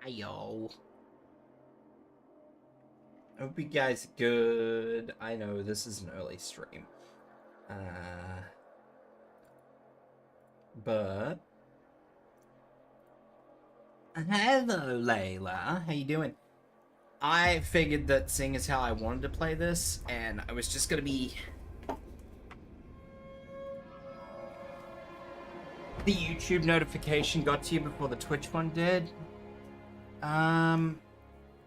Yo. I hope you guys are good. I know this is an early stream. But hello, Layla. How you doing? I figured that seeing as how I wanted to play this, and I was just gonna be the YouTube notification got to you before the Twitch one did.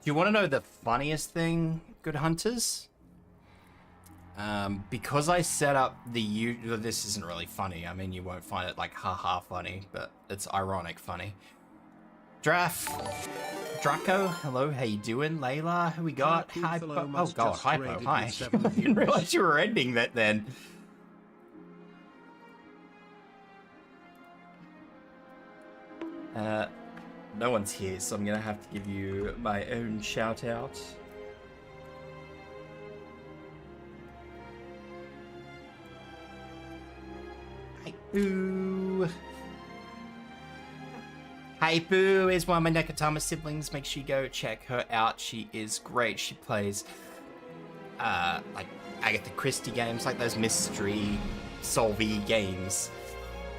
Do you want to know the funniest thing, good hunters? Because I set up the this isn't really funny. I mean, you won't find it like haha funny, but it's ironic funny. Draco, hello, how you doing? Layla, who we got? Hypo. Oh god, Hypo, hi. I didn't realize you were ending that then. No one's here, so I'm gonna have to give you my own shout out. Hypo. Hypo is one of my Nekatama siblings. Make sure you go check her out. She is great. She plays like Agatha Christie games, like those mystery solvey games.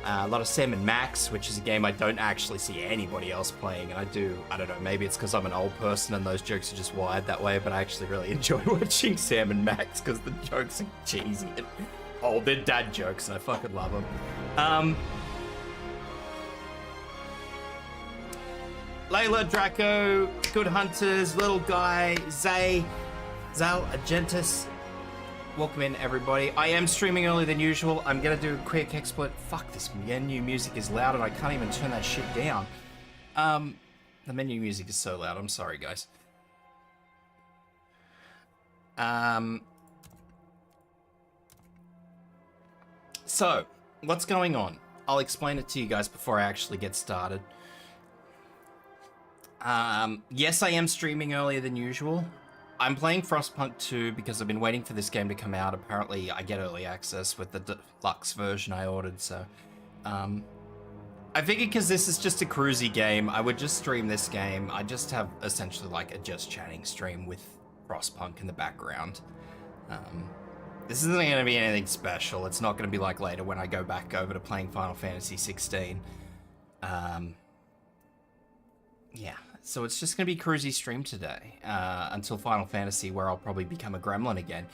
A lot of Sam and Max, which is a game I don't actually see anybody else playing, and I don't know, maybe it's because I'm an old person and those jokes are just wired that way, but I actually really enjoy watching Sam and Max because the jokes are cheesy and old. They're dad jokes and I fucking love them. Layla, Draco, Good Hunters, Little Guy, Zal, Agentis. Welcome in, everybody. I am streaming earlier than usual. I'm gonna do a quick exploit. Fuck, this menu music is loud and I can't even turn that shit down. The menu music is so loud. I'm sorry, guys. So, what's going on? I'll explain it to you guys before I actually get started. Yes, I am streaming earlier than usual. I'm playing Frostpunk 2 because I've been waiting for this game to come out. Apparently, I get early access with the deluxe version I ordered, so... I figured because this is just a cruisy game, I would just stream this game. I just have essentially like a just chatting stream with Frostpunk in the background. This isn't going to be anything special. It's not going to be like later when I go back over to playing Final Fantasy 16. Yeah. So it's just going to be cruisy stream today, until Final Fantasy, where I'll probably become a gremlin again.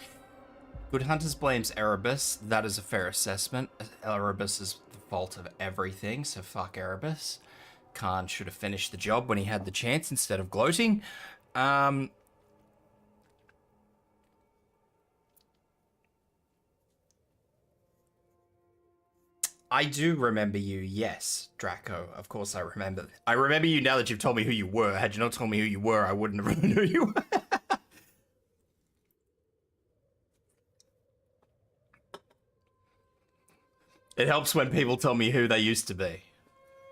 Good Hunters blames Erebus. That is a fair assessment. Erebus is the fault of everything, so fuck Erebus. Khan should have finished the job when he had the chance instead of gloating. I do remember you, yes, Draco. Of course I remember. I remember you now that you've told me who you were. Had you not told me who you were, I wouldn't have known who you were. It helps when people tell me who they used to be.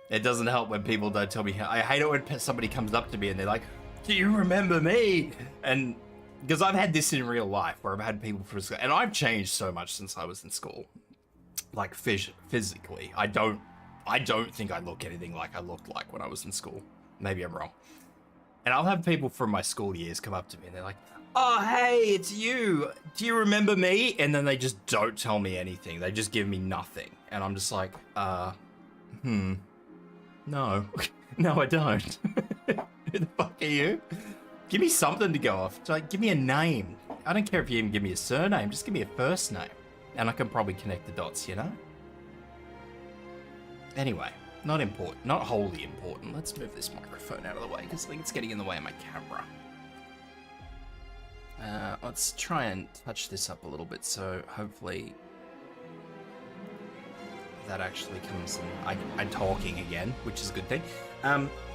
It doesn't help when people don't tell me how. I hate it when somebody comes up to me and they're like, do you remember me? And because I've had this in real life where I've had people from school, and I've changed so much since I was in school. Like physically, I don't think I look anything like I looked like when I was in school. Maybe I'm wrong. And I'll have people from my school years come up to me and they're like, "Oh, hey, it's you. Do you remember me?" And then they just don't tell me anything. They just give me nothing, and I'm just like, no, no, I don't. Who the fuck are you? Give me something to go off. Like, give me a name. I don't care if you even give me a surname. Just give me a first name. And I can probably connect the dots, you know? Anyway, not important, not wholly important. Let's move this microphone out of the way because I think it's getting in the way of my camera. Let's try and touch this up a little bit so hopefully that actually comes in. I'm talking again, which is a good thing.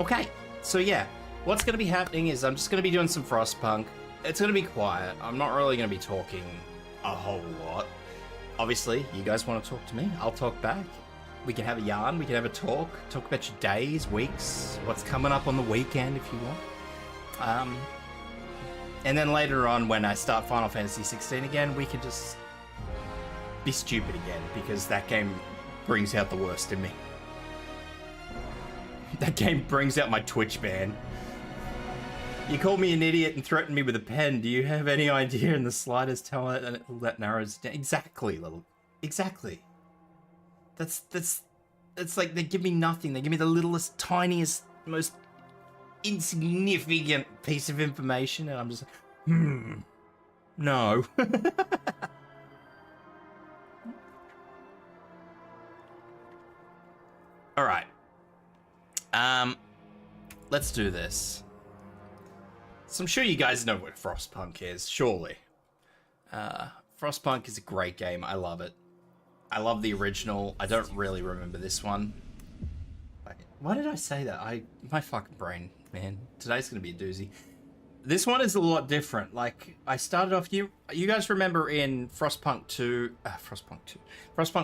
Okay, so yeah, what's going to be happening is I'm just going to be doing some Frostpunk. It's going to be quiet. I'm not really going to be talking a whole lot. Obviously, you guys want to talk to me, I'll talk back. We can have a yarn, we can have a talk about your days, weeks, what's coming up on the weekend if you want. And then later on, when I start Final Fantasy 16 again, we can just be stupid again, because that game brings out the worst in me. That game brings out my Twitch ban. You called me an idiot and threatened me with a pen. Do you have any idea in the slightest how that narrows down? Exactly, little. Exactly. That's like they give me nothing. They give me the littlest, tiniest, most insignificant piece of information, and I'm just like, no. All right. Let's do this. So I'm sure you guys know what Frostpunk is, surely. Frostpunk is a great game. I love it. I love the original. I don't really remember this one. Why did I say that? My fucking brain, man. Today's gonna be a doozy. This one is a lot different. Like, I started off, you guys remember in Frostpunk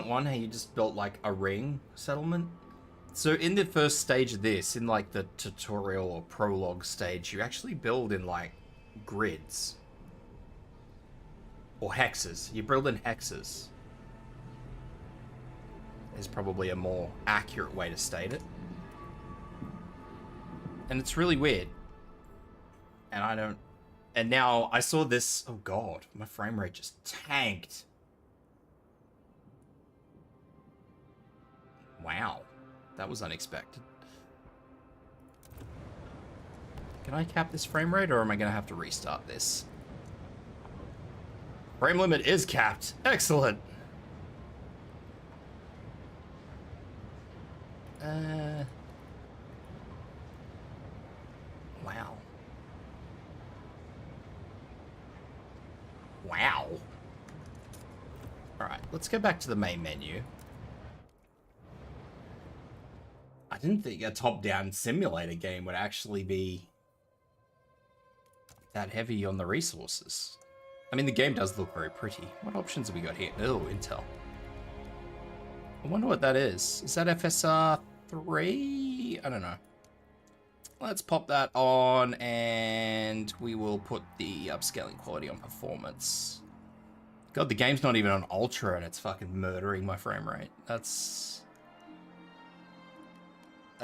1, how you just built like a ring settlement? So in the first stage of this, in like the tutorial or prologue stage, you actually build in like grids. Or hexes. You build in hexes. Is probably a more accurate way to state it. And it's really weird. And I don't... And now I saw this... Oh god, my frame rate just tanked. Wow. That was unexpected. Can I cap this frame rate, or am I going to have to restart this? Frame limit is capped. Excellent. Wow. Wow. Alright, let's go back to the main menu. I didn't think a top-down simulator game would actually be that heavy on the resources. I mean, the game does look very pretty. What options have we got here? Oh, Intel. I wonder what that is. Is that FSR 3? I don't know. Let's pop that on, and we will put the upscaling quality on performance. God, the game's not even on ultra, and it's fucking murdering my frame rate. That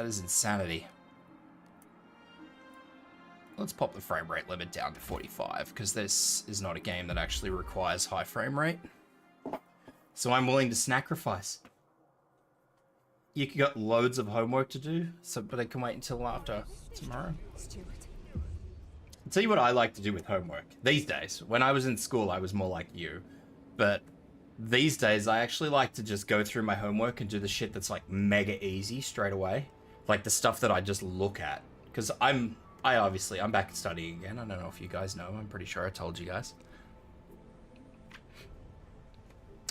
is insanity. Let's pop the frame rate limit down to 45, because this is not a game that actually requires high frame rate. So I'm willing to sacrifice. You got loads of homework to do, but I can wait until after tomorrow. I'll tell you what I like to do with homework. These days, when I was in school, I was more like you. But these days, I actually like to just go through my homework and do the shit that's like mega easy straight away. Like the stuff that I just look at. Because I'm back studying again. I don't know if you guys know. I'm pretty sure I told you guys.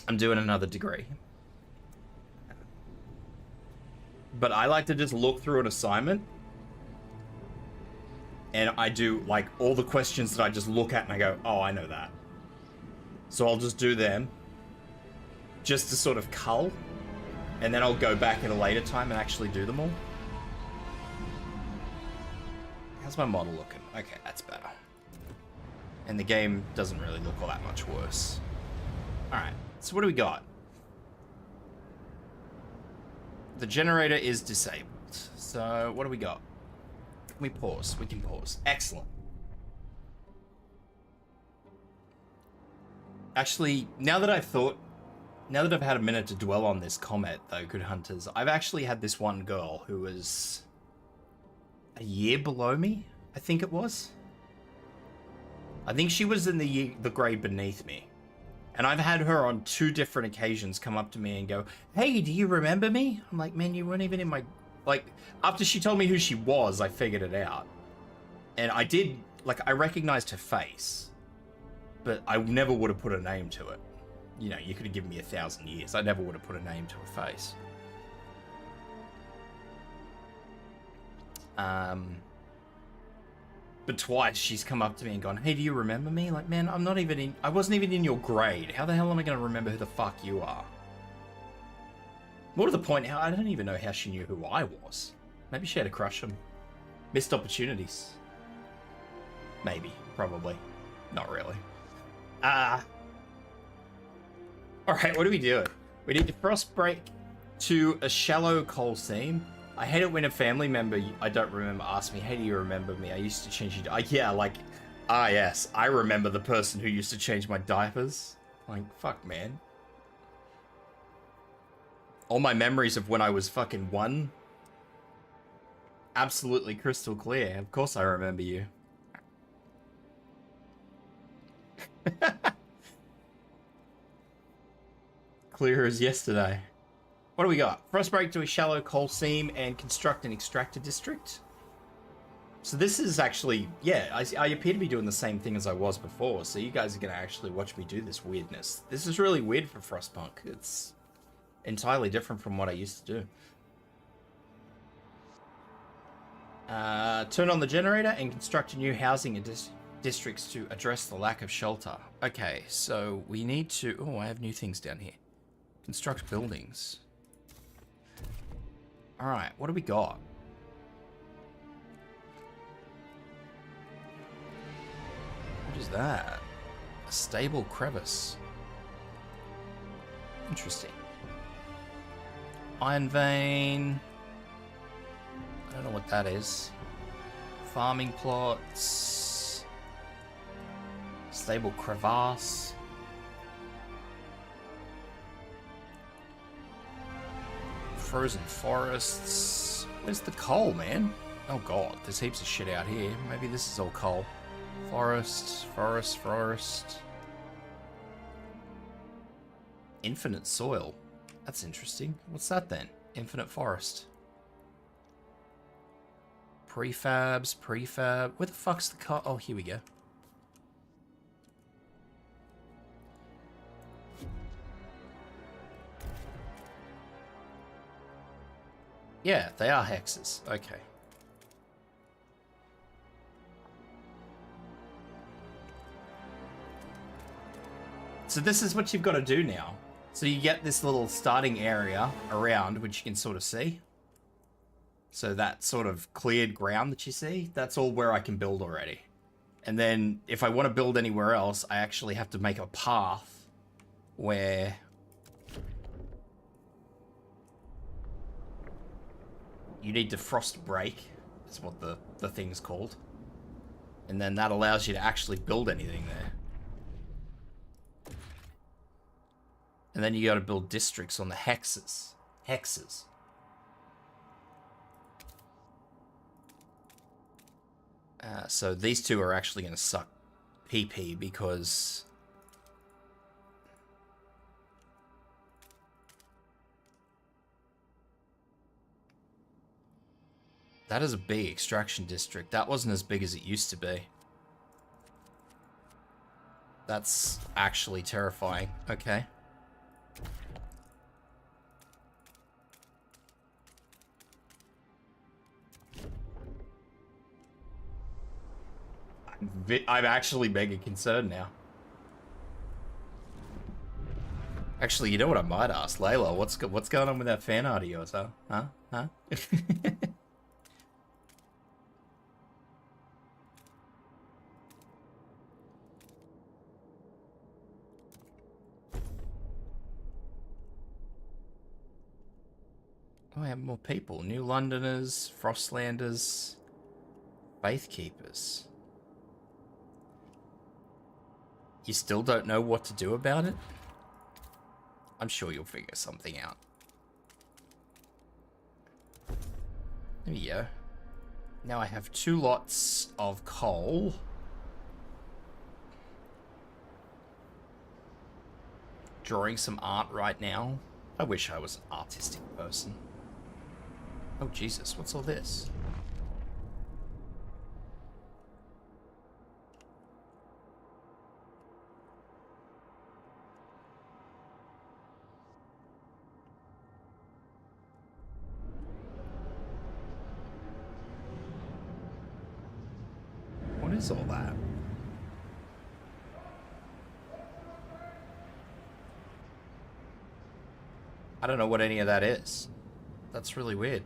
I'm doing another degree. But I like to just look through an assignment, and I do like all the questions that I just look at and I go, oh, I know that. So I'll just do them just to sort of cull, and then I'll go back at a later time and actually do them all. How's my model looking? Okay, that's better. And the game doesn't really look all that much worse. Alright, so what do we got? The generator is disabled. So what do we got? Can we pause? We can pause. Excellent. Actually, now that I've had a minute to dwell on this comment, though, good hunters, I've actually had this one girl who was a year below me, I think it was. I think she was in the grade beneath me. And I've had her on 2 different occasions come up to me and go, hey, do you remember me? I'm like, man, you weren't even in my... Like, after she told me who she was, I figured it out. And I did, like, I recognized her face. But I never would have put a name to it. You know, you could have given me 1,000 years. I never would have put a name to her face. But twice she's come up to me and gone, hey, do you remember me? Like, man, I wasn't even in your grade. How the hell am I going to remember who the fuck you are? More to the point, I don't even know how she knew who I was. Maybe she had a crush on me. Missed opportunities. Maybe. Probably. Not really. Alright, what do we do? We need to frost break to a shallow coal seam. I hate it when a family member I don't remember asks me, hey, do you remember me? I used to change your yeah, like, yes, I remember the person who used to change my diapers. Like, fuck, man. All my memories of when I was fucking 1. Absolutely crystal clear. Of course I remember you. Clear as yesterday. What do we got? Frostbreak to a shallow coal seam and construct an extractor district. So this is actually, yeah, I appear to be doing the same thing as I was before. So you guys are going to actually watch me do this weirdness. This is really weird for Frostpunk. It's entirely different from what I used to do. Turn on the generator and construct new housing districts to address the lack of shelter. Okay, so we need to... Oh, I have new things down here. Construct buildings. Alright, what do we got? What is that? A stable crevice. Interesting. Iron vein. I don't know what that is. Farming plots. Stable crevasse. Frozen forests. Where's the coal, man? Oh god, there's heaps of shit out here. Maybe this is all coal. Forest, forest, forest. Infinite soil. That's interesting. What's that then? Infinite forest. Prefabs, prefab. Where the fuck's the car? Oh, here we go. Yeah, they are hexes. Okay. So this is what you've got to do now. So you get this little starting area around, which you can sort of see. So that sort of cleared ground that you see, that's all where I can build already. And then if I want to build anywhere else, I actually have to make a path where... You need to frost break, is what the thing's called. And then that allows you to actually build anything there. And then you got to build districts on the hexes. Hexes. So these two are actually going to suck PP because... That is a big extraction district. That wasn't as big as it used to be. That's actually terrifying. Okay. I'm actually mega concerned now. Actually, you know what I might ask? Layla, what's going on with that fan art of yours, huh? Huh? Oh, I have more people. New Londoners, Frostlanders, Faith Keepers. You still don't know what to do about it? I'm sure you'll figure something out. There we go. Now I have 2 lots of coal. Drawing some art right now. I wish I was an artistic person. Oh Jesus, what's all this? What is all that? I don't know what any of that is. That's really weird.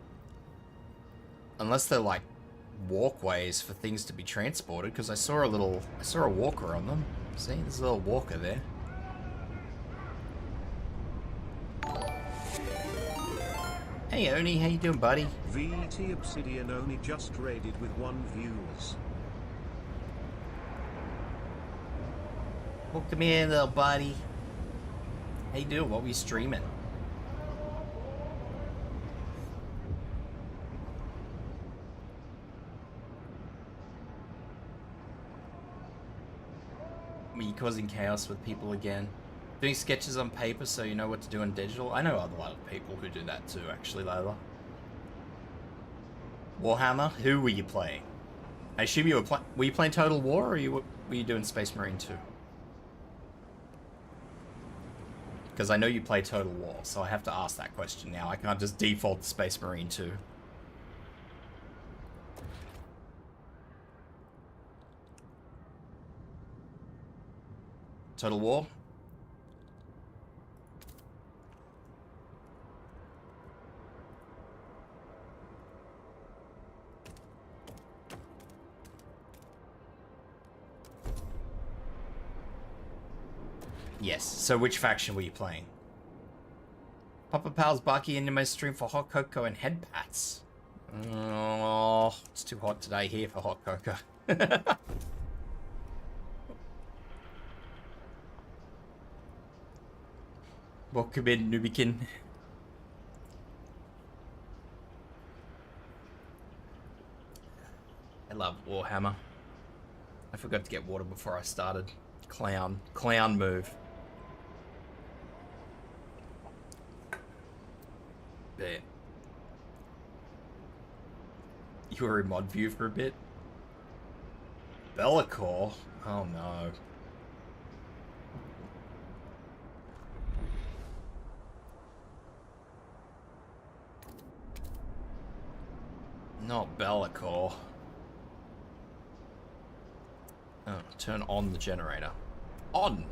Unless they're like walkways for things to be transported, because I saw a walker on them. See, there's a little walker there. Hey Oni, how you doing, buddy? VT Obsidian only just raided with 1 viewers. Welcome in, little buddy. How you doing? What were you streaming? Were you causing chaos with people again? Doing sketches on paper so you know what to do in digital? I know a lot of people who do that too, actually, Layla. Warhammer? Who were you playing? I assume you were you playing Total War, or were you doing Space Marine 2? Because I know you play Total War, so I have to ask that question now. I can't just default to Space Marine 2. Total War? Yes, so which faction were you playing? Papa Pal's Bucky into my stream for hot cocoa and head pats. Oh, it's too hot today here for hot cocoa. Welcome in, Nubikin. I love Warhammer. I forgot to get water before I started. Clown move. There. You were in mod view for a bit? Bellicor? Oh no. Not Bellicor. Oh, turn on the generator. On!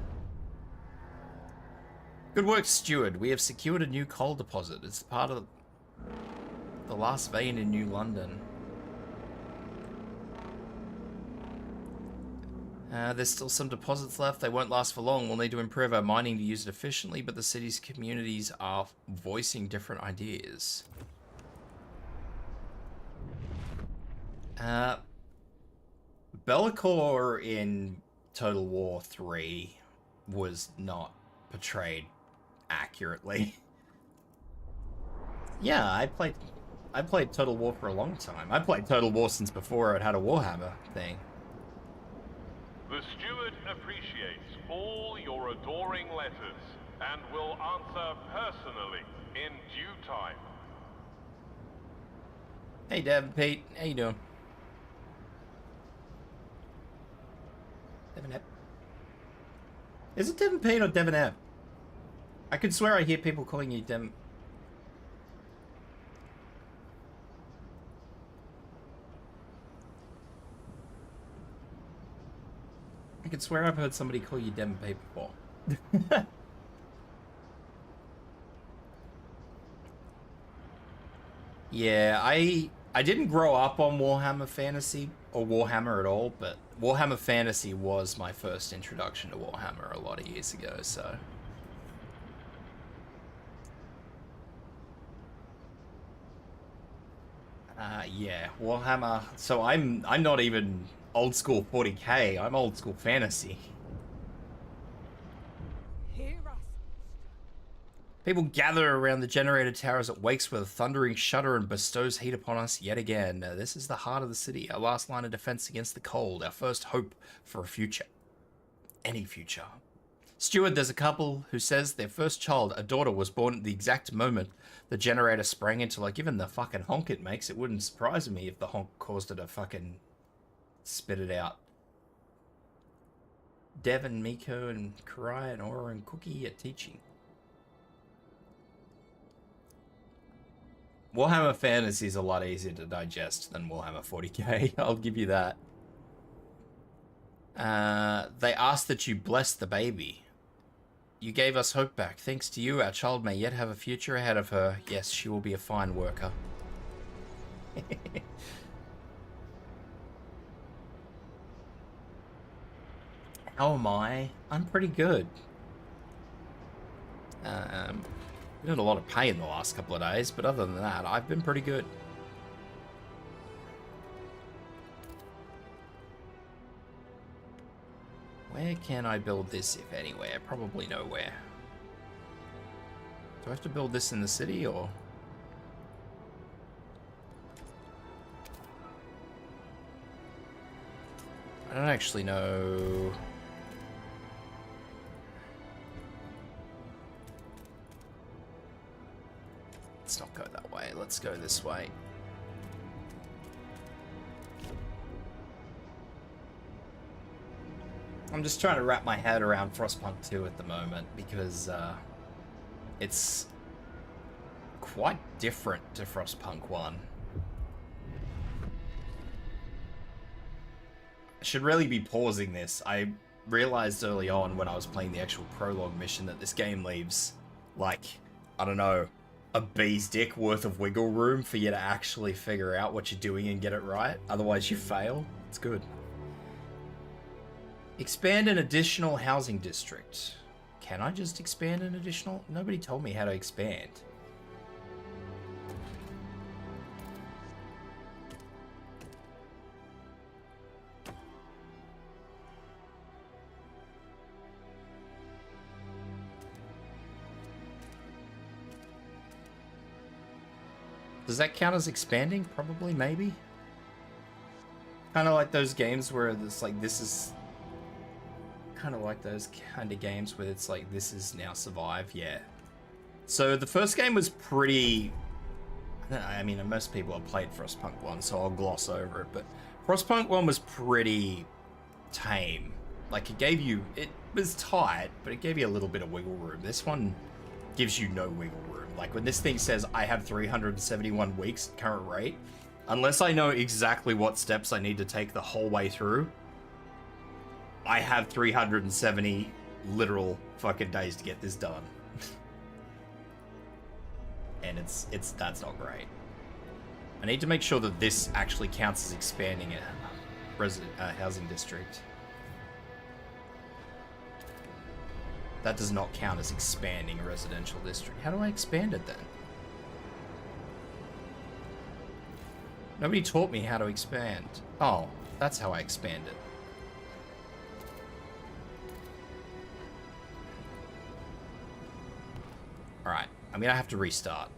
Good work, Steward. We have secured a new coal deposit. It's part of the last vein in New London. There's still some deposits left. They won't last for long. We'll need to improve our mining to use it efficiently, but the city's communities are voicing different ideas. Bellicor in Total War 3 was not portrayed accurately. Yeah, I played Total War for a long time. I played Total War since before it had a Warhammer thing. The steward appreciates all your adoring letters and will answer personally in due time. Hey Devin Pete, how you doing? Devin Epp. Is it Devin Pete or Devin Epp? I could swear I hear people calling you Devin. I could swear I've heard somebody call you Devin Pete before. Yeah, I didn't grow up on Warhammer Fantasy or Warhammer at all, but Warhammer Fantasy was my first introduction to Warhammer a lot of years ago, so. Yeah, Warhammer. So I'm not even old school 40k. I'm old school fantasy. People gather around the generator tower as it wakes with a thundering shudder and bestows heat upon us yet again. This is the heart of the city, our last line of defense against the cold, our first hope for a future. Any future. Steward, there's a couple who says their first child, a daughter, was born at the exact moment the generator sprang into, like, given the fucking honk it makes, it wouldn't surprise me if the honk caused it to fucking spit it out. Devin, Miko, and Karai, and Aura, and Cookie are teaching. Warhammer Fantasy is a lot easier to digest than Warhammer 40k, I'll give you that. They asked that you bless the baby. You gave us hope back. Thanks to you, our child may yet have a future ahead of her. Yes, she will be a fine worker. How am I? I'm pretty good. Been in a lot of pain the last couple of days, but other than that, I've been pretty good. Where can I build this, if anywhere? Probably nowhere. Do I have to build this in the city, or...? I don't actually know... Let's not go that way. Let's go this way. I'm just trying to wrap my head around Frostpunk 2 at the moment because it's quite different to Frostpunk 1. I should really be pausing this. I realized early on when I was playing the actual prologue mission that this game leaves, like, I don't know, a bee's dick worth of wiggle room for you to actually figure out what you're doing and get it right. Otherwise you fail. It's good. Expand an additional housing district. Can I just expand an additional? Nobody told me how to expand. Does that count as expanding? Probably, maybe. Kind of like those games where it's like, this is... Kind of like those kind of games where it's like, this is now survive, yeah. So the first game was pretty... I mean, most people have played Frostpunk 1, so I'll gloss over it, but Frostpunk 1 was pretty tame. Like, it gave you... It was tight, but it gave you a little bit of wiggle room. This one gives you no wiggle room. Like, when this thing says, I have 371 weeks at current rate, unless I know exactly what steps I need to take the whole way through, I have 370 literal fucking days to get this done. And that's not great. I need to make sure that this actually counts as expanding a housing district. That does not count as expanding a residential district. How do I expand it then? Nobody taught me how to expand. Oh, that's how I expand it. Alright, I'm gonna have to restart.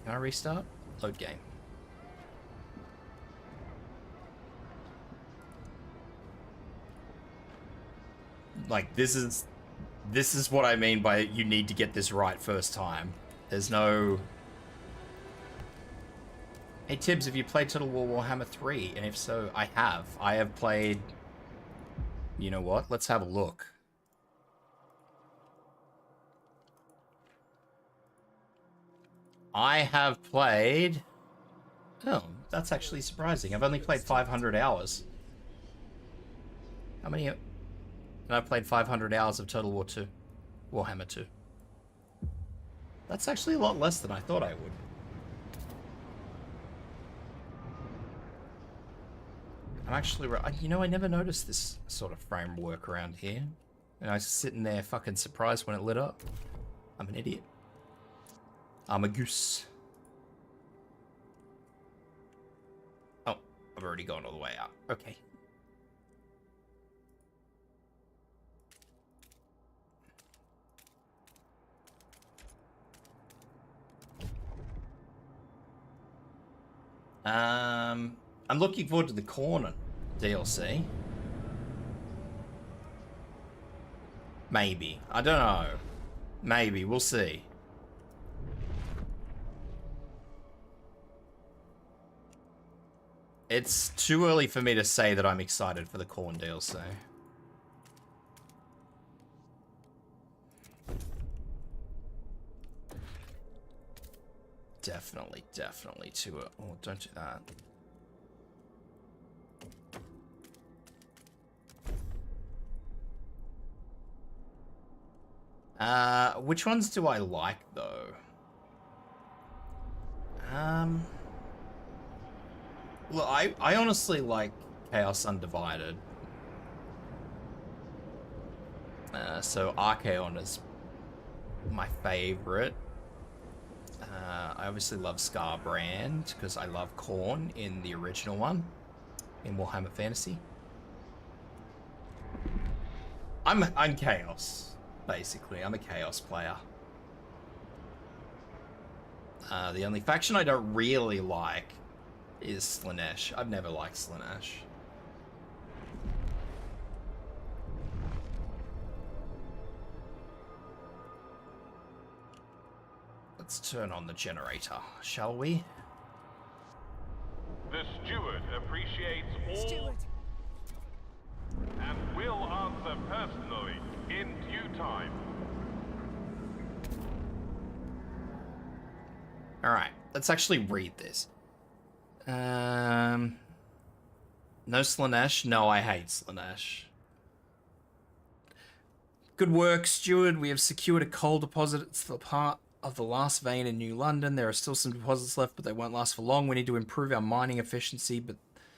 Can I restart? Load game. Like, this is what I mean by you need to get this right first time. There's no... Hey Tibs, have you played Total War Warhammer 3? And if so, I have. I have played... You know what? Let's have a look. I have played... Oh, that's actually surprising. I've only played 500 hours. How many... And I've played 500 hours of Total War 2. Warhammer 2. That's actually a lot less than I thought I would. I'm actually... You know, I never noticed this sort of framework around here. And I was sitting there fucking surprised when it lit up. I'm an idiot. I'm a goose. Oh, I've already gone all the way out. Okay. I'm looking forward to the corner DLC. Maybe. I don't know. Maybe. We'll see. It's too early for me to say that I'm excited for the Corn DLC. Definitely too early. Oh, don't do that. Which ones do I like, though? Look, I honestly like Chaos Undivided. So Archaon is my favorite. I obviously love Scarbrand because I love Khorne in the original one in Warhammer Fantasy. I'm Chaos, basically. I'm a Chaos player. The only faction I don't really like is Slaanesh. I've never liked Slaanesh. Let's turn on the generator, shall we? The steward appreciates all Steward. and will answer personally in due time. Alright, let's actually read this. No Slaanesh? No, I hate Slaanesh. Good work, Steward. We have secured a coal deposit. It's the part of the last vein in New London. There are still some deposits left, but they won't last for long. We need to improve our mining efficiency, but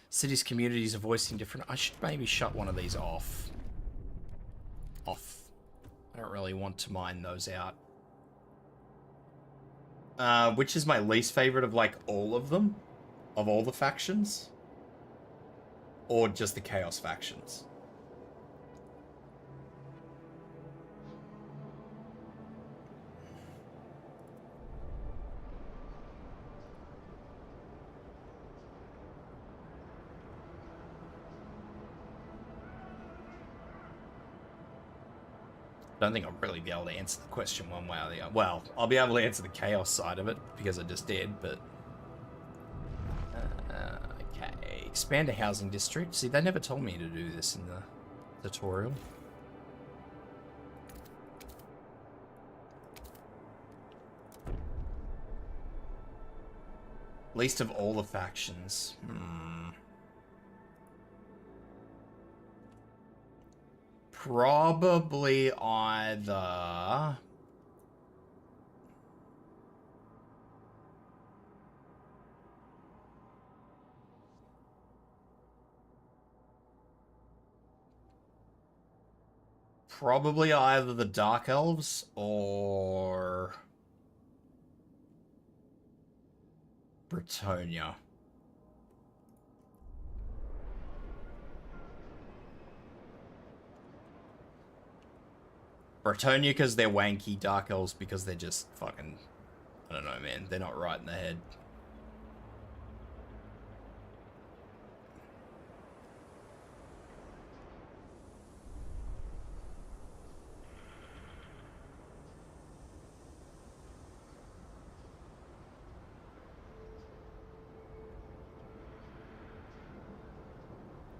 cities' communities are voicing different... I should maybe shut one of these off. I don't really want to mine those out. Which is my least favorite of, like, all of them? Of all the factions? Or just the Chaos factions? I don't think I'll really be able to answer the question one way or the other. Well, I'll be able to answer the Chaos side of it, because I just did, but... okay, expand a housing district. See, they never told me to do this in the tutorial. Least of all the factions. Probably either... Probably either the Dark Elves or... Bretonia. Bretonia because they're wanky, Dark Elves because they're just fucking... I don't know, man. They're not right in the head.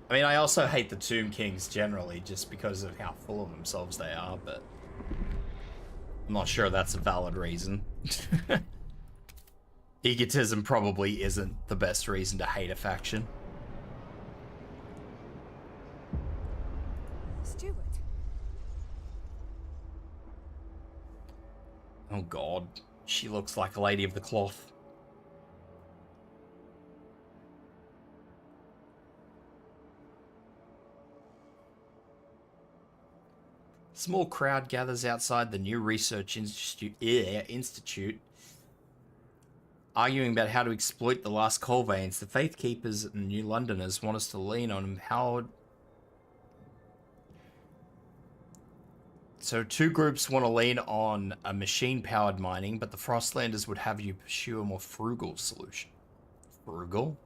I mean, I also hate the Tomb Kings generally, just because of how full of themselves they are, but... I'm not sure that's a valid reason. Egotism probably isn't the best reason to hate a faction. Steward. Oh god, she looks like a lady of the cloth. Small crowd gathers outside the new research institute, arguing about how to exploit the last coal veins. The Faith Keepers and New Londoners want us to lean on empowered... So two groups want to lean on a machine-powered mining, but the Frostlanders would have you pursue a more frugal solution. Frugal?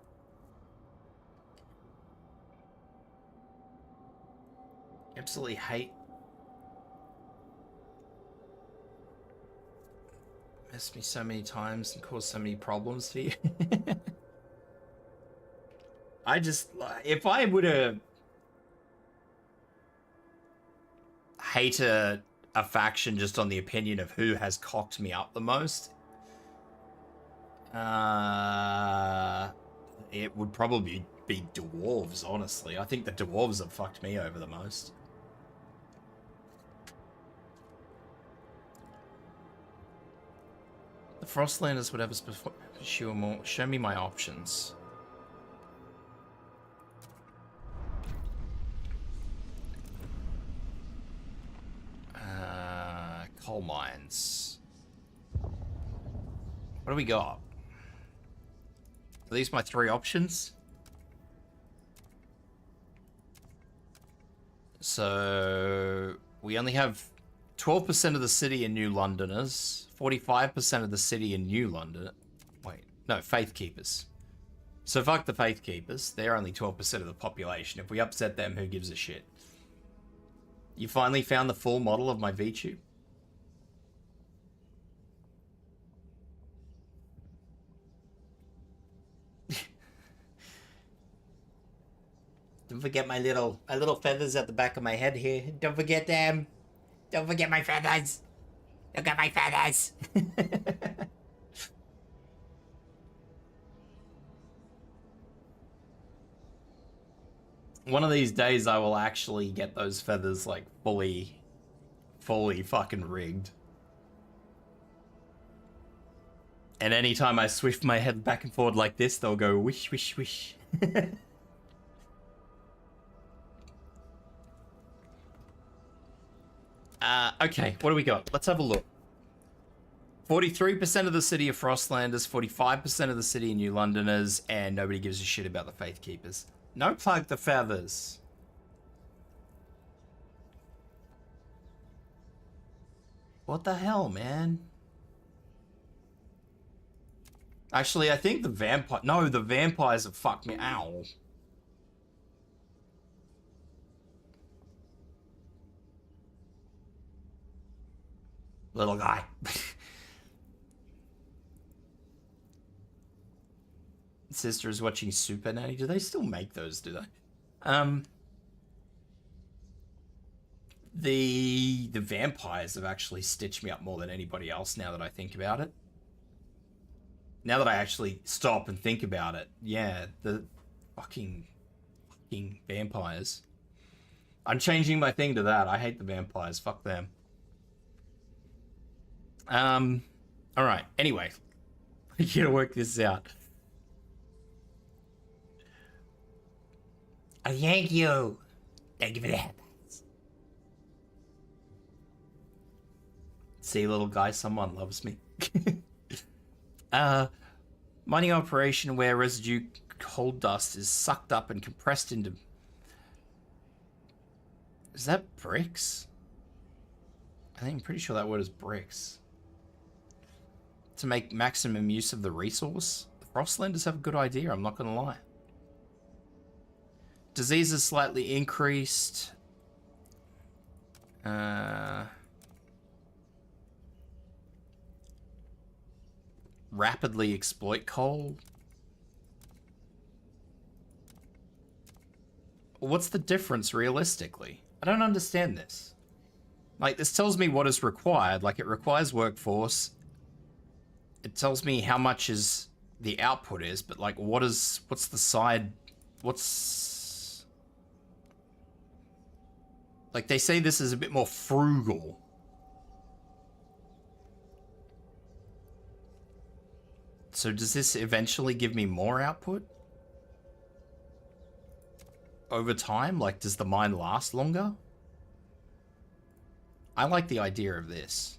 Absolutely hate... Missed me so many times and caused so many problems for you. I just... If I were to hate a faction just on the opinion of who has cocked me up the most, it would probably be dwarves, honestly. I think the dwarves have fucked me over the most. The Frostlanders would have us pursue more. Show me my options. Coal mines. What do we got? Are these my 3 options? So we only have 12% of the city in New Londoners, 45% of the city in New London. Wait, no, Faith Keepers. So fuck the Faith Keepers. They're only 12% of the population. If we upset them, who gives a shit? You finally found the full model of my VTube? Don't forget my little feathers at the back of my head here. Don't forget them. Don't forget my feathers. Look at my feathers. One of these days I will actually get those feathers like fully fucking rigged. And anytime I swift my head back and forward like this, they'll go wish, wish, wish. Okay, what do we got? Let's have a look. 43% of the city are Frostlanders, 45% of the city are New Londoners, and nobody gives a shit about the Faith Keepers. No plug the feathers. What the hell, man? Actually, I think the vampire... No, the vampires have fucked me. Ow. Little guy. Sister is watching Super Nanny. Do they still make those, do they? The vampires have actually stitched me up more than anybody else now that I think about it. Now that I actually stop and think about it. Yeah, the fucking vampires. I'm changing my thing to that. I hate the vampires. Fuck them. Alright, anyway. I gotta work this out. Oh, thank you. Thank you for that. See, little guy, someone loves me. Mining operation where residue coal dust is sucked up and compressed into... Is that bricks? I'm pretty sure that word is bricks. To make maximum use of the resource. The Frostlanders have a good idea, I'm not gonna lie. Diseases slightly increased. Rapidly exploit coal. What's the difference realistically? I don't understand this. Like, this tells me what is required. Like, it requires workforce. It tells me how much is the output is, but like, what's the side, like, they say this is a bit more frugal. So does this eventually give me more output? Over time? Like, does the mine last longer? I like the idea of this.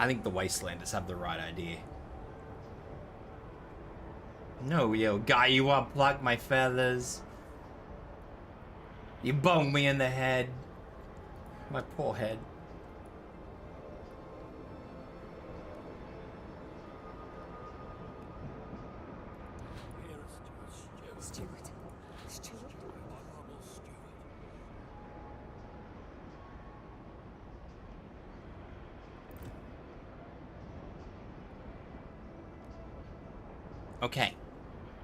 I think the Wastelanders have the right idea. No, yo, guy, you want to pluck my feathers? You boned me in the head. My poor head. Okay,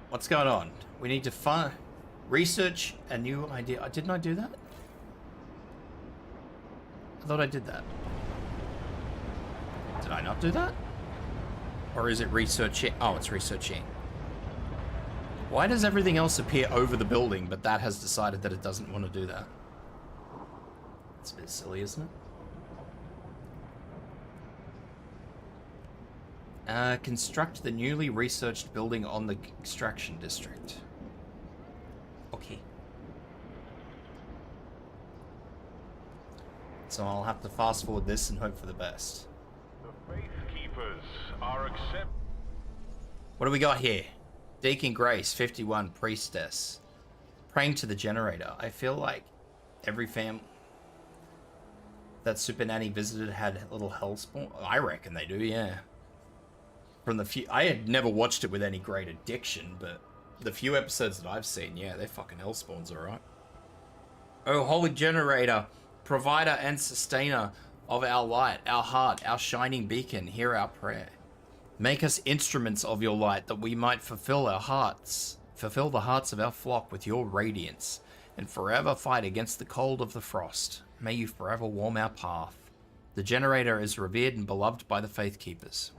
what's going on? We need to research a new idea. Didn't I do that? I thought I did that. Did I not do that? Or is it researching? Oh, it's researching. Why does everything else appear over the building, but that has decided that it doesn't want to do that? It's a bit silly, isn't it? Construct the newly researched building on the extraction district. Okay. So I'll have to fast forward this and hope for the best. The Faithkeepers are accept. What do we got here? Deacon Grace, 51, Priestess. Praying to the generator. I feel like every fam that Super Nanny visited had little hellspawn. I reckon they do, yeah. From the few, I had never watched it with any great addiction, but the few episodes that I've seen, yeah, they're fucking hellspawns, alright. Oh, holy generator, provider and sustainer of our light, our heart, our shining beacon, hear our prayer. Make us instruments of your light, that we might fulfill the hearts of our flock with your radiance, and forever fight against the cold of the frost. May you forever warm our path. The generator is revered and beloved by the Faithkeepers.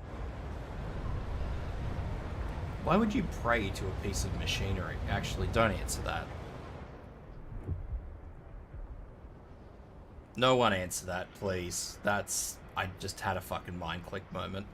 Why would you pray to a piece of machinery? Actually, don't answer that. No one answer that, please. I just had a fucking mind click moment.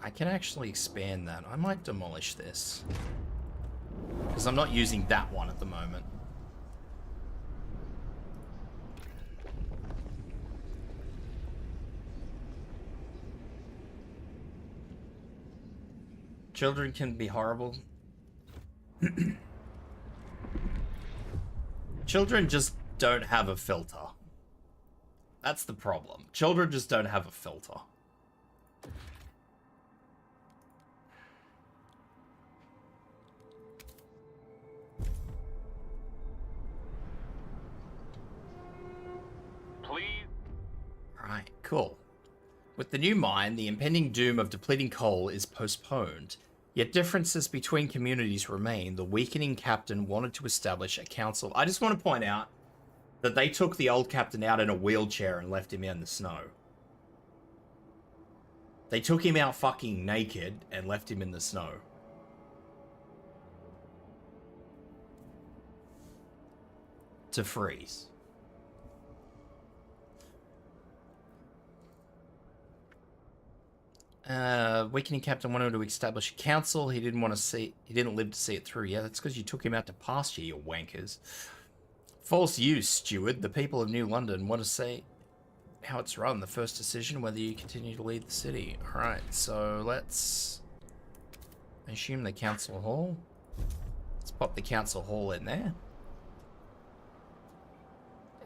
I can actually expand that. I might demolish this, because I'm not using that one at the moment. Children can be horrible. Children just don't have a filter. That's the problem. Children just don't have a filter. Right, cool. With the new mine, the impending doom of depleting coal is postponed, yet differences between communities remain. The weakening captain wanted to establish a council. I just want to point out that they took the old captain out in a wheelchair and left him in the snow. They took him out fucking naked and left him in the snow. To freeze. Weakening captain wanted to establish a council. He didn't live to see it through. Yeah, that's because you took him out to pasture, you wankers. False use, steward. The people of New London want to say how it's run. The first decision, whether you continue to lead the city. Alright, so let's assume the council hall. Let's pop the council hall in there.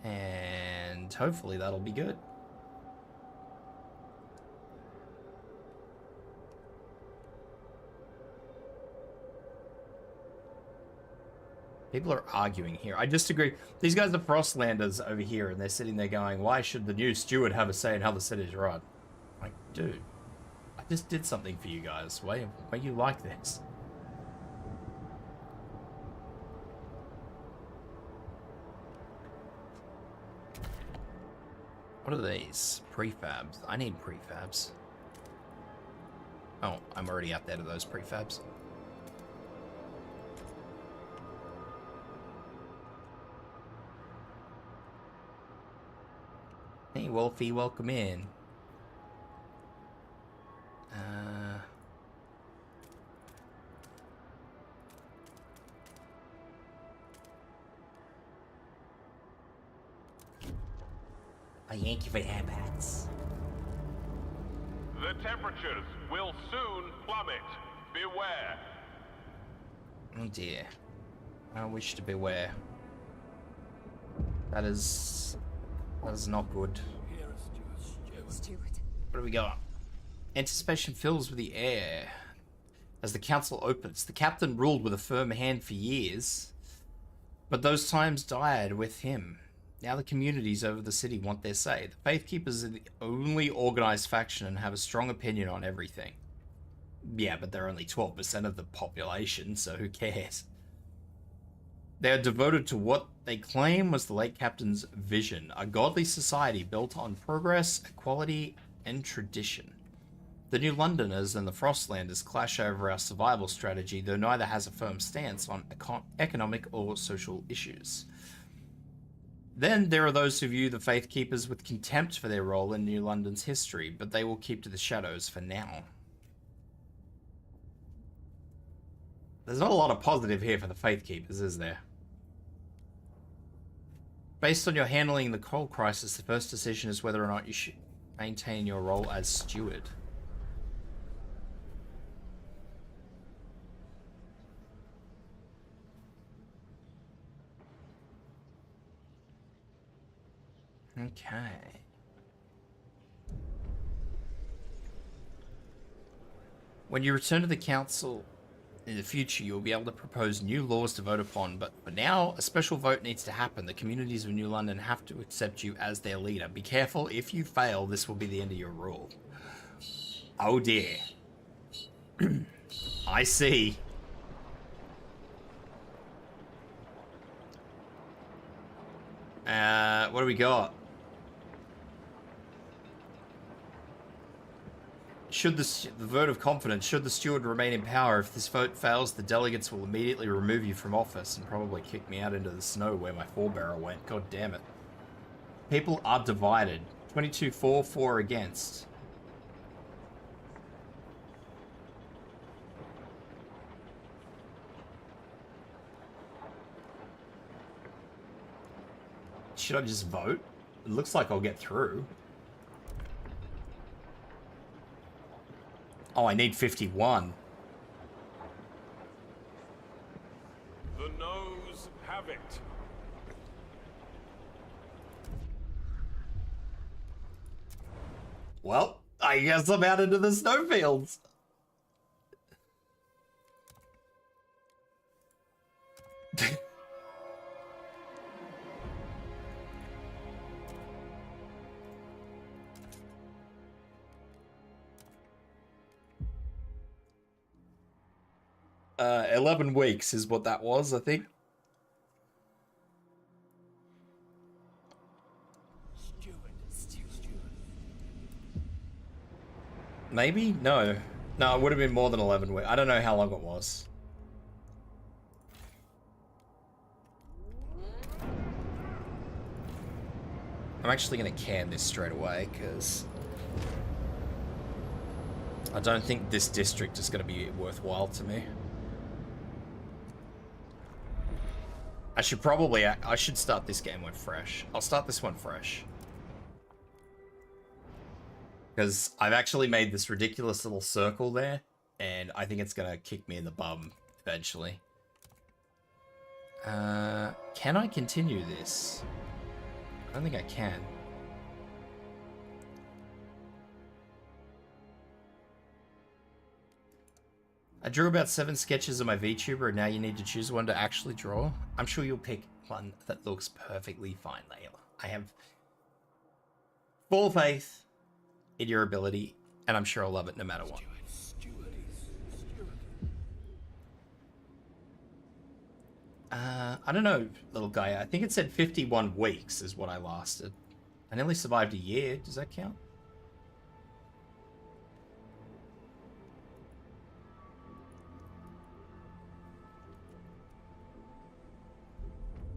And hopefully that'll be good. People are arguing here. I disagree. These guys are Frostlanders over here, and they're sitting there going, why should the new steward have a say in how the city's run? Like, dude, I just did something for you guys. Why you like this? What are these? Prefabs. I need prefabs. Oh, I'm already out there to those prefabs. Hey, Wolfie, welcome in. I yank you for handbags. The temperatures will soon plummet. Beware. Oh dear. I wish to beware. That is not good. Steward. What do we got? Anticipation fills with the air as the council opens. The captain ruled with a firm hand for years, but those times died with him. Now the communities over the city want their say. The Faithkeepers are the only organized faction and have a strong opinion on everything. Yeah, but they're only 12% of the population, so who cares? They are devoted to what they claim was the late captain's vision, a godly society built on progress, equality, and tradition. The New Londoners and the Frostlanders clash over our survival strategy, though neither has a firm stance on economic or social issues. Then there are those who view the Faith Keepers with contempt for their role in New London's history, but they will keep to the shadows for now. There's not a lot of positive here for the Faith Keepers, is there? Based on your handling the coal crisis, the first decision is whether or not you should maintain your role as steward. Okay. When you return to the council in the future, you'll be able to propose new laws to vote upon, but for now, a special vote needs to happen. The communities of New London have to accept you as their leader. Be careful, if you fail, this will be the end of your rule. Oh dear. I see. What do we got? Should the vote of confidence, should the steward remain in power, if this vote fails, the delegates will immediately remove you from office and probably kick me out into the snow where my forebearer went. God damn it. People are divided. 22 for, 4 against. Should I just vote? It looks like I'll get through. Oh, I need 51. The noes have it. Well, I guess I'm out into the snowfields. 11 weeks is what that was, I think. Maybe? No. No, it would have been more than 11 weeks. I don't know how long it was. I'm actually going to can this straight away, because I don't think this district is going to be worthwhile to me. I should start this game one fresh. I'll start this one fresh. Because I've actually made this ridiculous little circle there, and I think it's going to kick me in the bum eventually. Can I continue this? I don't think I can. I drew about 7 sketches of my VTuber, and now you need to choose one to actually draw. I'm sure you'll pick one that looks perfectly fine, Layla. I have full faith in your ability, and I'm sure I'll love it no matter what. I don't know, little guy. I think it said 51 weeks is what I lasted. I nearly survived a year. Does that count?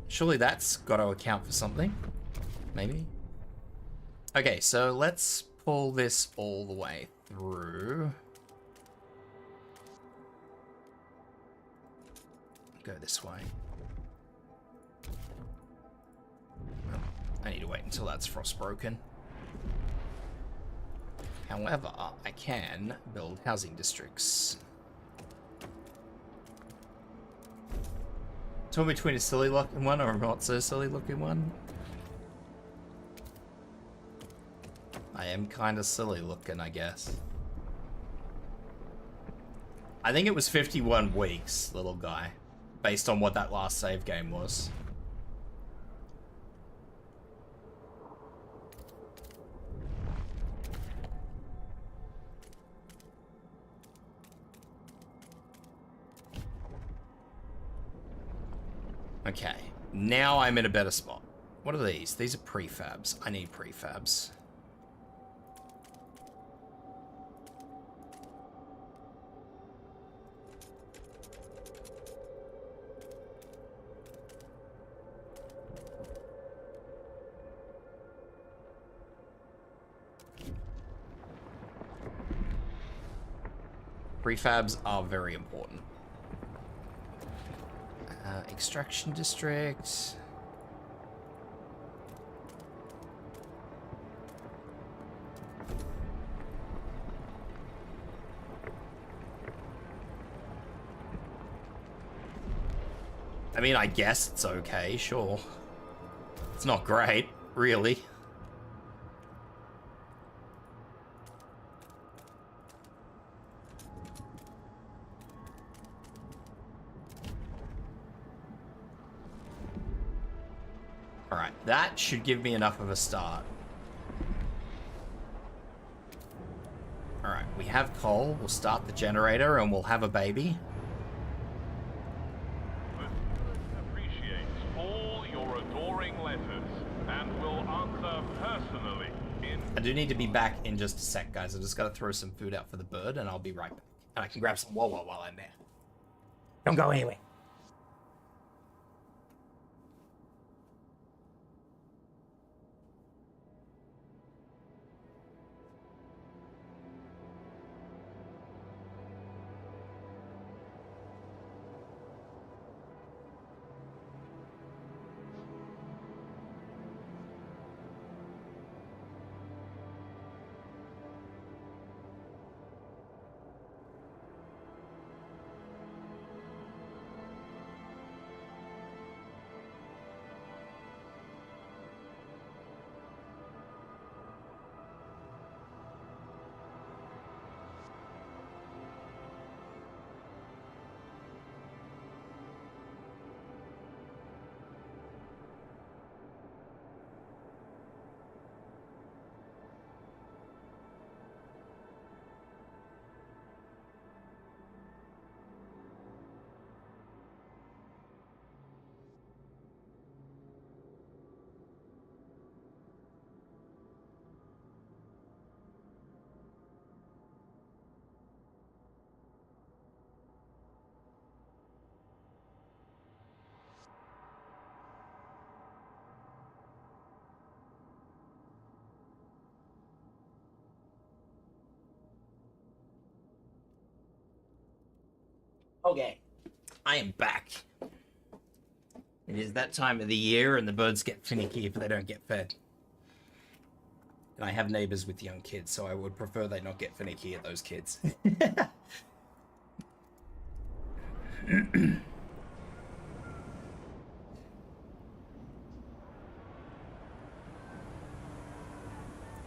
Surely that's got to account for something. Maybe. Okay, so let's pull this all the way through. Go this way. Oh, I need to wait until that's frostbroken. However, I can build housing districts. Torn between a silly looking one or a not so silly looking one. I am kind of silly looking, I guess. I think it was 51 weeks, little guy, based on what that last save game was. Okay, now I'm in a better spot. What are these? These are prefabs. I need prefabs. Prefabs are very important. Extraction district. I mean, I guess it's okay, sure. It's not great, really. Alright, that should give me enough of a start. Alright, we have coal. We'll start the generator and we'll have a baby. The steward appreciates all your adoring letters and will answer personally in... I do need to be back in just a sec, guys. I just gotta throw some food out for the bird and I'll be right back. And I can grab some Wawa while I'm there. Don't go anywhere. Okay, I am back. It is that time of the year and the birds get finicky if they don't get fed. And I have neighbors with young kids, so I would prefer they not get finicky at those kids.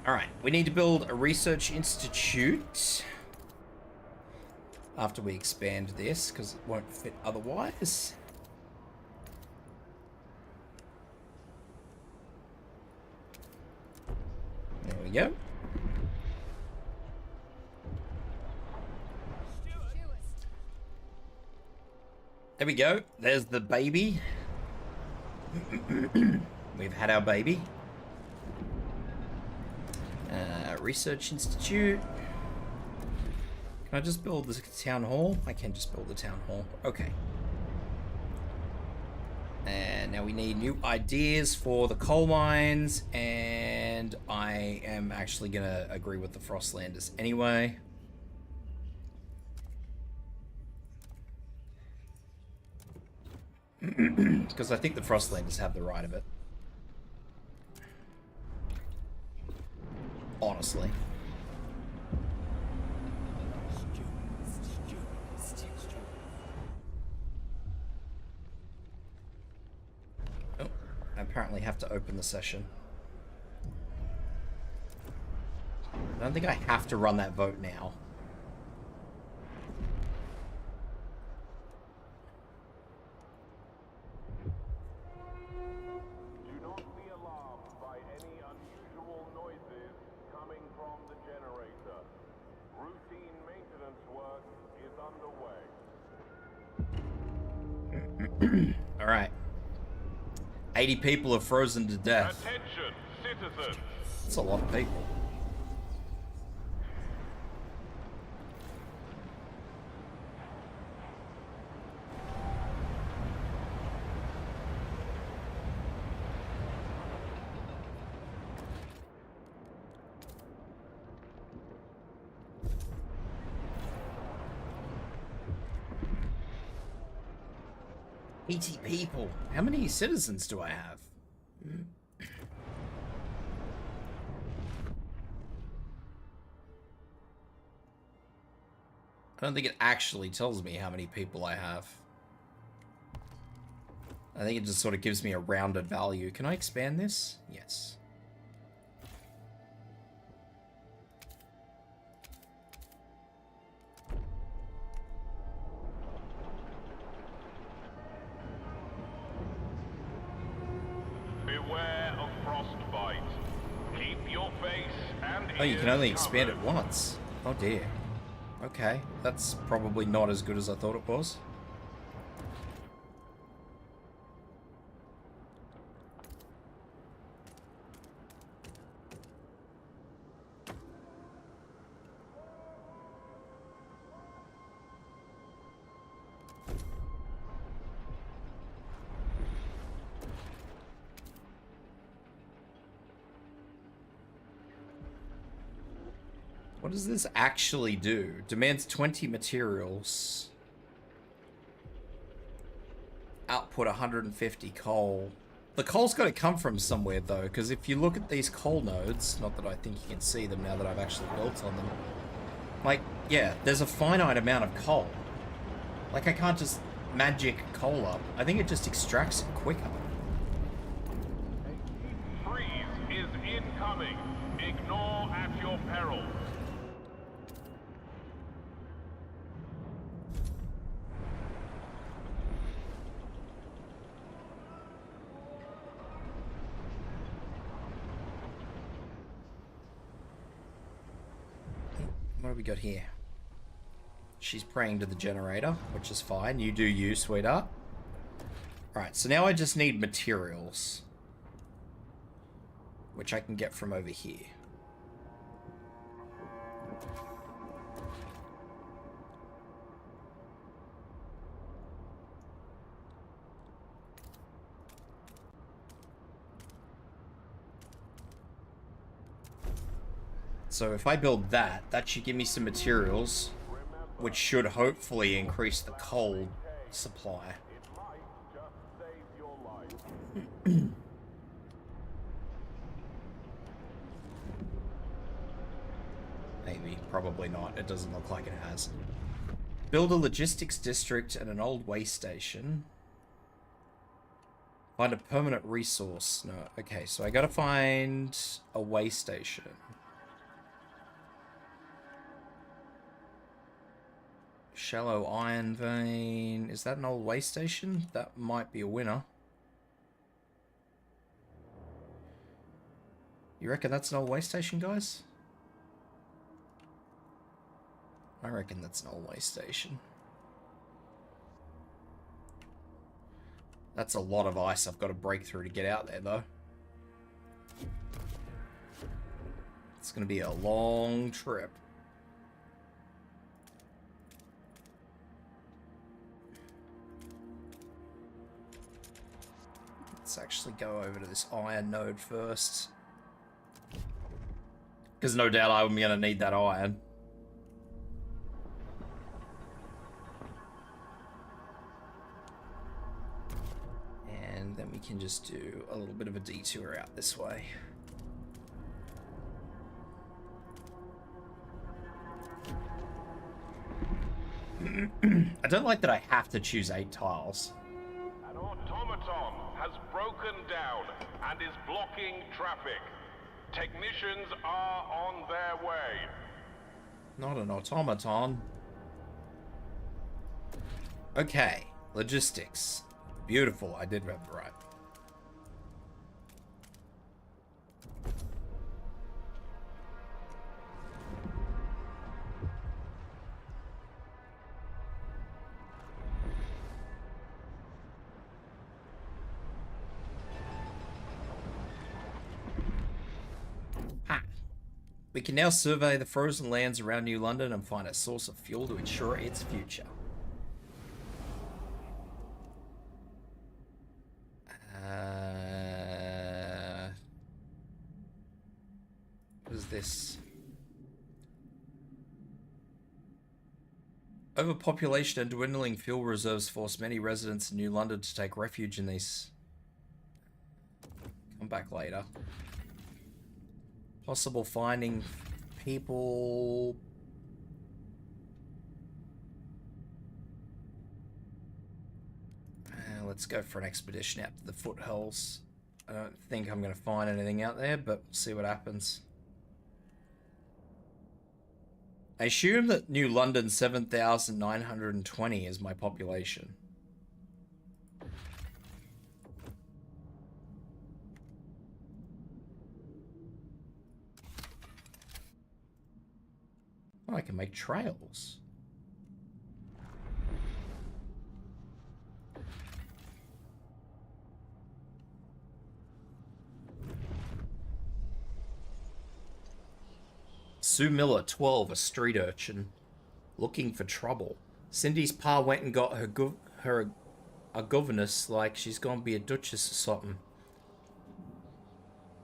Alright, we need to build a research institute after we expand this, because it won't fit otherwise. There we go. There we go. There's the baby. We've had our baby. Research Institute. Can I just build the town hall? I can just build the town hall. Okay. And now we need new ideas for the coal mines, and I am actually gonna agree with the Frostlanders anyway. Because I think the Frostlanders have the right of it. Honestly. Oh, I apparently have to open the session. I don't think I have to run that vote now. All right. 80 people have frozen to death. Attention, citizens! That's a lot of people. 80 people. How many citizens do I have? I don't think it actually tells me how many people I have. I think it just sort of gives me a rounded value. Can I expand this? Yes. Beware of frostbite. Keep your face and Oh, you can only ears expand it covered. once. Oh dear. Okay, that's probably not as good as I thought it was. What does this actually do? Demands 20 materials. Output 150 coal. The coal's got to come from somewhere though, because if you look at these coal nodes, not that I think you can see them now that I've actually built on them, like, yeah, there's a finite amount of coal. Like, I can't just magic coal up. I think it just extracts it quicker. Freeze is incoming. Ignore at your peril. What have we got here? She's praying to the generator, which is fine. You do you, sweetheart. Alright, so now I just need materials. Which I can get from over here. So if I build that, that should give me some materials, which should hopefully increase the coal supply. It might just save your life. Maybe, probably not. It doesn't look like it has. Build a logistics district and an old way station. Find a permanent resource. No, okay, so I gotta find a way station. Shallow iron vein. Is that an old way station? That might be a winner. You reckon that's an old way station, guys? I reckon that's an old way station. That's a lot of ice I've got to break through to get out there, though. It's going to be a long trip. Let's actually go over to this iron node first. Because no doubt I'm going to need that iron. And then we can just do a little bit of a detour out this way. I don't like that I have to choose 8 tiles. An automaton has broken down and is blocking traffic. Technicians are on their way. Not an automaton. Okay, logistics. Beautiful, I did remember right. Ha! We can now survey the frozen lands around New London and find a source of fuel to ensure its future. What is this? Overpopulation and dwindling fuel reserves force many residents in New London to take refuge in these. Come back later. Possible finding people. Let's go for an expedition out to the foothills. I don't think I'm going to find anything out there, but we'll see what happens. I assume that New London 7,920 is my population. Oh, I can make trails. Sue Miller, 12, a street urchin, looking for trouble. Cindy's pa went and got her a governess like she's gonna be a duchess or something.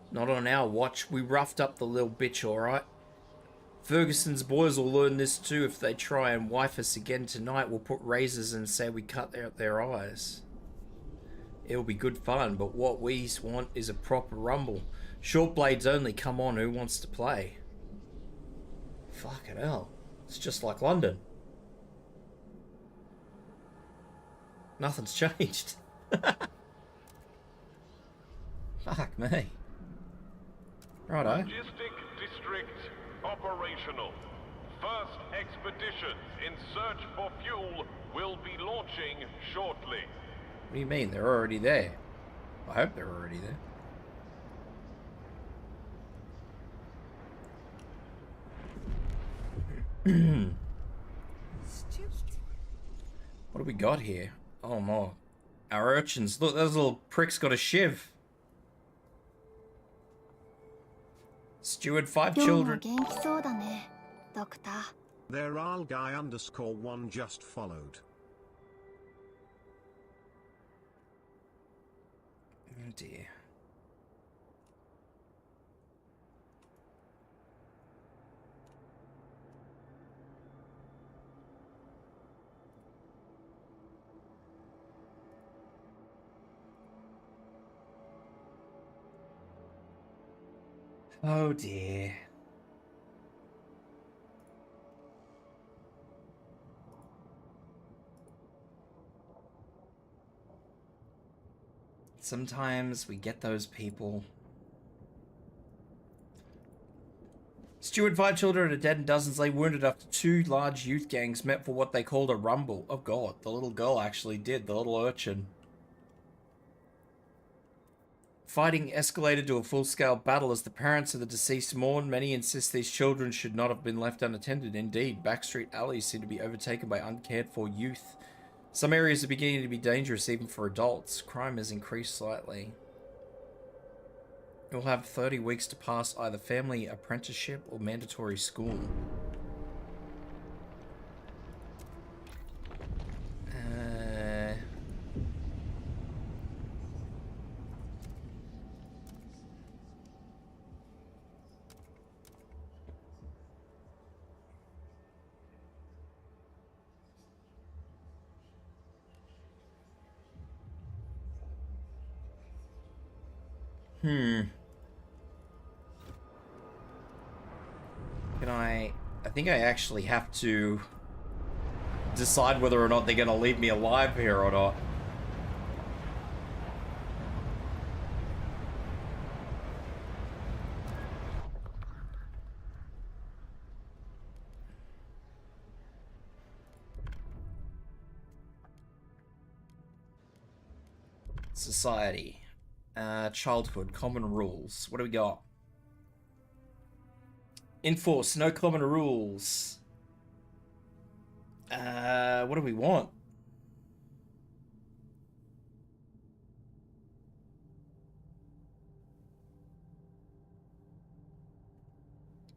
Not on our watch. We roughed up the little bitch, alright? Ferguson's boys will learn this too if they try and wife us again tonight. We'll put razors and say we cut out their eyes. It'll be good fun, but what we want is a proper rumble. Short blades only, come on, who wants to play? Fucking hell. It's just like London. Nothing's changed. Fuck me. Righto. Logistic district operational. First expeditions in search for fuel will be launching shortly. What do you mean? They're already there. I hope they're already there. What do we got here? Oh no. Our urchins. Look, those little pricks got a shiv. Steward, 5 children. There Alguy_1 just followed. Oh dear. Oh dear. Sometimes we get those people. Steward, 5 children are dead and dozens lay wounded after 2 large youth gangs met for what they called a rumble. Oh god, the little girl actually did, the little urchin. Fighting escalated to a full-scale battle as the parents of the deceased mourn. Many insist these children should not have been left unattended. Indeed, backstreet alleys seem to be overtaken by uncared-for youth. Some areas are beginning to be dangerous even for adults. Crime has increased slightly. You'll have 30 weeks to pass either family apprenticeship or mandatory school. Can I think I actually have to decide whether or not they're going to leave me alive here or not. Society. Childhood. Common rules. What do we got? Enforce. No common rules. What do we want?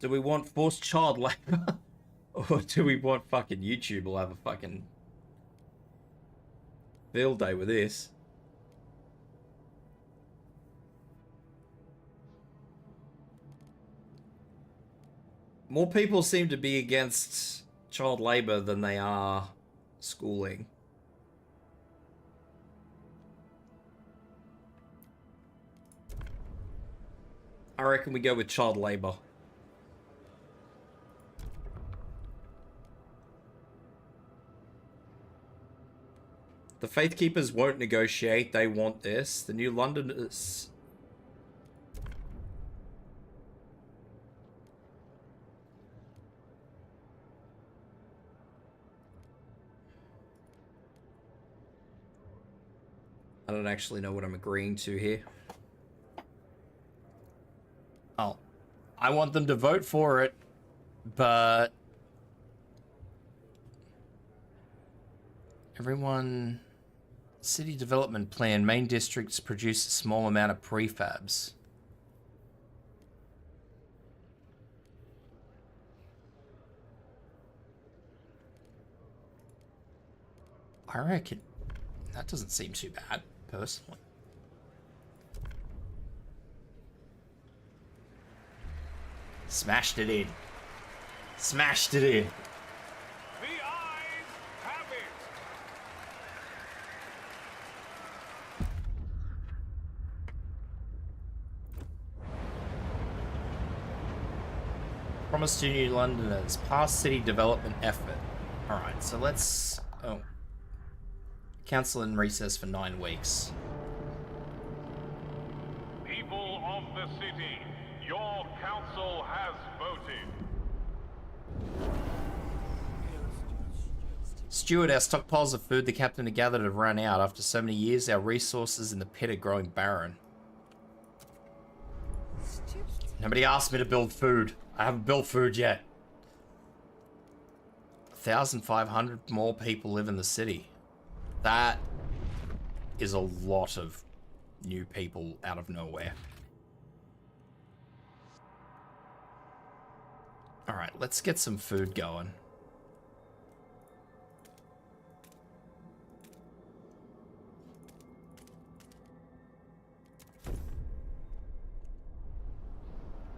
Do we want forced child labor? Or do we want fucking YouTube will have a fucking field day with this? More people seem to be against child labor than they are schooling. I reckon we go with child labor. The Faith Keepers won't negotiate. They want this. The New Londoners... I don't actually know what I'm agreeing to here. Oh. I want them to vote for it, but... Everyone... City development plan. Main districts produce a small amount of prefabs. I reckon that doesn't seem too bad, personally. Smashed it in. Smashed it in. The eyes have it. Promise to New Londoners. Past city development effort. Alright, so let's... Oh. Council in recess for 9 weeks. People of the city, your council has voted. Steward, our stockpiles of food the captain had gathered have run out. After so many years, our resources in the pit are growing barren. Nobody asked me to build food. I haven't built food yet. 1,500 more people live in the city. That is a lot of new people out of nowhere. Alright, let's get some food going.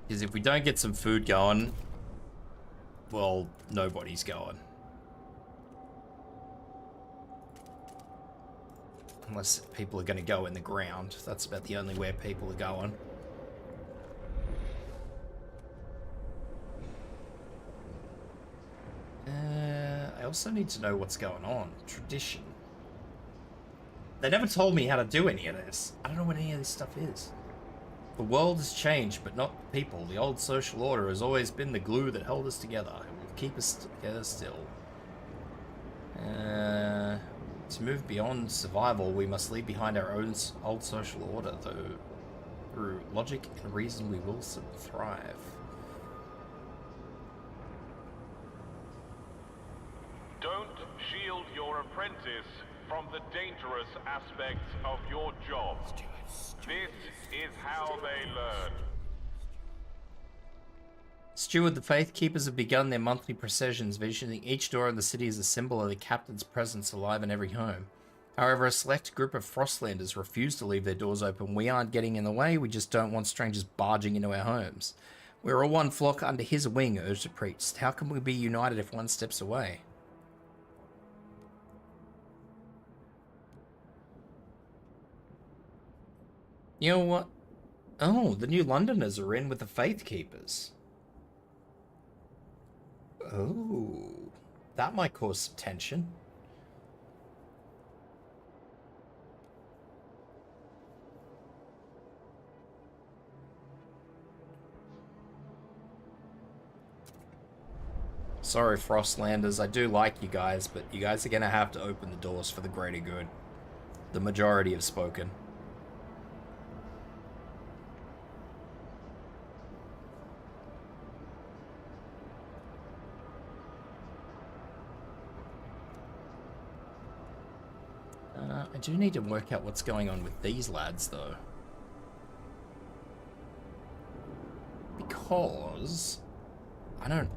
Because if we don't get some food going, well, nobody's going. Unless people are going to go in the ground. That's about the only way people are going. I also need to know what's going on. Tradition. They never told me how to do any of this. I don't know what any of this stuff is. The world has changed, but not the people. The old social order has always been the glue that held us together. It will keep us together still. To move beyond survival, we must leave behind our own old social order, though through logic and reason we will thrive. Don't shield your apprentice from the dangerous aspects of your job. This is how they learn. Steward, the Faith Keepers have begun their monthly processions, visioning each door of the city as a symbol of the captain's presence alive in every home. However, a select group of Frostlanders refuse to leave their doors open. We aren't getting in the way, we just don't want strangers barging into our homes. We're all one flock under his wing, urged the priest. How can we be united if one steps away? You know what? Oh, the New Londoners are in with the Faith Keepers. Oh, that might cause some tension. Sorry, Frostlanders, I do like you guys, but you guys are going to have to open the doors for the greater good. The majority have spoken. I do need to work out what's going on with these lads, though. Because... I don't...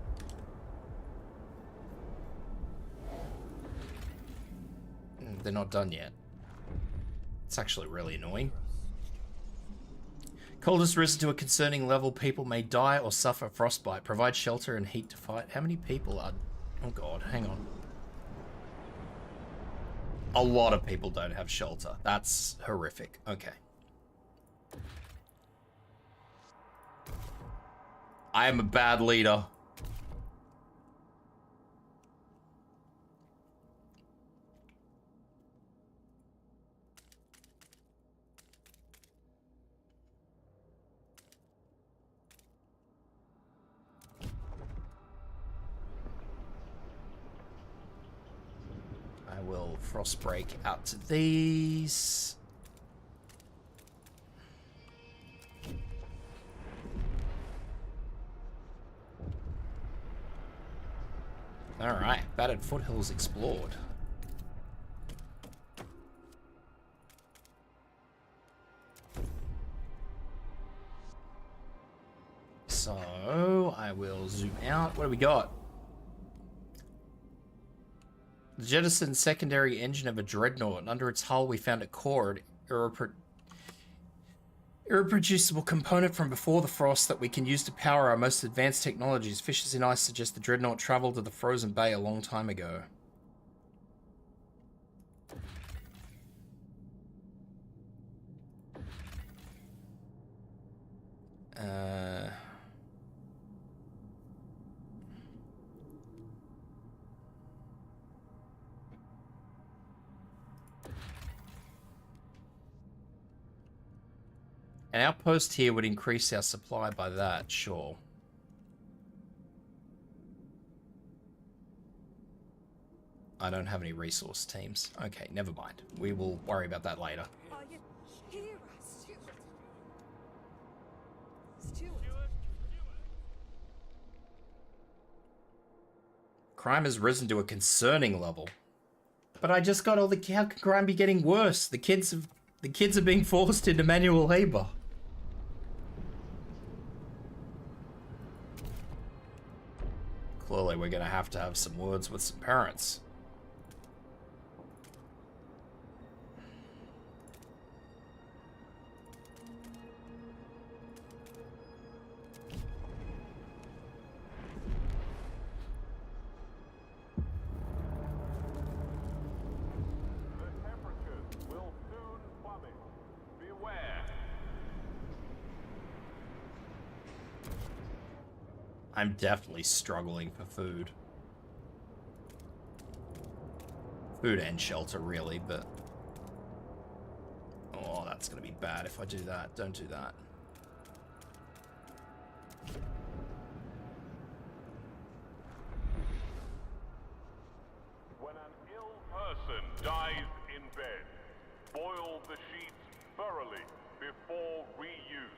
They're not done yet. It's actually really annoying. Cold has risen to a concerning level. People may die or suffer frostbite. Provide shelter and heat to fight. How many people are Oh god, hang on. A lot of people don't have shelter. That's horrific. Okay. I am a bad leader. I will frost break out to these. Alright, battered foothills explored. So, I will zoom out. What do we got? The jettisoned secondary engine of a dreadnought, and under its hull we found a cord, irreproducible component from before the frost that we can use to power our most advanced technologies. Fissures in ice suggest the dreadnought traveled to the frozen bay a long time ago. An outpost here would increase our supply by that, sure. I don't have any resource teams. Okay, never mind. We will worry about that later. Are you here, Stuart? Stuart? Crime has risen to a concerning level. But I just got all the... How can crime be getting worse? The kids are being forced into manual labor. Clearly, we're going to have some words with some parents. The temperatures will soon plummet. Beware. I'm definitely struggling for food. Food and shelter, really, but... Oh, that's gonna be bad if I do that. Don't do that. When an ill person dies in bed, boil the sheets thoroughly before reuse.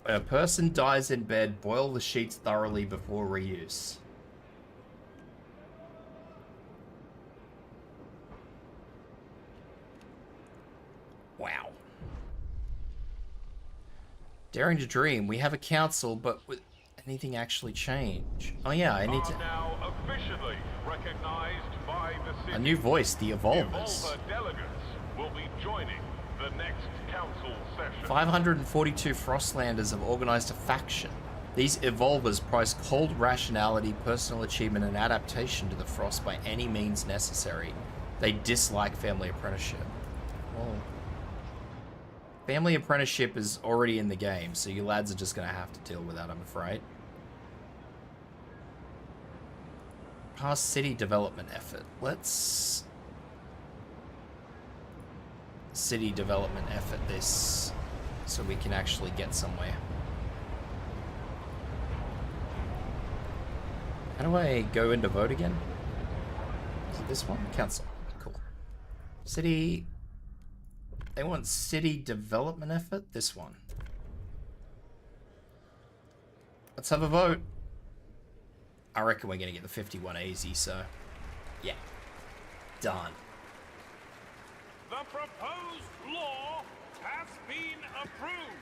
When a person dies in bed, boil the sheets thoroughly before reuse. Wow. Daring to dream. We have a council, but with anything actually change? Oh yeah, I need to... Now officially recognized by the city. A new voice, the Evolvers. Evolver delegates will be joining the next council session. 542 Frostlanders have organized a faction. These Evolvers prize cold rationality, personal achievement, and adaptation to the Frost by any means necessary. They dislike family apprenticeship. Oh. Family apprenticeship is already in the game, so you lads are just going to have to deal with that, I'm afraid. Past city development effort. Let's... City development effort this, so we can actually get somewhere. How do I go into vote again? Is it this one? Council. Cool. City... They want city development effort? This one. Let's have a vote. I reckon we're going to get the 51 easy, so... Yeah. Done. The proposed law has been approved.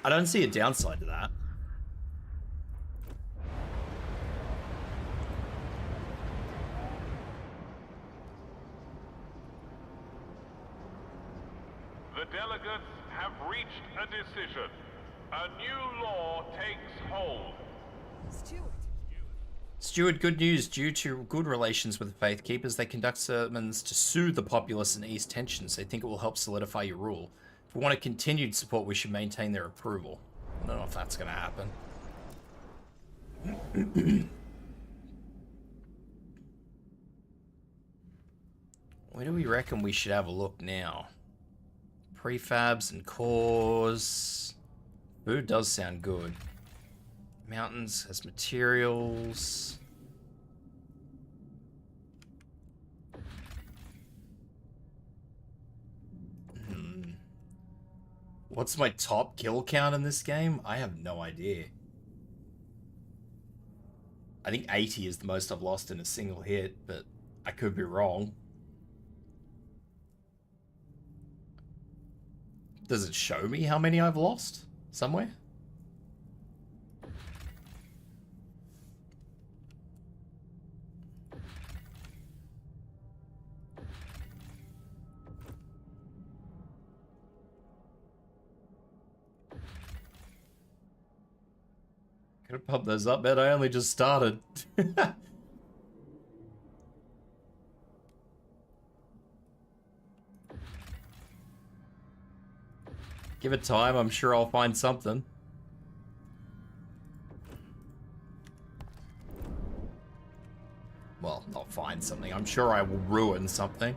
I don't see a downside to that. The delegates have reached a decision. A new law takes hold. Stuart? Steward, good news. Due to good relations with the Faith Keepers, they conduct sermons to soothe the populace and ease tensions. They think it will help solidify your rule. If we want a continued support, we should maintain their approval. I don't know if that's going to happen. Where do we reckon we should have a look now? Prefabs and cores. Food does sound good. Mountains has materials. What's my top kill count in this game? I have no idea. I think 80 is the most I've lost in a single hit, but I could be wrong. Does it show me how many I've lost somewhere? Could have pumped those up, man. I only just started. Give it time, I'm sure I'll find something. Well, not find something. I'm sure I will ruin something.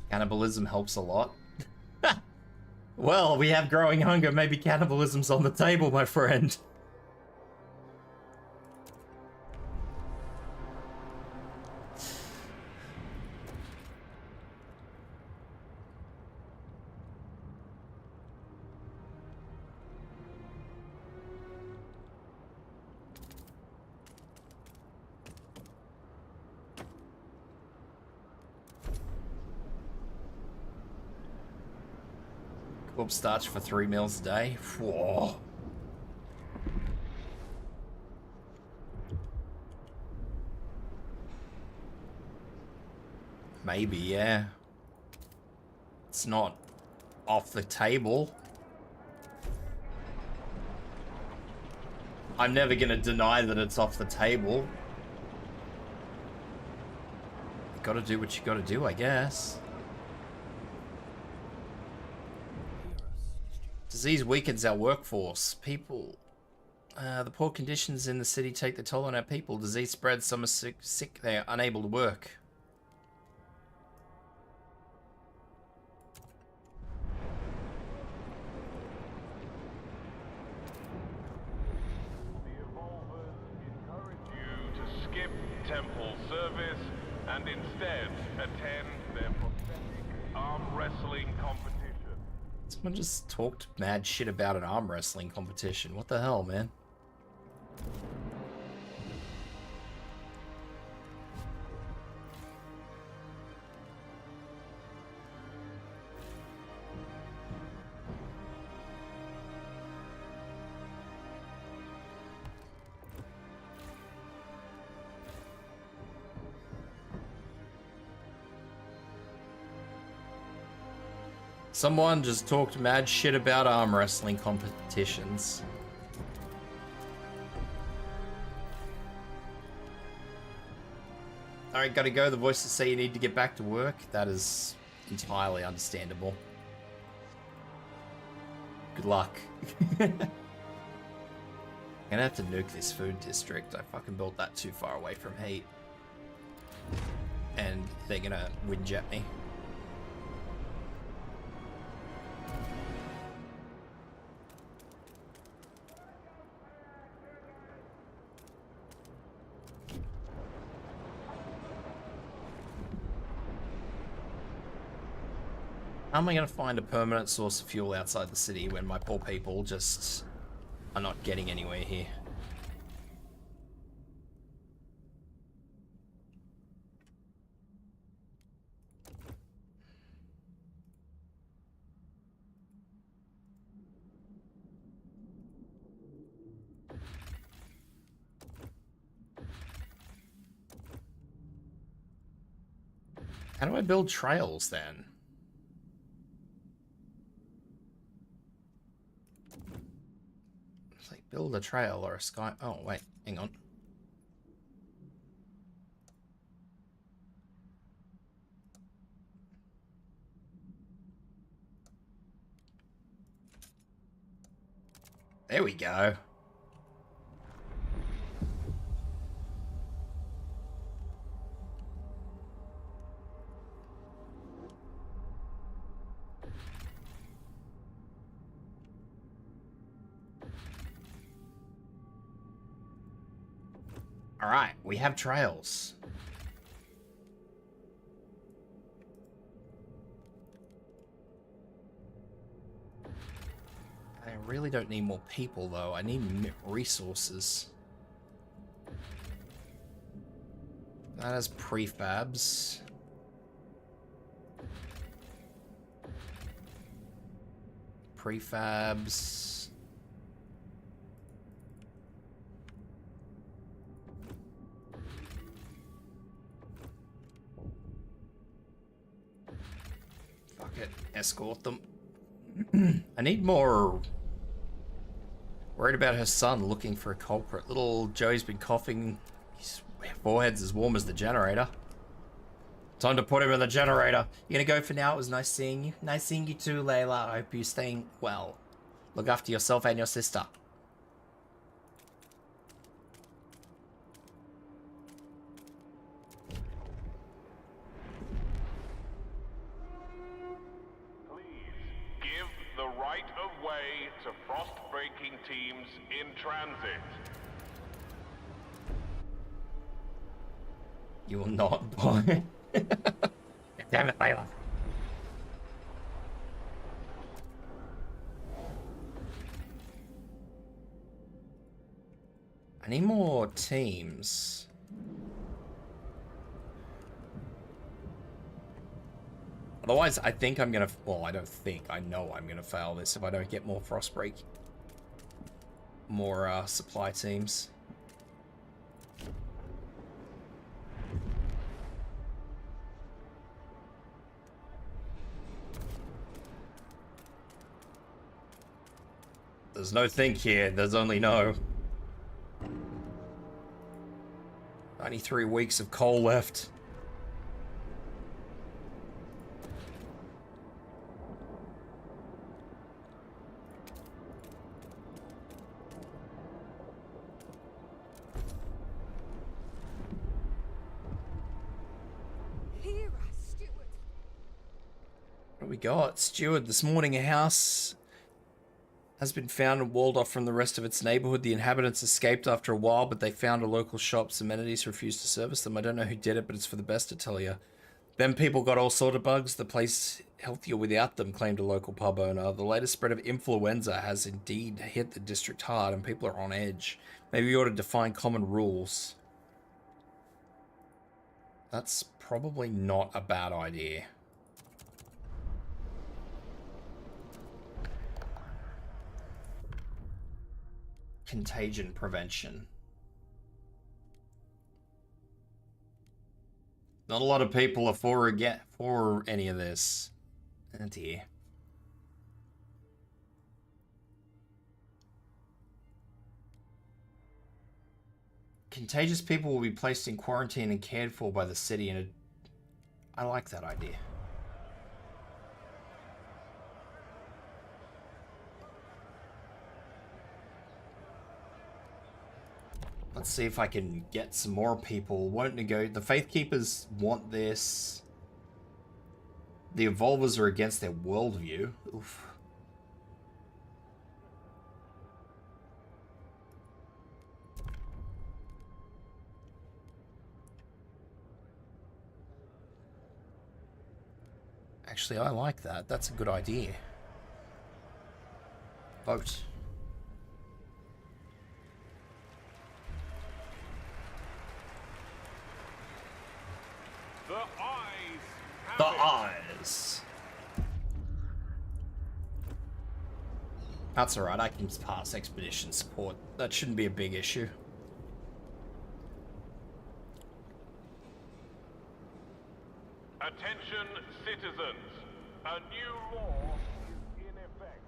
Cannibalism helps a lot. Well, we have growing hunger. Maybe cannibalism's on the table, my friend. Starch for 3 meals a day. Whoa. Maybe, yeah. It's not off the table. I'm never gonna deny that it's off the table. You gotta do what you gotta do, I guess. Disease weakens our workforce. People, the poor conditions in the city take the toll on our people. Disease spreads. Some are sick. They are unable to work. The Evolvers encourage you to skip temple service and instead attend their prophetic arm wrestling competition. Someone just talked mad shit about an arm wrestling competition. What the hell, man? Someone just talked mad shit about arm wrestling competitions. Alright, gotta go. The voices say you need to get back to work. That is entirely understandable. Good luck. I'm gonna have to nuke this food district. I fucking built that too far away from heat. And they're gonna whinge at me. How am I going to find a permanent source of fuel outside the city when my poor people just are not getting anywhere here? How do I build trails then? Build a trail or a sky. Oh, wait, hang on. There we go. All right, we have trails. I really don't need more people, though. I need resources. That has prefabs. Prefabs. Fuck it. Escort them. I need more. Worried about her son looking for a culprit. Little Joey's been coughing. His forehead's as warm as the generator. Time to put him in the generator. You gonna go for now? It was nice seeing you. Nice seeing you too, Layla. I hope you're staying well. Look after yourself and your sister. To frost-breaking teams in transit. You will not buy. Damn it, Layla. I need more teams. Otherwise, I think I'm gonna... Well, I don't think. I know I'm gonna fail this if I don't get more Frostbreak. More, supply teams. There's no think here. There's only no. 93 weeks of coal left. What we got? Steward, this morning a house has been found and walled off from the rest of its neighborhood. The inhabitants escaped after a while, but they found a local shop's amenities refused to service them. I don't know who did it, but it's for the best, I tell you. Them people got all sort of bugs. The place healthier without them, claimed a local pub owner. The latest spread of influenza has indeed hit the district hard, and people are on edge. Maybe we ought to define common rules. That's probably not a bad idea. Contagion prevention. Not a lot of people are for any of this. Oh dear. Contagious people will be placed in quarantine and cared for by the city, and I like that idea. Let's see if I can get some more people. Won't negotiate. The Faith Keepers want this. The Evolvers are against their worldview. Oof. Actually, I like that. That's a good idea. Vote. The eyes. That's alright, I can pass expedition support. That shouldn't be a big issue. Attention citizens, a new law is in effect.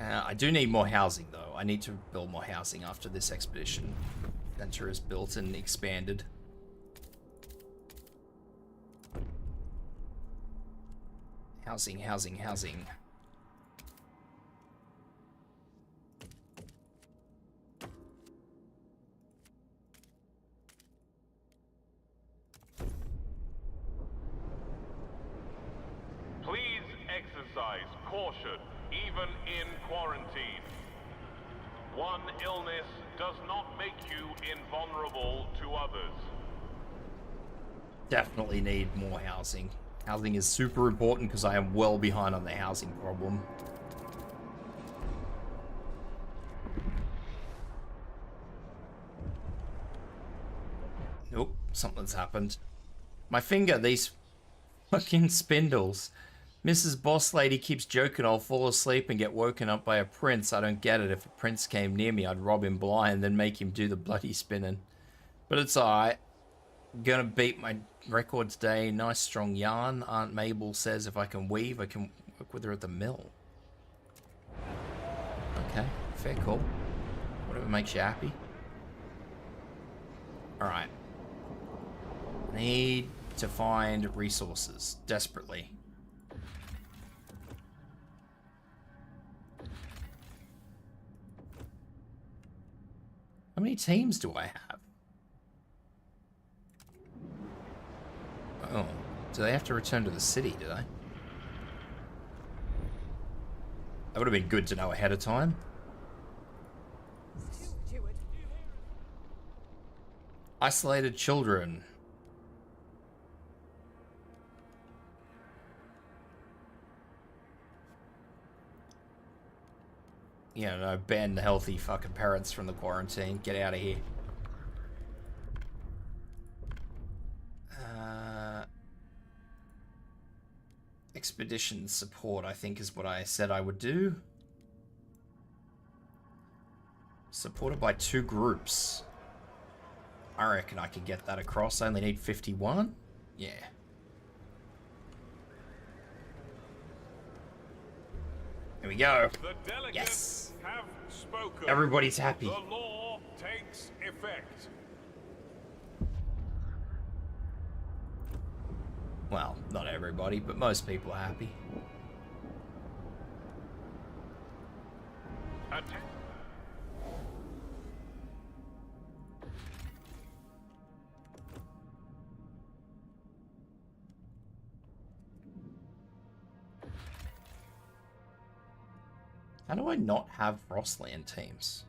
I do need more housing, though. I need to build more housing after this expedition center is built and expanded. Housing, housing, housing. Please exercise caution, even in quarantine. One illness does not make you invulnerable to others. Definitely need more housing. Housing is super important because I am well behind on the housing problem. Nope, something's happened. My finger, these fucking spindles. Mrs. Boss Lady keeps joking I'll fall asleep and get woken up by a prince. I don't get it. If a prince came near me, I'd rob him blind, then make him do the bloody spinning. But it's alright. Gonna beat my record today. Nice strong yarn. Aunt Mabel says if I can weave, I can work with her at the mill. Okay, fair call. Whatever makes you happy. Alright. Need to find resources. Desperately. How many teams do I have? Oh, do they have to return to the city, do they? That would have been good to know ahead of time. Steward. Isolated children. Yeah, no, ban the healthy fucking parents from the quarantine. Get out of here. Expedition support, I think, is what I said I would do. Supported by 2 groups. I reckon I could get that across. I only need 51. Yeah. Here we go. The delegates Yes. have spoken. Everybody's happy. The law takes effect. Well, not everybody, but most people are happy. Attack. How do I not have Frostland teams?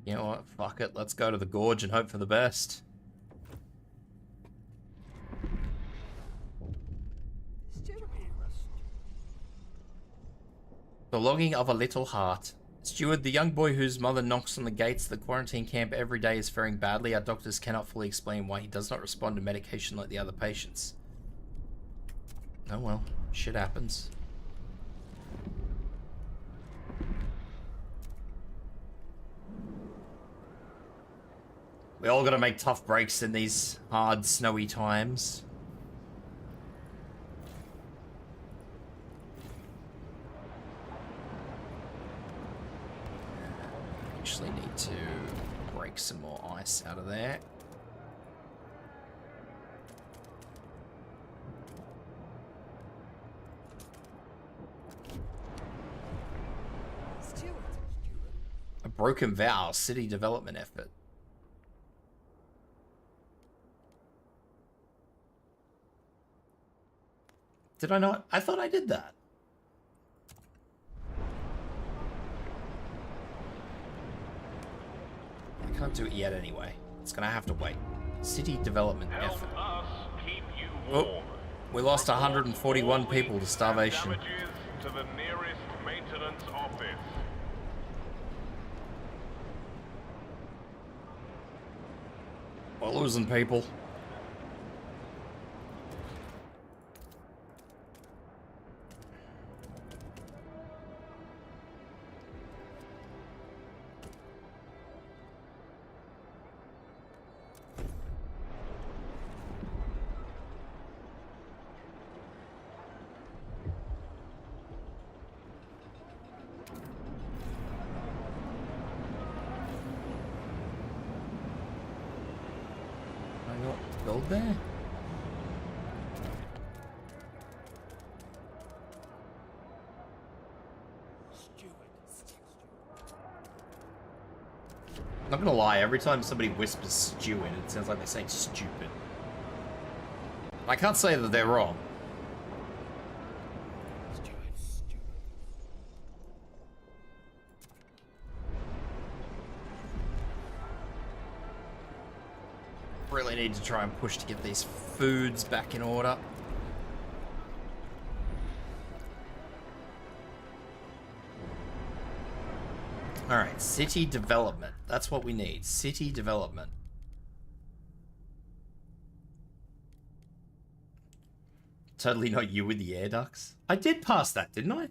You know what? Fuck it. Let's go to the gorge and hope for the best. Steward. The longing of a little heart. Steward, the young boy whose mother knocks on the gates of the quarantine camp every day is faring badly. Our doctors cannot fully explain why he does not respond to medication like the other patients. Oh well, shit happens. We all gotta make tough breaks in these hard, snowy times. Actually need to break some more ice out of there. Steward. A broken vow, city development effort. Did I not? I thought I did that. I can't do it yet anyway. It's gonna have to wait. City development Help effort. us keep you Oh, warm. we lost 141 All people to leads starvation. and damages to the nearest maintenance office. We're losing people. build there? Not gonna lie, every time somebody whispers stewing, it sounds like they're saying stupid. I can't say that they're wrong. Really need to try and push to get these foods back in order. Alright, city development. That's what we need. City development. Totally not you with the air ducts. I did pass that, didn't I?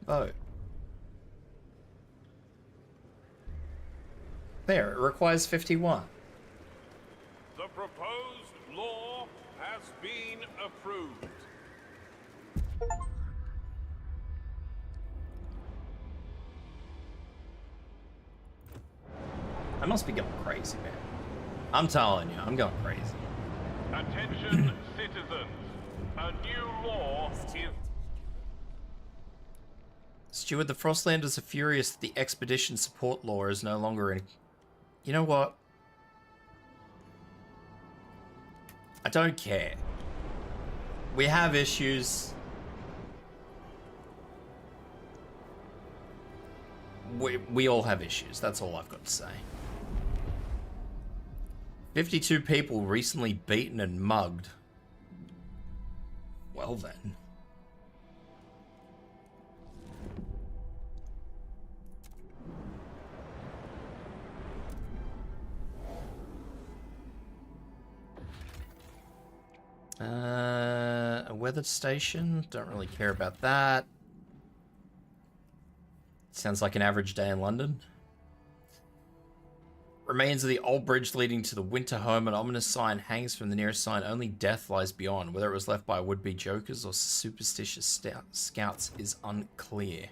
Vote. There, it requires 51. The proposed law has been approved. I must be going crazy, man. I'm telling you, I'm going crazy. Attention, citizens. A new law is... Steward, the Frostlanders are furious that the expedition support law is no longer in... You know what? I don't care. We have issues. We all have issues. That's all I've got to say. 52 people recently beaten and mugged. Well then. A weather station. Don't really care about that. Sounds like an average day in London. Remains of the old bridge leading to the winter home. An ominous sign hangs from the nearest sign. Only death lies beyond. Whether it was left by would-be jokers or superstitious scouts is unclear.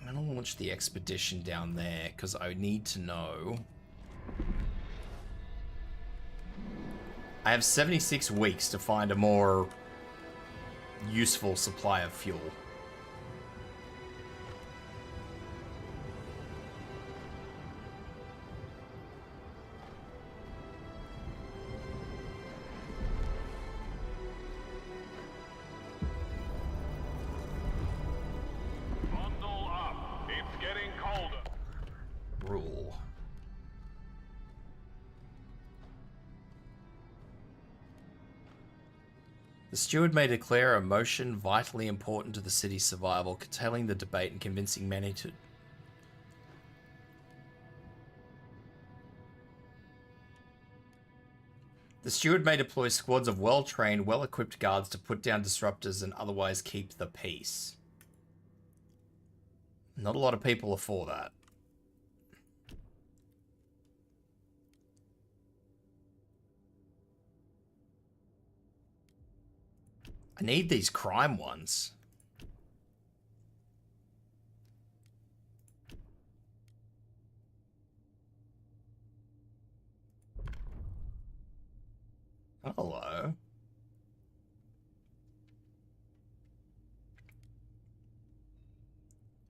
I'm gonna launch the expedition down there because I need to know. I have 76 weeks to find a more useful supply of fuel. Bundle up. It's getting colder. Rule. The steward may declare a motion vitally important to the city's survival, curtailing the debate and convincing many to... The steward may deploy squads of well-trained, well-equipped guards to put down disruptors and otherwise keep the peace. Not a lot of people are for that. I need these crime ones. Hello.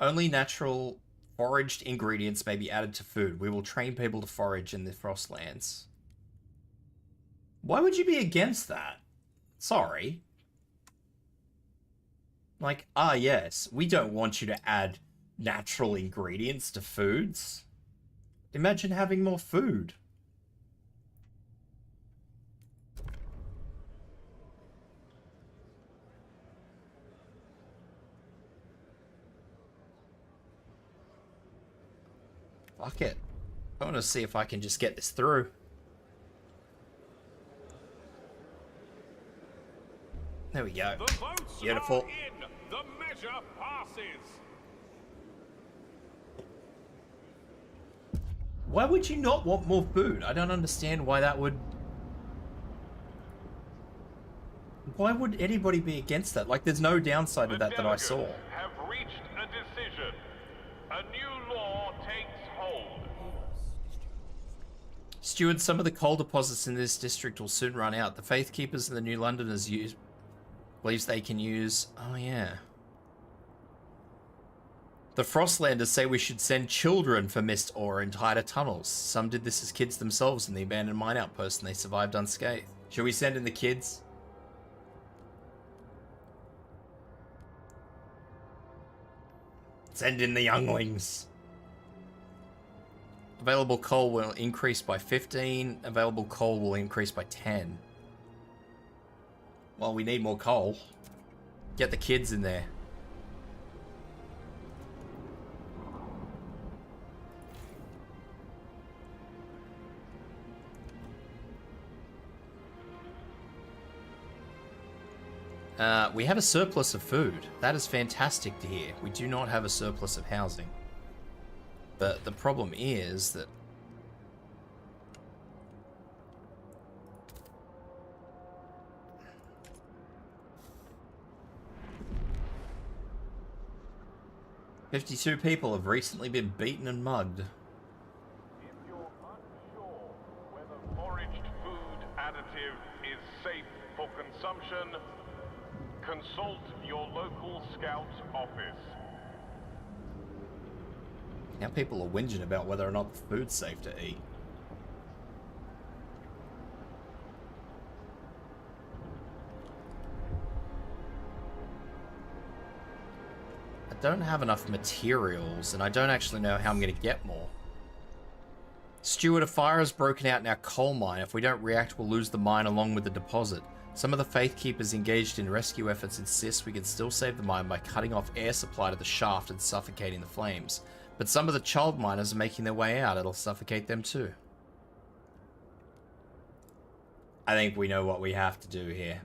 Only natural foraged ingredients may be added to food. We will train people to forage in the Frostlands. Why would you be against that? Sorry. Like, yes, we don't want you to add natural ingredients to foods. Imagine having more food. Fuck it. I want to see if I can just get this through. There we go. The votes Beautiful. are in. The measure passes. Why would you not want more food? I don't understand why that would... Why would anybody be against that? Like, there's no downside to that I saw. Have reached a decision. A a new law takes hold. Steward, some of the coal deposits in this district will soon run out. The Faith Keepers and the New Londoners believes they can use... Oh, yeah. The Frostlanders say we should send children for mist ore in tighter tunnels. Some did this as kids themselves in the abandoned mine outpost and they survived unscathed. Should we send in the kids? Send in the younglings. Available coal will increase by 15. Available coal will increase by 10. Well, we need more coal. Get the kids in there. We have a surplus of food. That is fantastic to hear. We do not have a surplus of housing. But the problem is that... "52 people have recently been beaten and mugged." If you're unsure whether foraged food additive is safe for consumption, consult your local scout office. Now people are whinging about whether or not the food's safe to eat. I don't have enough materials, and I don't actually know how I'm going to get more. Steward, a fire has broken out in our coal mine. If we don't react, we'll lose the mine along with the deposit. Some of the Faith Keepers engaged in rescue efforts insist we can still save the mine by cutting off air supply to the shaft and suffocating the flames. But some of the child miners are making their way out. It'll suffocate them too. I think we know what we have to do here.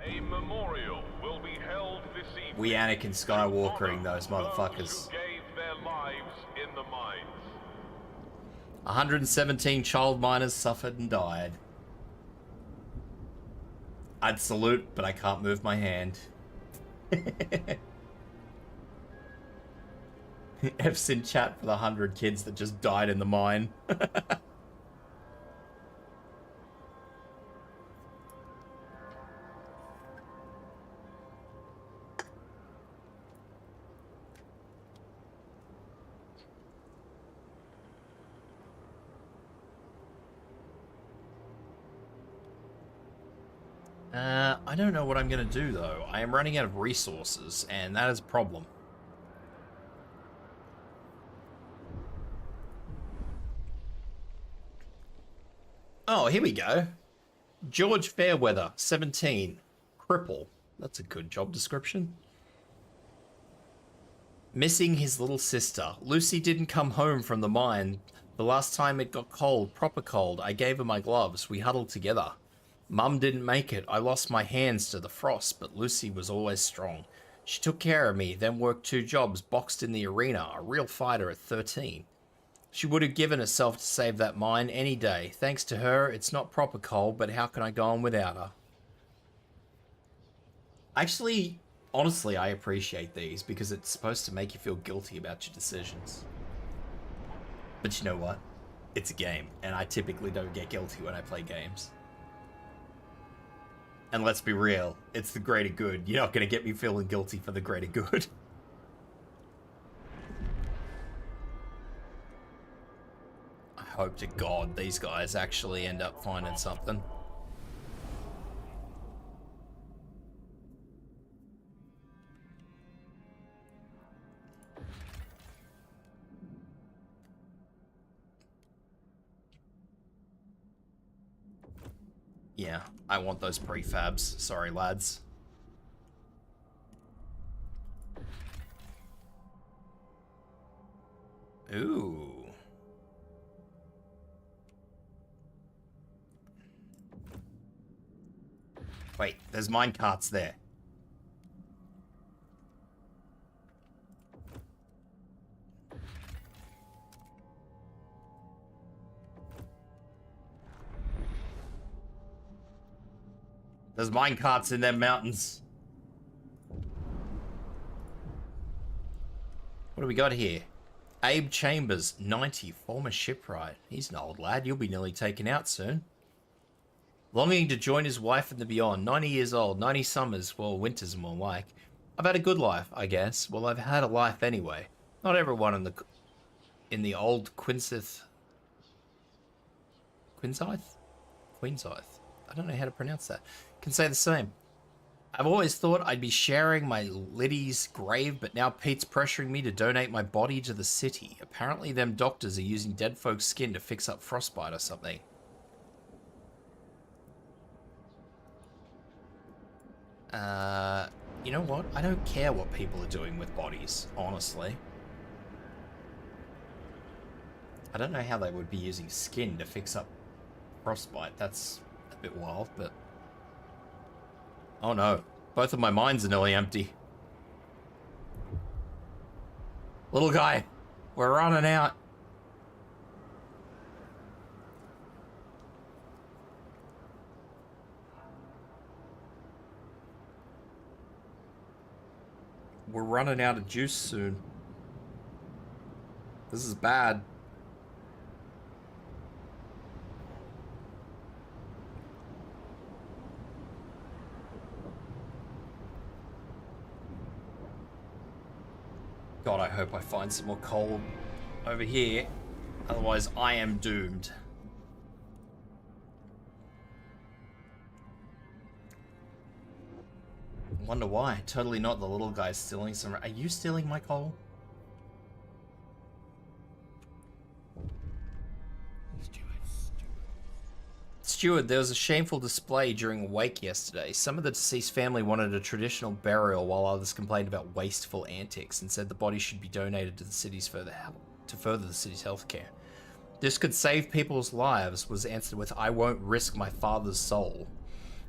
A memorial will be held this evening. We Anakin Skywalkering those motherfuckers. Who gave their lives in the mines. 117 child miners suffered and died. I'd salute, but I can't move my hand. F's in chat for the 100 kids that just died in the mine. I don't know what I'm going to do, though. I am running out of resources, and that is a problem. Oh, here we go. George Fairweather, 17. Cripple. That's a good job description. Missing his little sister. Lucy didn't come home from the mine. The last time it got cold, proper cold, I gave her my gloves. We huddled together. Mum didn't make it. I lost my hands to the frost, but Lucy was always strong. She took care of me, then worked 2 jobs, boxed in the arena, a real fighter at 13. She would have given herself to save that mine any day. Thanks to her, it's not proper coal, but how can I go on without her? Actually, honestly, I appreciate these because it's supposed to make you feel guilty about your decisions. But you know what? It's a game, and I typically don't get guilty when I play games. And let's be real, it's the greater good. You're not going to get me feeling guilty for the greater good. I hope to God these guys actually end up finding something. Yeah, I want those prefabs. Sorry, lads. Ooh. Wait, there's minecarts there. There's minecarts in them mountains. What do we got here? Abe Chambers, 90, former shipwright. He's an old lad. You'll be nearly taken out soon. Longing to join his wife in the beyond. 90 years old, 90 summers. Well, winters more like. I've had a good life, I guess. Well, I've had a life anyway. Not everyone in the old Quincythe. I don't know how to pronounce that. Can say the same. I've always thought I'd be sharing my Liddy's grave, but now Pete's pressuring me to donate my body to the city. Apparently them doctors are using dead folks' skin to fix up frostbite or something. You know what? I don't care what people are doing with bodies, honestly. I don't know how they would be using skin to fix up frostbite. That's a bit wild, but... Oh no, both of my minds are nearly empty. Little guy, we're running out. We're running out of juice soon. This is bad. God, I hope I find some more coal over here. Otherwise, I am doomed. Wonder why. Totally not the little guy stealing some... Are you stealing my coal? Steward, there was a shameful display during a wake yesterday. Some of the deceased family wanted a traditional burial, while others complained about wasteful antics and said the body should be donated to the city's further the city's healthcare. This could save people's lives, was answered with, I won't risk my father's soul.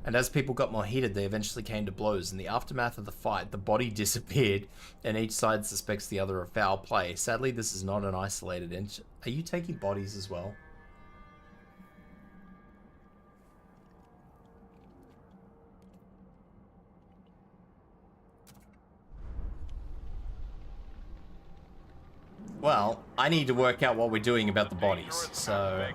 And as people got more heated, they eventually came to blows. In the aftermath of the fight, the body disappeared, and each side suspects the other of foul play. Sadly, this is not an isolated incident. Are you taking bodies as well? Well, I need to work out what we're doing about the bodies, so...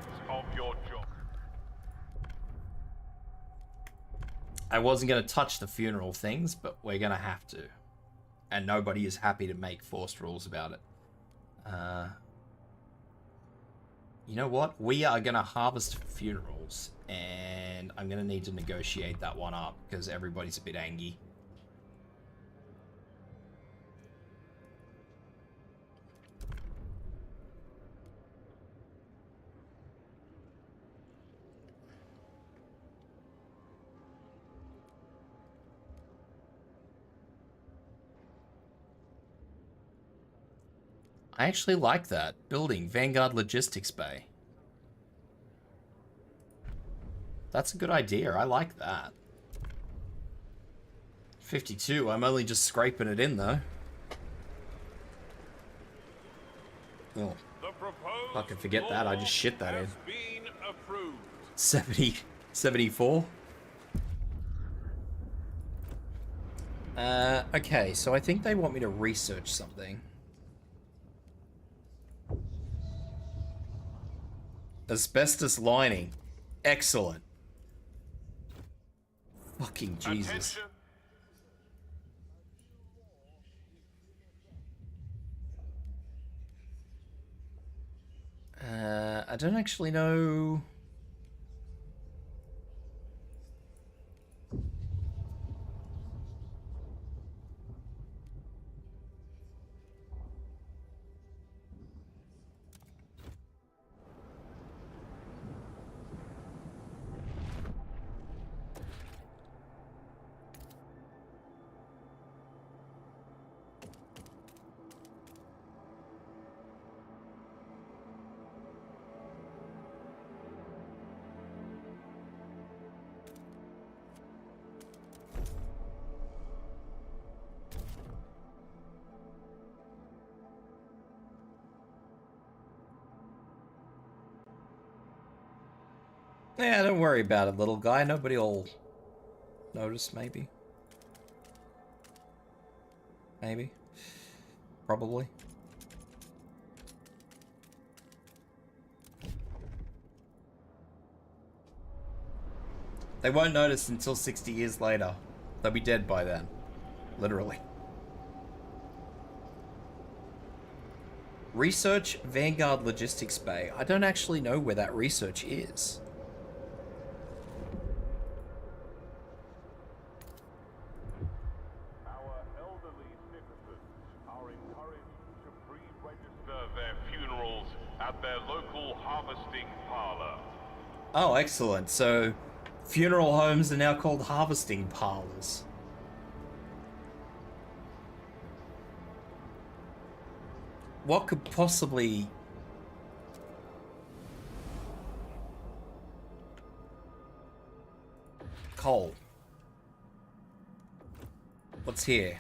I wasn't going to touch the funeral things, but we're going to have to. And nobody is happy to make forced rules about it. You know what? We are going to harvest funerals, and I'm going to need to negotiate that one up, because everybody's a bit angry. I actually like that. Building, Vanguard Logistics Bay. That's a good idea. I like that. 52. I'm only just scraping it in, though. Oh. I can forget that. I just shit that in. 70. 74. Okay, so I think they want me to research something. Asbestos lining. Excellent. Fucking Jesus. I don't actually know... Yeah, don't worry about it, little guy. Nobody will notice, maybe. Maybe. Probably. They won't notice until 60 years later. They'll be dead by then. Literally. Research Vanguard Logistics Bay. I don't actually know where that research is. Our elderly citizens are encouraged to pre-register their funerals at their local harvesting parlor. Oh, excellent. So, funeral homes are now called harvesting parlors. What could possibly... Coal. What's here?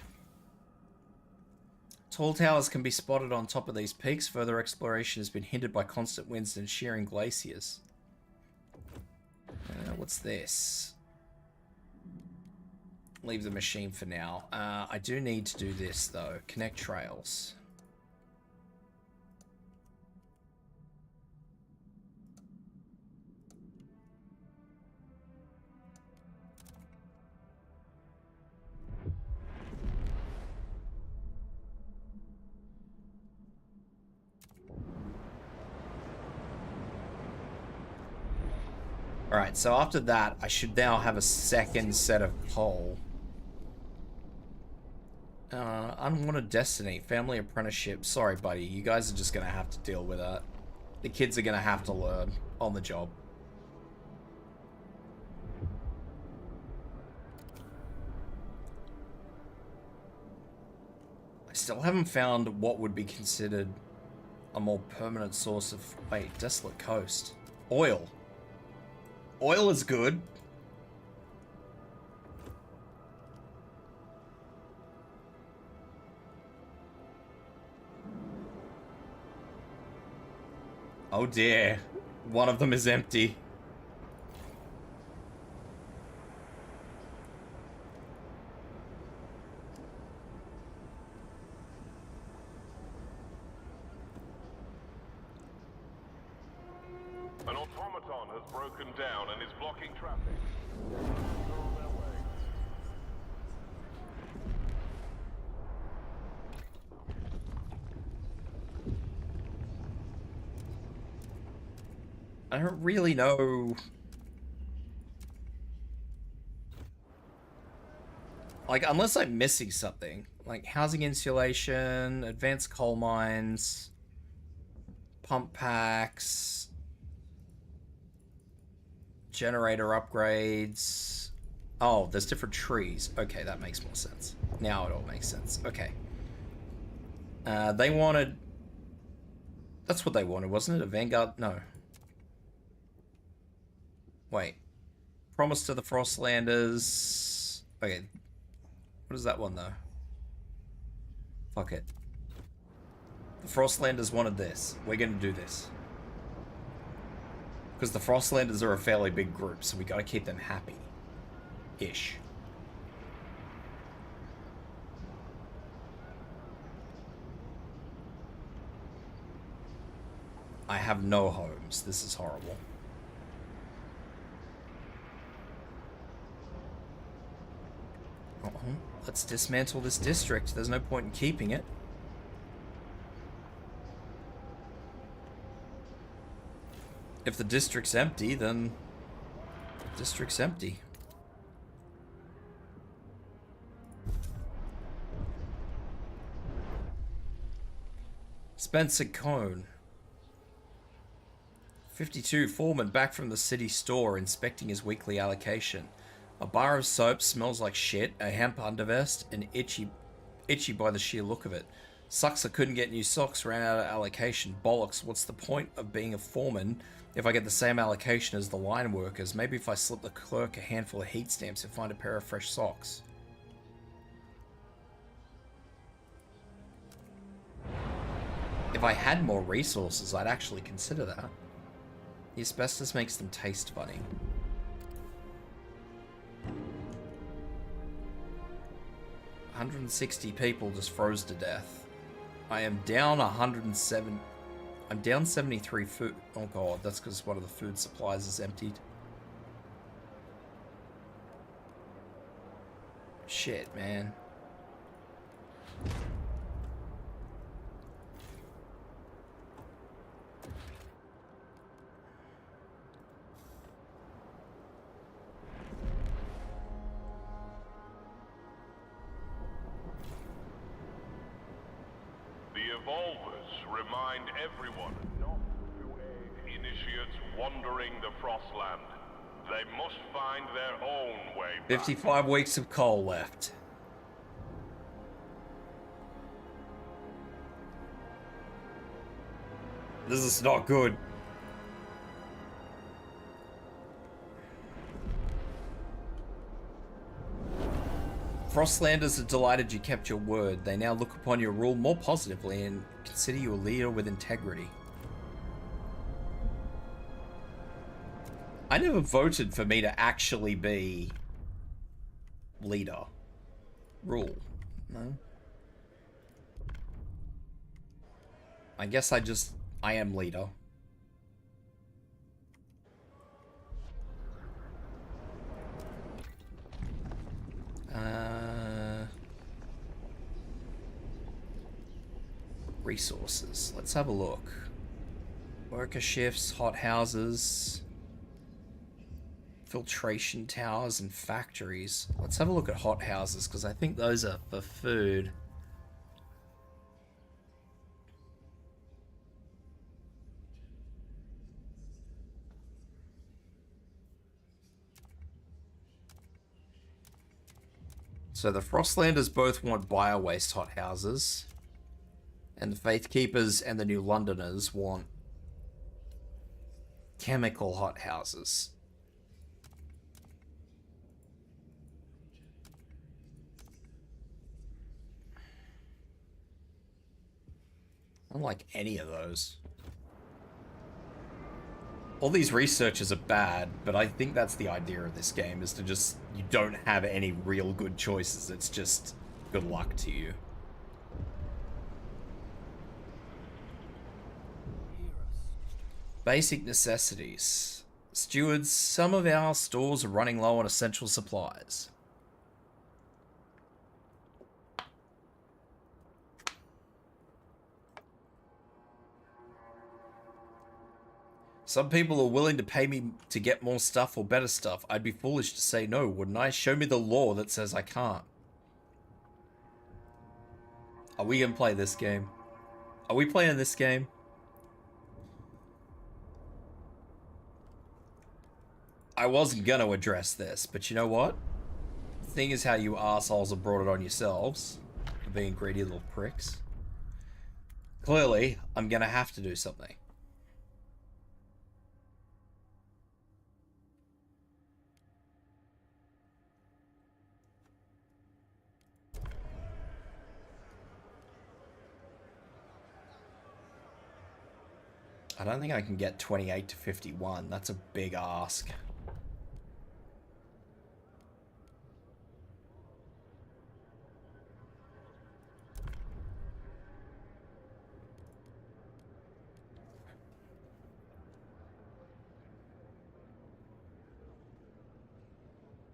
Tall towers can be spotted on top of these peaks. Further exploration has been hindered by constant winds and shearing glaciers. What's this? Leave the machine for now. I do need to do this, though. Connect trails. Alright, so after that, I should now have a second set of coal. Unwanted destiny, family apprenticeship. Sorry, buddy, you guys are just gonna have to deal with that. The kids are gonna have to learn on the job. I still haven't found what would be considered a more permanent source of... Wait, desolate coast. Oil. Oil is good. Oh dear. One of them is empty. An automaton has broken down and is blocking traffic. They're on their way. I don't really know. Like, unless I'm missing something. Like, housing insulation, advanced coal mines, pump packs, generator upgrades. Oh, there's different trees. Okay, that makes more sense. Now it all makes sense. Okay. They wanted... That's what they wanted, wasn't it? A Vanguard? No. Wait. Promise to the Frostlanders. Okay. What is that one, though? Fuck it. The Frostlanders wanted this. We're gonna do this. Because the Frostlanders are a fairly big group, so we gotta keep them happy. Ish. I have no homes. This is horrible. Let's dismantle this district. There's no point in keeping it. If the district's empty, then the district's empty. Spencer Cone. 52, foreman back from the city store inspecting his weekly allocation. A bar of soap smells like shit, a hemp undervest, and itchy by the sheer look of it. Sucks I couldn't get new socks, ran out of allocation. Bollocks, what's the point of being a foreman if I get the same allocation as the line workers? Maybe if I slip the clerk a handful of heat stamps and find a pair of fresh socks. If I had more resources, I'd actually consider that. The asbestos makes them taste funny. $160 people just froze to death. I am down 107. I'm down 73 food. Oh god, that's because one of the food supplies is emptied. Shit, man. Remind everyone not to aid initiates wandering the Frostland. They must find their own way back. 55 weeks of coal left. This is not good. Frostlanders are delighted you kept your word. They now look upon your rule more positively and consider you a leader with integrity. I never voted for me to actually be leader. Rule. No. I guess I am leader. Resources. Let's have a look. Worker shifts, hot houses, filtration towers, and factories. Let's have a look at hot houses, because I think those are for food. So the Frostlanders both want bio-waste hot houses. And the Faith Keepers and the New Londoners want chemical hot houses. I don't like any of those. All these researchers are bad, but I think that's the idea of this game, is to just, you don't have any real good choices. It's just good luck to you. Basic necessities. Stewards, some of our stores are running low on essential supplies. Some people are willing to pay me to get more stuff or better stuff. I'd be foolish to say no, wouldn't I? Show me the law that says I can't. Are we gonna play this game? Are we playing this game? I wasn't gonna address this, but you know what? The thing is how you assholes have brought it on yourselves for being greedy little pricks. Clearly, I'm gonna have to do something. I don't think I can get 28 to 51. That's a big ask.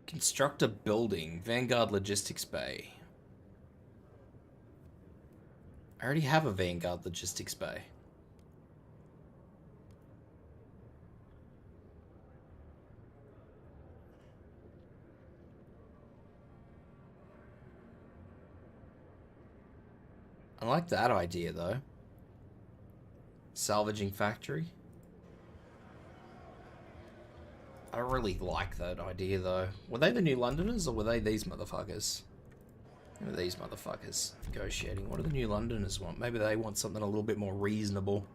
Construct a building. Vanguard Logistics Bay. I already have a Vanguard Logistics Bay. I like that idea, though. Salvaging factory. I don't really like that idea, though. Were they the New Londoners, or were they these motherfuckers? Who are these motherfuckers negotiating? What do the New Londoners want? Maybe they want something a little bit more reasonable.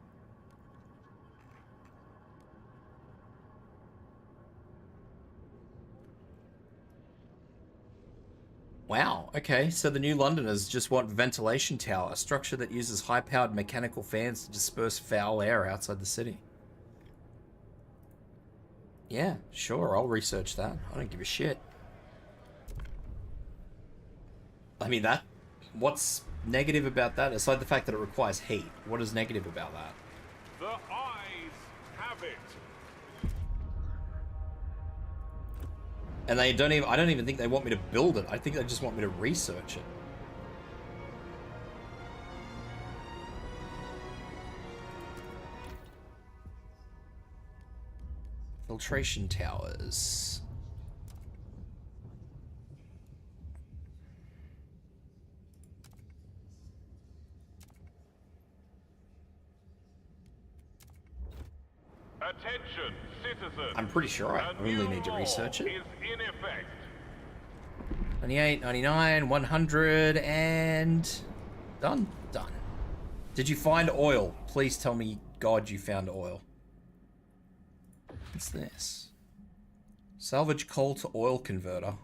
Wow, okay, so the New Londoners just want ventilation tower, a structure that uses high-powered mechanical fans to disperse foul air outside the city. Yeah, sure, I'll research that. I don't give a shit. I mean, what's negative about that? Aside the fact that it requires heat, what is negative about that? The eyes have it. And I don't even think they want me to build it. I think they just want me to research it. Filtration towers. Attention, citizens. I'm pretty sure I A only new need to law research it. is in effect. 98, 99, 100, and done. Done. Did you find oil? Please tell me, God, you found oil. What's this? Salvage coal to oil converter.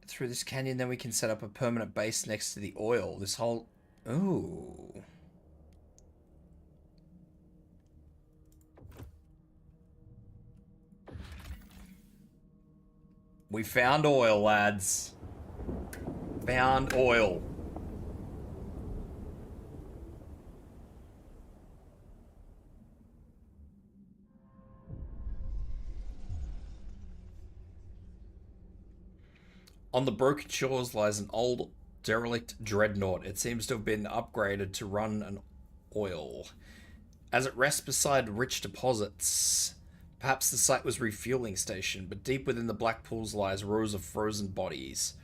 Through this canyon, then we can set up a permanent base next to the oil. This whole... Ooh. We found oil, lads. Found oil. On the broken shores lies an old, derelict dreadnought. It seems to have been upgraded to run an oil. As it rests beside rich deposits, perhaps the site was refueling station, but deep within the black pools lies rows of frozen bodies.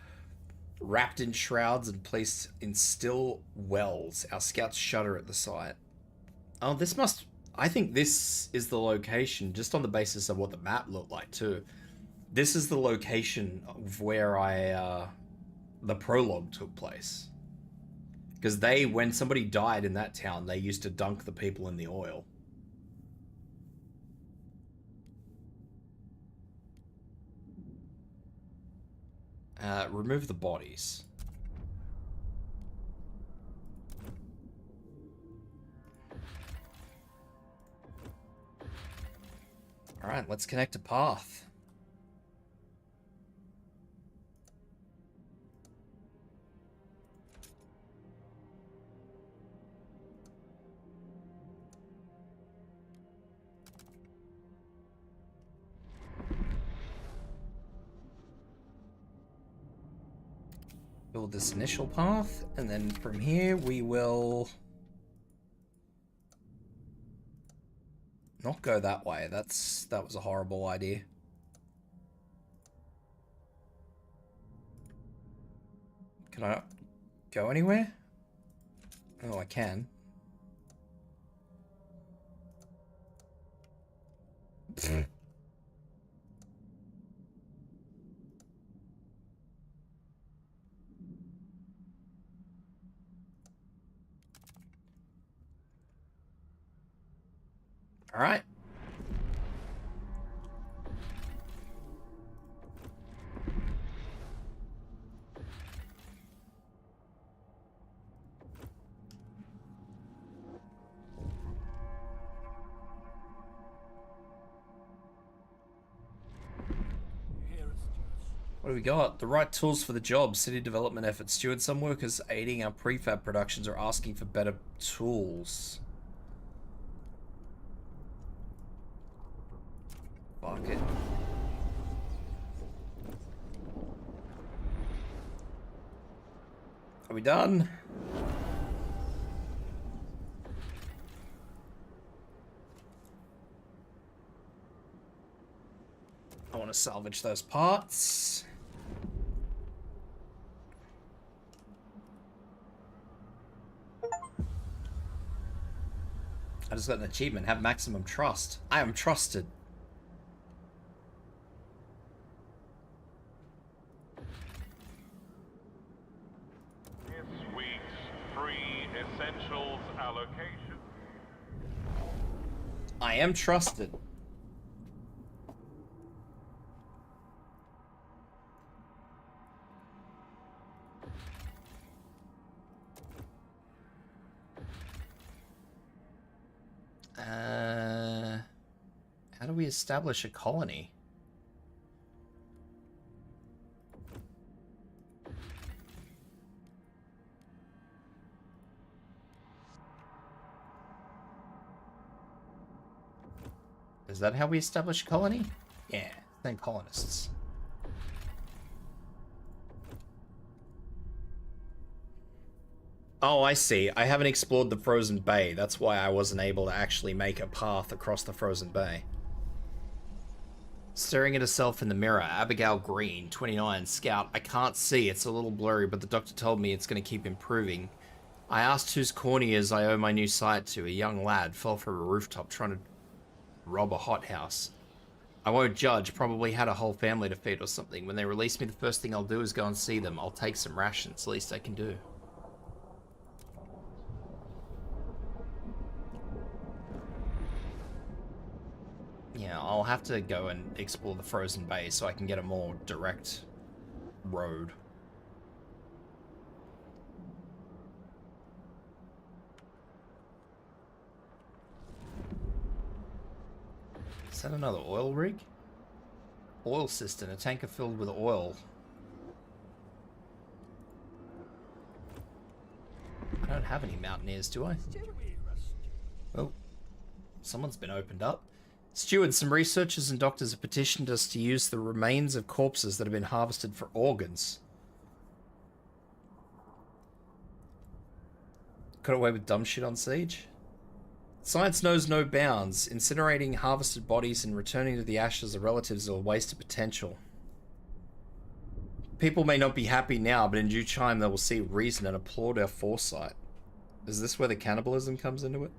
Wrapped in shrouds and placed in still wells, our scouts shudder at the sight. Oh, this must... I think this is the location, just on the basis of what the map looked like, too. This is the location of where the prologue took place. Because when somebody died in that town, they used to dunk the people in the oil. Remove the bodies. Alright, let's connect a path. Build this initial path, and then from here we will not go that way. That was a horrible idea. Can I not go anywhere? Oh, I can. All right. What do we got? The right tools for the job. City development efforts. Steward, some workers aiding our prefab productions are asking for better tools. Fuck it. Are we done? I want to salvage those parts. I just got an achievement. Have maximum trust. I am trusted. This week's free essentials allocation. I am trusted. How do we establish a colony? Is that how we establish a colony? Yeah, then colonists. Oh, I see. I haven't explored the frozen bay. That's why I wasn't able to actually make a path across the frozen bay. Staring at herself in the mirror, Abigail Green, 29, Scout. I can't see, it's a little blurry, but the doctor told me it's going to keep improving. I asked whose corneas I owe my new sight to. A young lad fell from a rooftop trying to rob a hothouse. I won't judge, probably had a whole family to feed or something. When they release me, the first thing I'll do is go and see them. I'll take some rations, least I can do. Yeah, I'll have to go and explore the frozen bay so I can get a more direct road. Is that another oil rig? Oil cistern, a tanker filled with oil. I don't have any mountaineers, do I? Oh, someone's been opened up. Steward, some researchers and doctors have petitioned us to use the remains of corpses that have been harvested for organs. Got away with dumb shit on Siege? Science knows no bounds. Incinerating harvested bodies and returning to the ashes of relatives is a waste of potential. People may not be happy now, but in due time they will see reason and applaud our foresight. Is this where the cannibalism comes into it?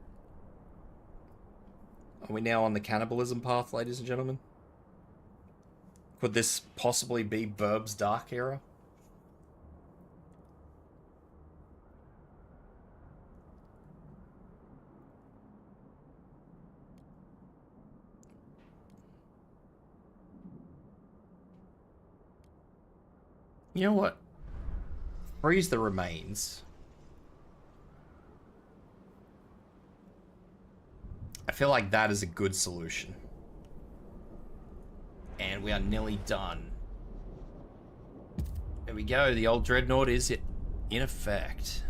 Are we now on the cannibalism path, ladies and gentlemen? Could this possibly be Burb's Dark Era? You know what? Freeze the remains. I feel like that is a good solution. And we are nearly done. There we go. The old dreadnought is in effect.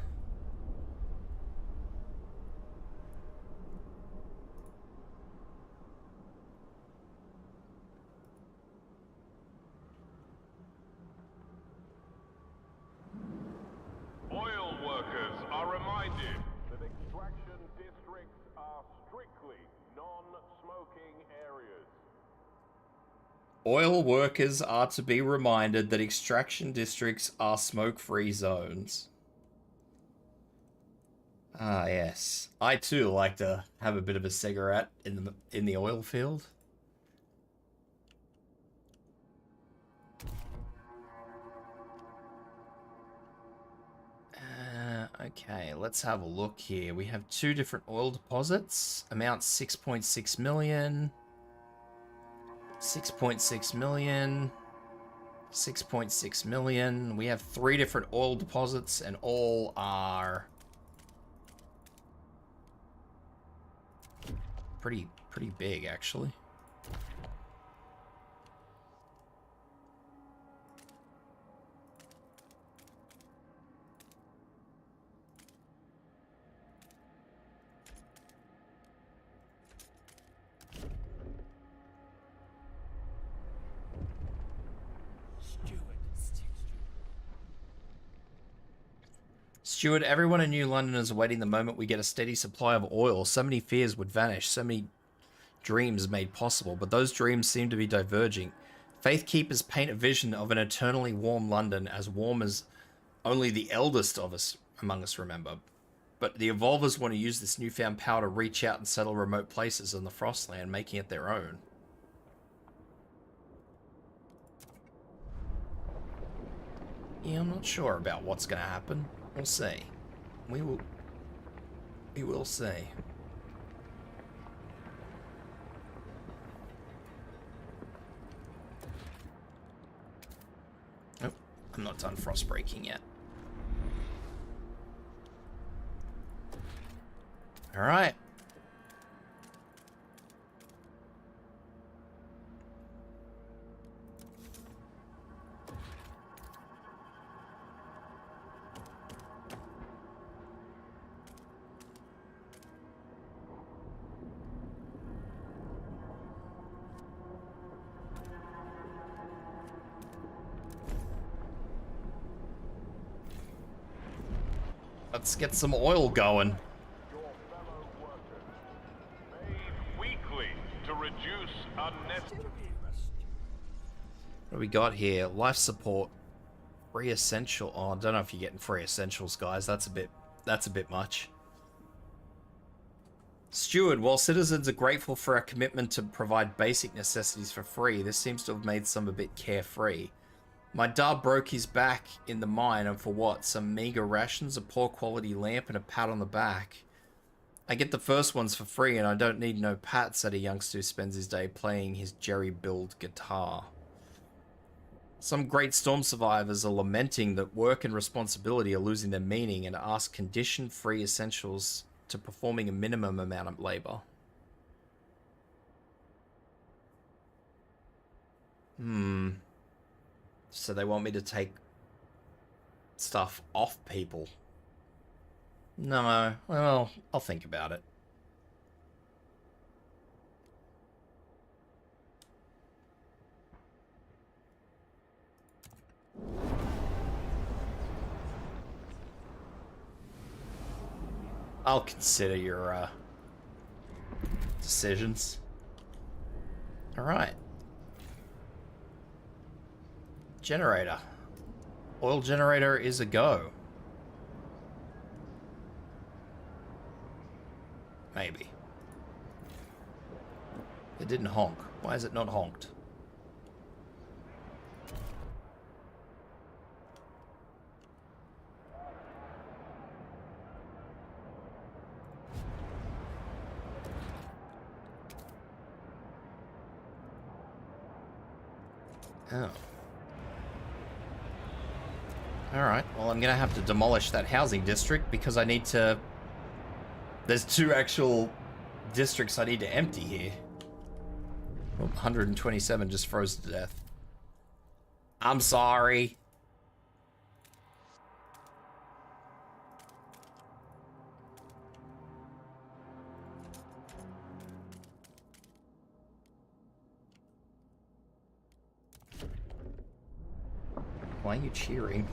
Oil workers are reminded that extraction districts are strictly non-smoking areas. Oil workers are to be reminded that extraction districts are smoke-free zones. Ah, yes. I too like to have a bit of a cigarette in the oil field. Okay, let's have a look here. We have two different oil deposits. Amount 6.6 million. 6.6 million. 6.6 million. We have three different oil deposits and all are pretty big actually. Steward, everyone in New London is awaiting the moment we get a steady supply of oil. So many fears would vanish, so many dreams made possible, but those dreams seem to be diverging. Faith Keepers paint a vision of an eternally warm London, as warm as only the eldest of us among us remember. But the Evolvers want to use this newfound power to reach out and settle remote places in the Frostland, making it their own. Yeah, I'm not sure about what's going to happen. We'll see. We will see. Oh, I'm not done frost breaking yet. All right. Let's get some oil going. Made weekly to reduce unnecessary. What do we got here? Life support. Free essential. Oh, I don't know if you're getting free essentials, guys. That's a bit much. Steward, while citizens are grateful for our commitment to provide basic necessities for free, this seems to have made some a bit carefree. My dad broke his back in the mine, and for what? Some meager rations, a poor quality lamp, and a pat on the back. I get the first ones for free, and I don't need no pat, said a youngster who spends his day playing his jerry-built guitar. Some Great Storm survivors are lamenting that work and responsibility are losing their meaning and ask condition-free essentials to performing a minimum amount of labor. So they want me to take stuff off people. No, well, I'll think about it. I'll consider your decisions. All right. Generator. Oil generator is a go. Maybe. It didn't honk. Why is it not honked? Oh. Alright, well I'm gonna have to demolish that housing district because I need to... There's 2 actual districts I need to empty here. Oh, 127 just froze to death. I'm sorry. Why are you cheering?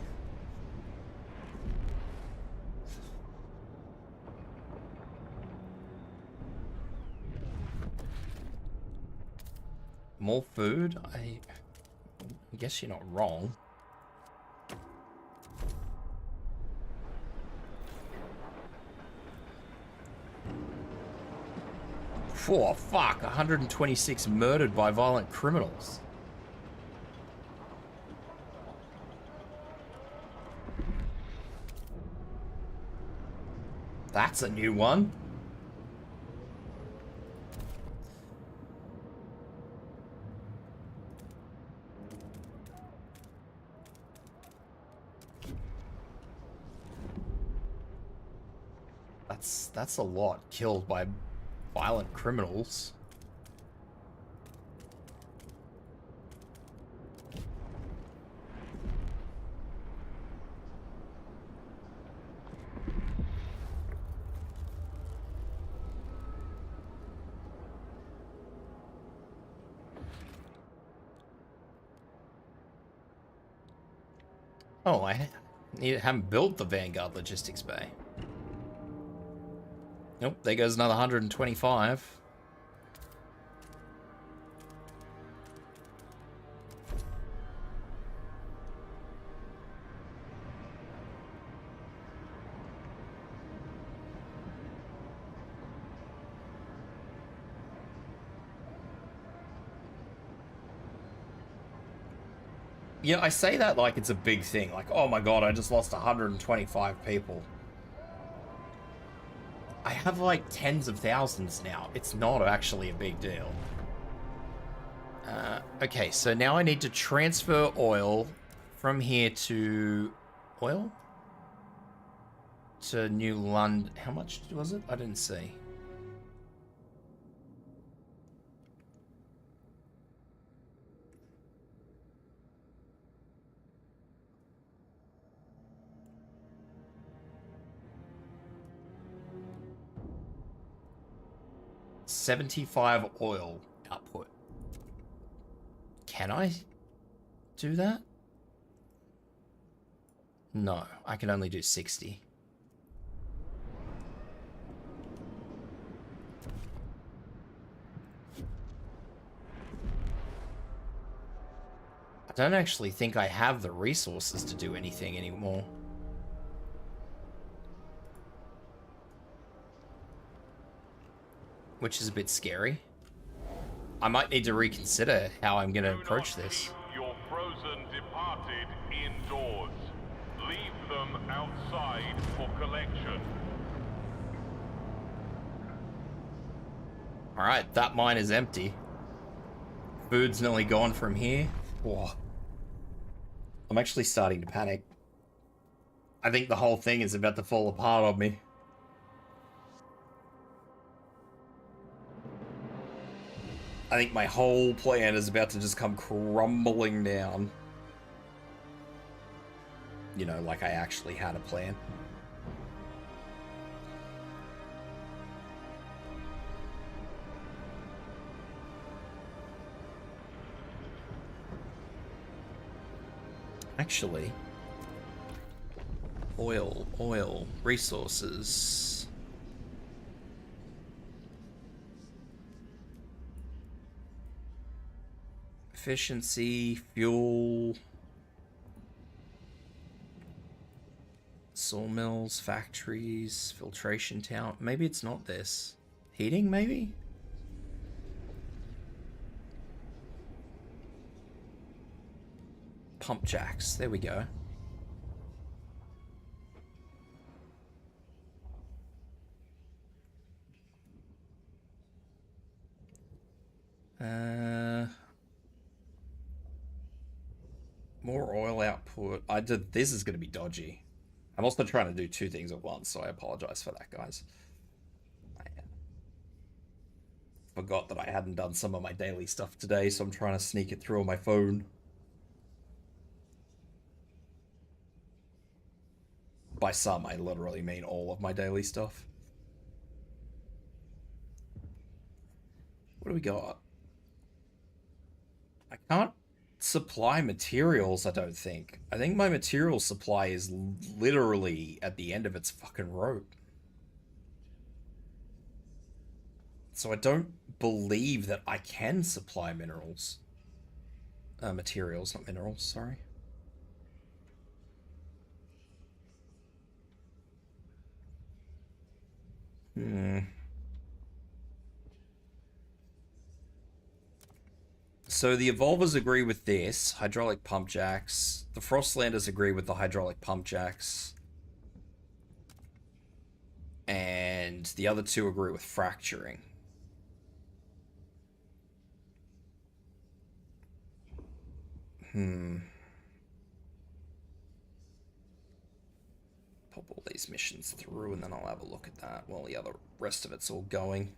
More food? I guess you're not wrong. Oh, fuck. 126 murdered by violent criminals. That's a new one. That's a lot killed by violent criminals. Oh, I haven't built the Vanguard Logistics Bay. Nope, there goes another 125. Yeah, I say that like it's a big thing. Like, oh my god, I just lost 125 people. I have like tens of thousands now. It's not actually a big deal. Okay, so now I need to transfer oil from here to... Oil? To New London. How much was it? I didn't see. $75 oil output. Can I do that? No, I can only do 60. I don't actually think I have the resources to do anything anymore. Which is a bit scary. I might need to reconsider how I'm going to approach this. Keep your frozen departed indoors. Leave them outside for collection. Alright, that mine is empty. Food's nearly gone from here. Whoa. I'm actually starting to panic. I think the whole thing is about to fall apart on me. I think my whole plan is about to just come crumbling down. You know, like I actually had a plan. Actually, oil, resources. Efficiency, fuel, sawmills, factories, filtration town. Maybe it's not this. Heating, maybe? Pump jacks. There we go. More oil output. This is going to be dodgy. I'm also trying to do two things at once, so I apologize for that, guys. I forgot that I hadn't done some of my daily stuff today, so I'm trying to sneak it through on my phone. By some, I literally mean all of my daily stuff. What do we got? I can't supply materials, I don't think. I think my material supply is literally at the end of its fucking rope. So I don't believe that I can supply minerals. Materials, not minerals, sorry. So the Evolvers agree with this, hydraulic pump jacks. The Frostlanders agree with the hydraulic pump jacks. And the other two agree with fracturing. Pop all these missions through and then I'll have a look at that while the rest of it's all going.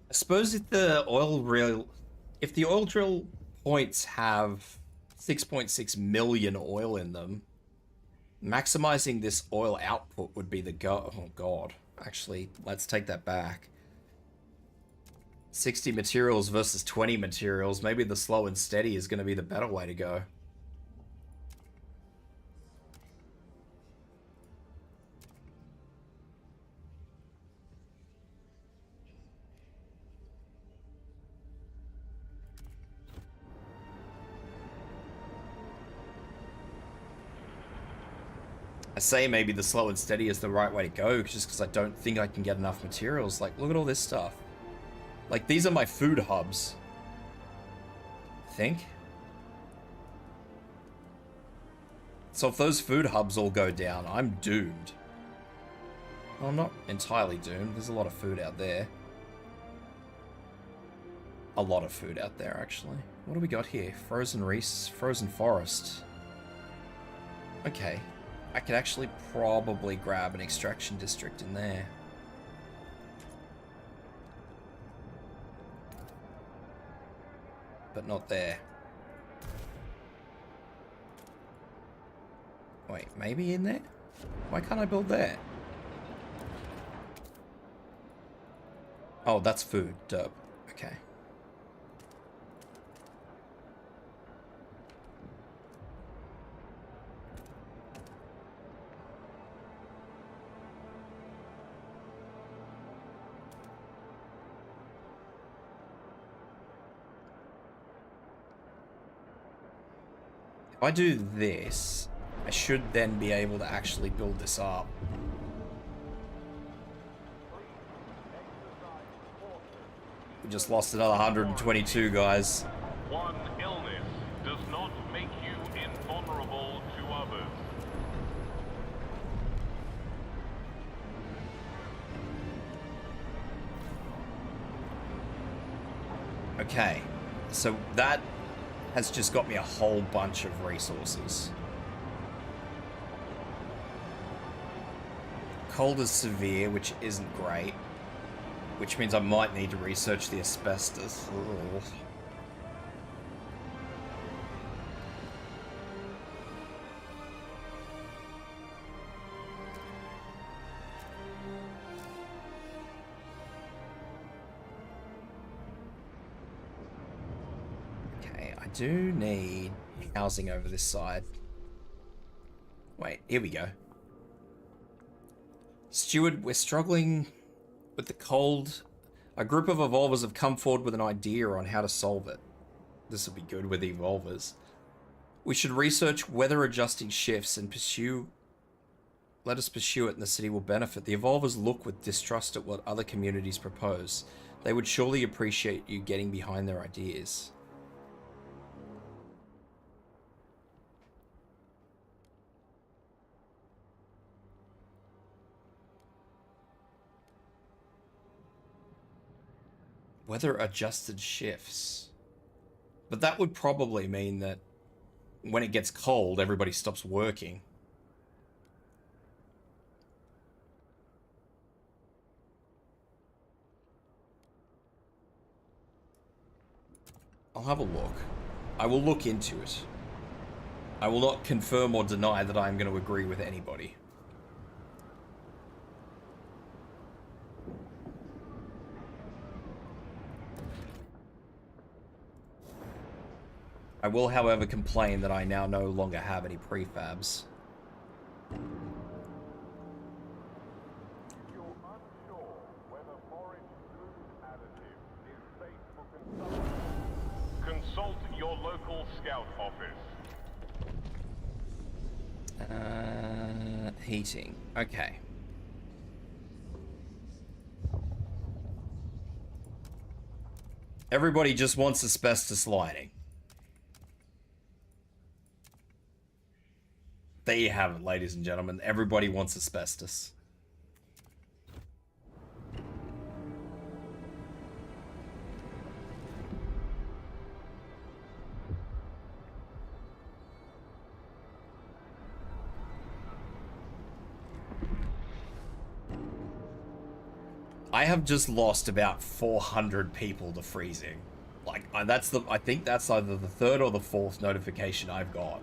I suppose if the oil drill points have 6.6 million oil in them, maximizing this oil output would be the go. Oh god. Actually, let's take that back. 60 materials versus 20 materials. Maybe the slow and steady is going to be the better way to go. I say maybe the slow and steady is the right way to go, just because I don't think I can get enough materials. Like, look at all this stuff. Like, these are my food hubs. I think. So if those food hubs all go down, I'm doomed. Well, I'm not entirely doomed. There's a lot of food out there. A lot of food out there, actually. What do we got here? Frozen forest. Okay. I could actually probably grab an extraction district in there. But not there. Wait, maybe in there? Why can't I build there? Oh, that's food. Dope. Okay. If I do this, I should then be able to actually build this up. We just lost another 122, guys. One illness does not make you invulnerable to others. Okay, so that has just got me a whole bunch of resources. Cold is severe, which isn't great. Which means I might need to research the asbestos. Ugh. Okay, I do need housing over this side. Wait, here we go. Steward, we're struggling with the cold. A group of evolvers have come forward with an idea on how to solve it. This will be good with evolvers. We should research weather adjusting shifts and pursue. Let us pursue it and the city will benefit. The evolvers look with distrust at what other communities propose. They would surely appreciate you getting behind their ideas. Weather adjusted shifts. But that would probably mean that when it gets cold, everybody stops working. I'll have a look. I will look into it. I will not confirm or deny that I am going to agree with anybody. I will, however, complain that I now no longer have any prefabs. If you're unsure whether forage glue additive is safe for consumption, consult your local scout office. Heating. Okay. Everybody just wants asbestos lighting. There you have it, ladies and gentlemen. Everybody wants asbestos. I have just lost about 400 people to freezing. Like, I think that's either the third or the fourth notification I've got.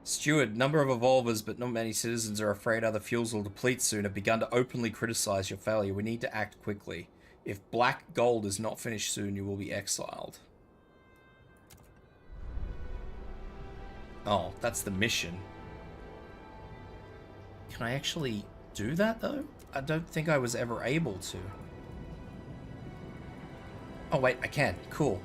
Steward, number of evolvers, but not many citizens are afraid other fuels will deplete soon, have begun to openly criticize your failure. We need to act quickly. If black gold is not finished soon, you will be exiled. Oh, that's the mission. Can I actually do that, though? I don't think I was ever able to. Oh, wait, I can. Cool.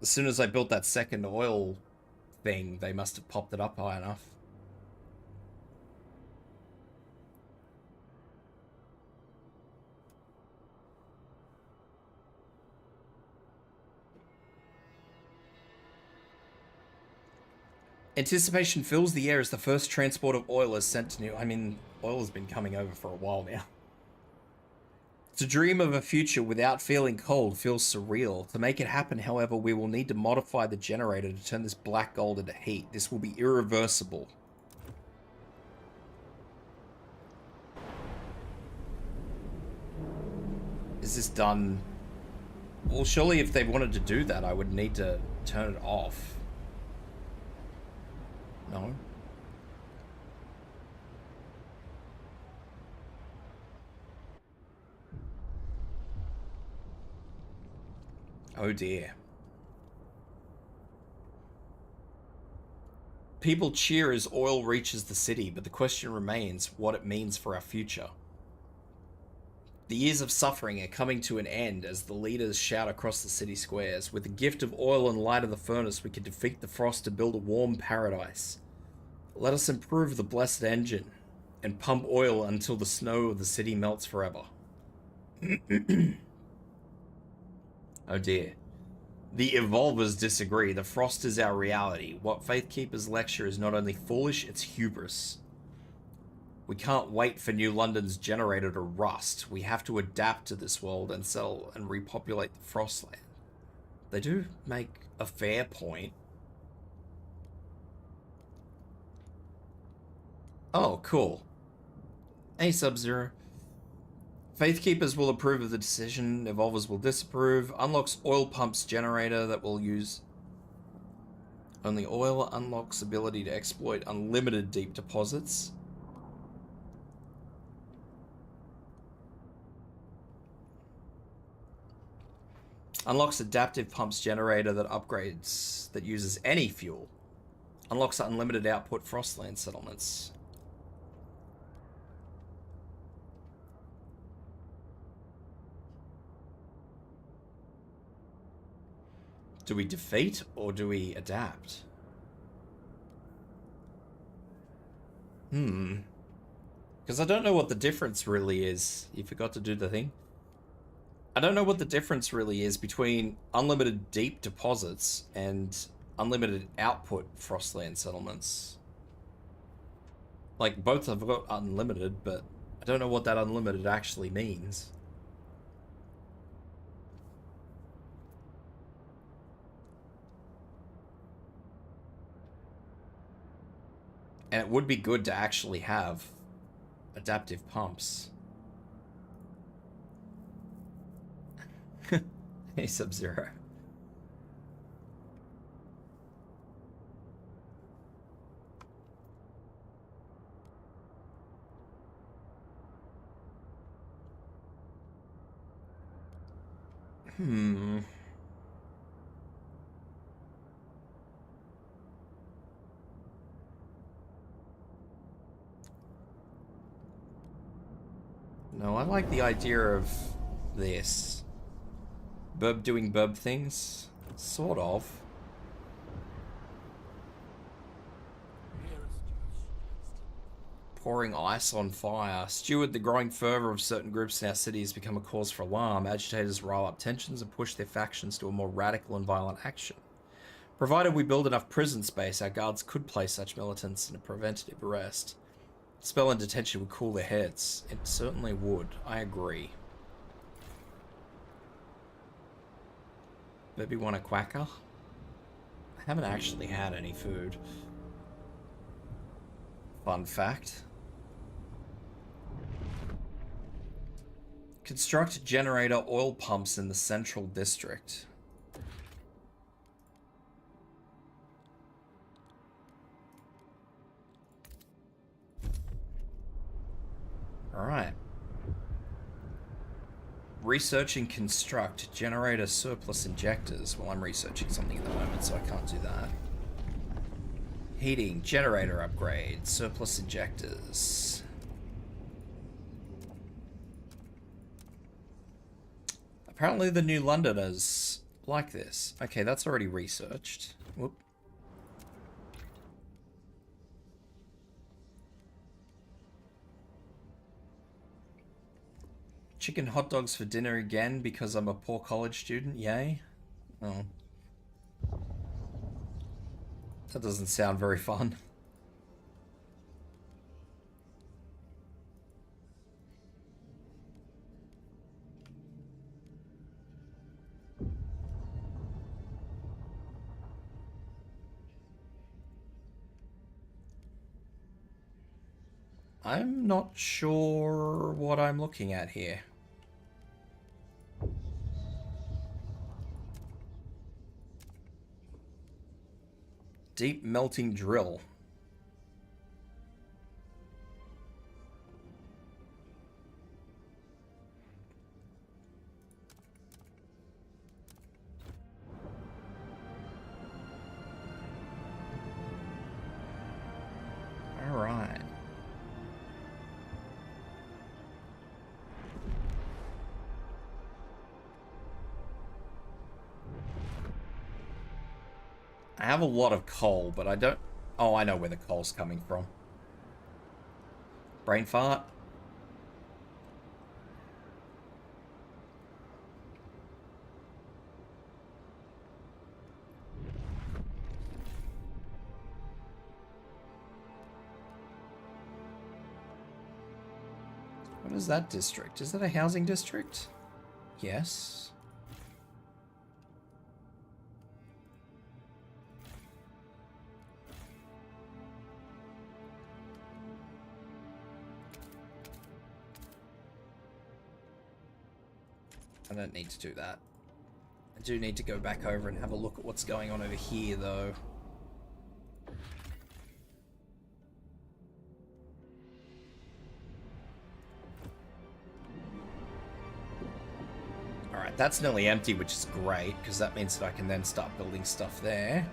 As soon as I built that second oil thing, they must have popped it up high enough. Anticipation fills the air as the first transport of oil is sent to New... I mean, oil has been coming over for a while now. To dream of a future without feeling cold feels surreal. To make it happen, however, we will need to modify the generator to turn this black gold into heat. This will be irreversible. Is this done? Well, surely if they wanted to do that, I would need to turn it off. No? Oh dear. People cheer as oil reaches the city, but the question remains what it means for our future. The years of suffering are coming to an end as the leaders shout across the city squares. With the gift of oil and light of the furnace, we can defeat the frost to build a warm paradise. Let us improve the blessed engine and pump oil until the snow of the city melts forever. Oh dear. The Evolvers disagree. The frost is our reality. What Faithkeepers lecture is not only foolish, it's hubris. We can't wait for New London's generator to rust. We have to adapt to this world and settle and repopulate the Frostland. They do make a fair point. Oh, cool. Hey, Sub-Zero. Faithkeepers will approve of the decision. Evolvers will disapprove. Unlocks oil pumps generator that will use only oil. Unlocks ability to exploit unlimited deep deposits. Unlocks adaptive pumps generator that upgrades, that uses any fuel. Unlocks unlimited output Frostland settlements. Do we defeat or do we adapt? Because I don't know what the difference really is. You forgot to do the thing. I don't know what the difference really is between unlimited deep deposits and unlimited output Frostland settlements. Like, both have got unlimited, but I don't know what that unlimited actually means. And it would be good to actually have adaptive pumps. Hey, Sub-Zero. No, I like the idea of this. Burb doing burb things? Sort of. Pouring ice on fire. Steward, the growing fervor of certain groups in our city has become a cause for alarm. Agitators rile up tensions and push their factions to a more radical and violent action. Provided we build enough prison space, our guards could place such militants in a preventative arrest. Spell and detention would cool their heads. It certainly would. I agree. Maybe want a quacker? I haven't actually had any food. Fun fact. Construct generator oil pumps in the central district. Alright. Research and construct generator surplus injectors. Well, I'm researching something at the moment, so I can't do that. Heating, generator upgrade, surplus injectors. Apparently the New Londoners like this. Okay, that's already researched. Whoop. Chicken hot dogs for dinner again because I'm a poor college student, yay? Oh. That doesn't sound very fun. I'm not sure what I'm looking at here. Deep melting drill. I have a lot of coal, but I don't... Oh, I know where the coal's coming from. Brain fart. What is that district? Is that a housing district? Yes. I don't need to do that. I do need to go back over and have a look at what's going on over here, though. Alright, that's nearly empty, which is great, because that means that I can then start building stuff there.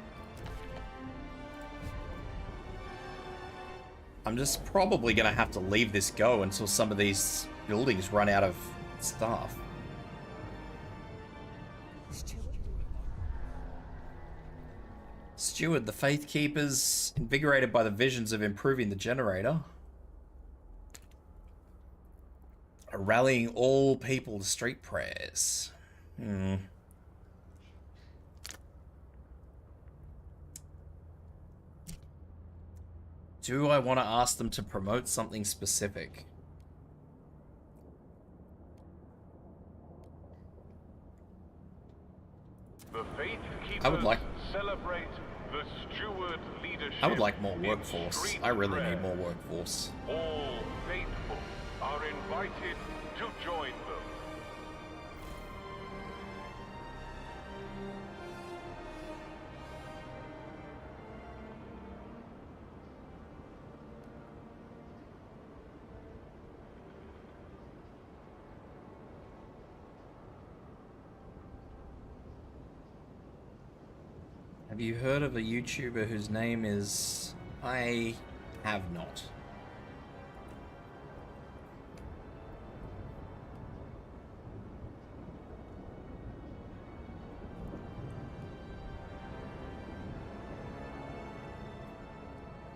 I'm just probably going to have to leave this go until some of these buildings run out of stuff. Steward, the Faith Keepers, invigorated by the visions of improving the generator, are rallying all people to street prayers. Do I want to ask them to promote something specific? The Faith Keepers I would like... celebrate the steward leadership. I would like more in workforce. street I really prayer. need more workforce. All faithful are invited to join them. Have you heard of a YouTuber whose name is... I have not.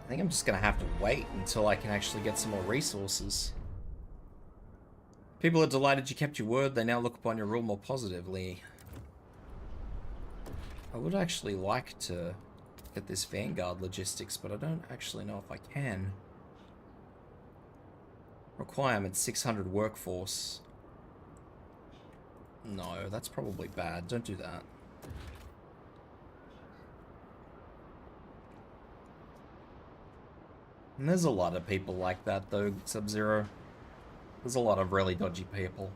I think I'm just gonna have to wait until I can actually get some more resources. People are delighted you kept your word. They now look upon your rule more positively. I would actually like to get this Vanguard logistics, but I don't actually know if I can. Requirement 600 workforce. No, that's probably bad. Don't do that. And there's a lot of people like that though, Sub-Zero. There's a lot of really dodgy people.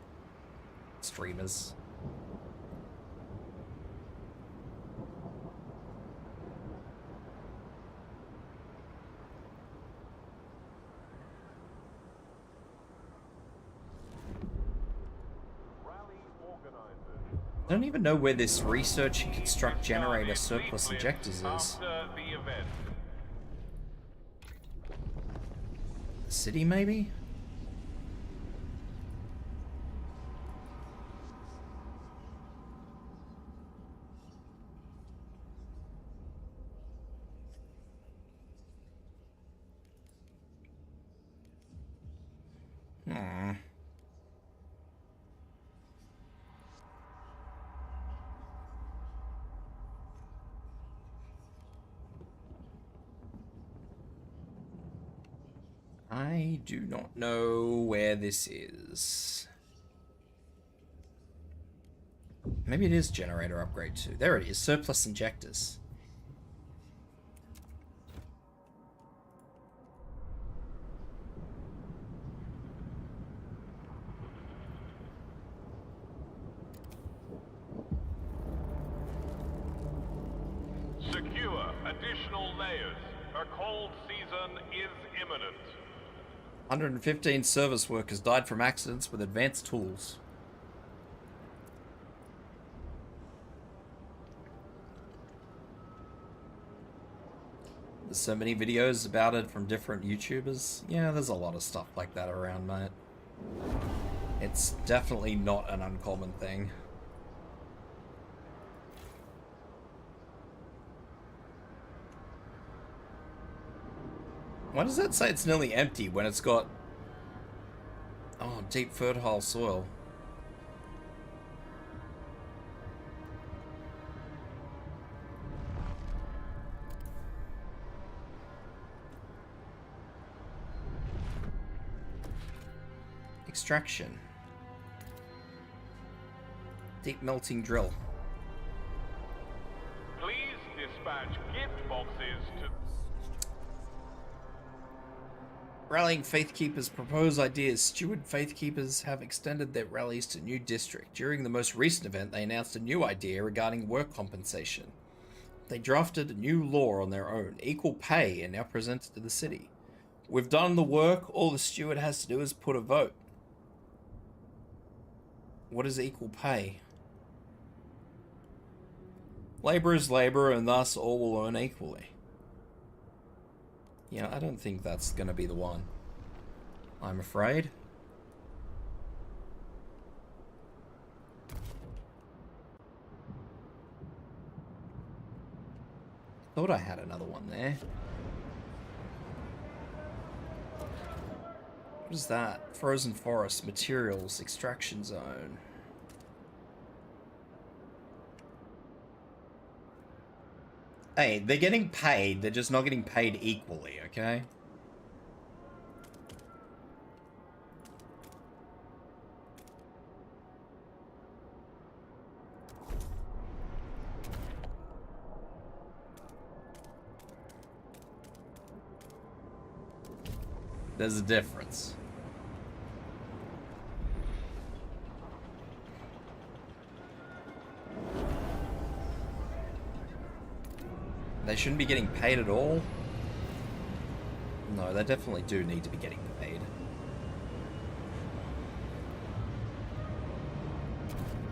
Streamers. I don't even know where this research and construct generator surplus injectors is. After the event. The city, maybe? I do not know where this is. Maybe it is generator upgrade 2. There it is, surplus injectors. Secure additional layers. A cold season is imminent. 115 service workers died from accidents with advanced tools. There's so many videos about it from different YouTubers. Yeah, there's a lot of stuff like that around, mate. It's definitely not an uncommon thing. Why does that say it's nearly empty when it's got... Oh, deep fertile soil. Extraction. Deep melting drill. Please dispatch gift boxes to... Rallying Faithkeepers propose ideas. Steward Faithkeepers have extended their rallies to new district. During the most recent event, they announced a new idea regarding work compensation. They drafted a new law on their own, equal pay, and now presented to the city. We've done the work, all the steward has to do is put a vote. What is equal pay? Labor is labor, and thus all will earn equally. Yeah, I don't think that's going to be the one. I'm afraid. Thought I had another one there. What is that? Frozen forest, materials, extraction zone. Hey, they're getting paid, they're just not getting paid equally, okay? There's a difference. They shouldn't be getting paid at all? No, they definitely do need to be getting paid.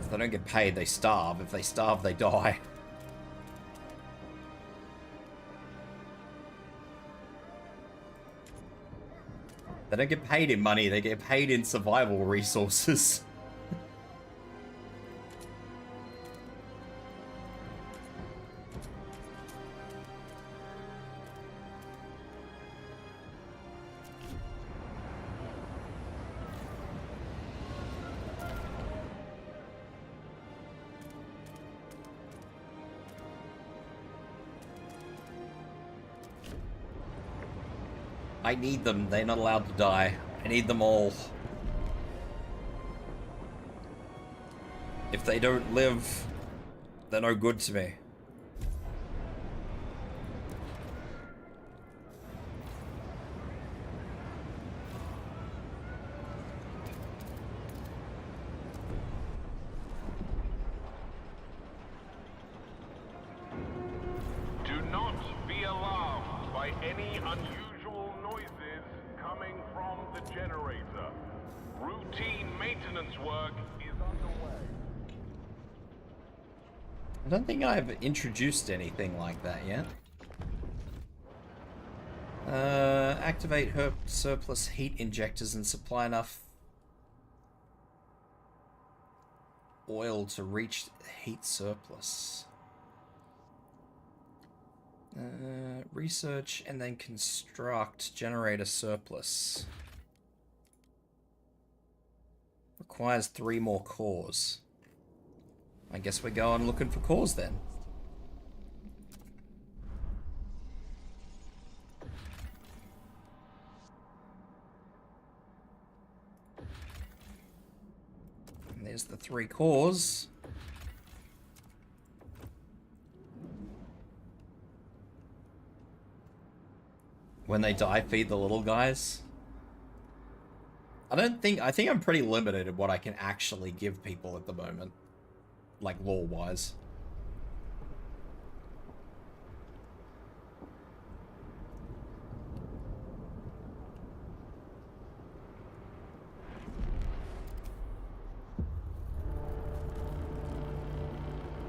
If they don't get paid, they starve. If they starve, they die. They don't get paid in money, they get paid in survival resources. I need them. They're not allowed to die. I need them all. If they don't live, they're no good to me. Do not be alarmed by any unusual noises coming from the generator. Routine maintenance work is underway. I don't think I've introduced anything like that yet. Activate her surplus heat injectors and supply enough oil to reach heat surplus. Research and then construct generator surplus. Requires 3 more cores. I guess we're going looking for cores then. And there's the 3 cores. When they die, feed the little guys. I think I'm pretty limited in what I can actually give people at the moment. Like, lore-wise.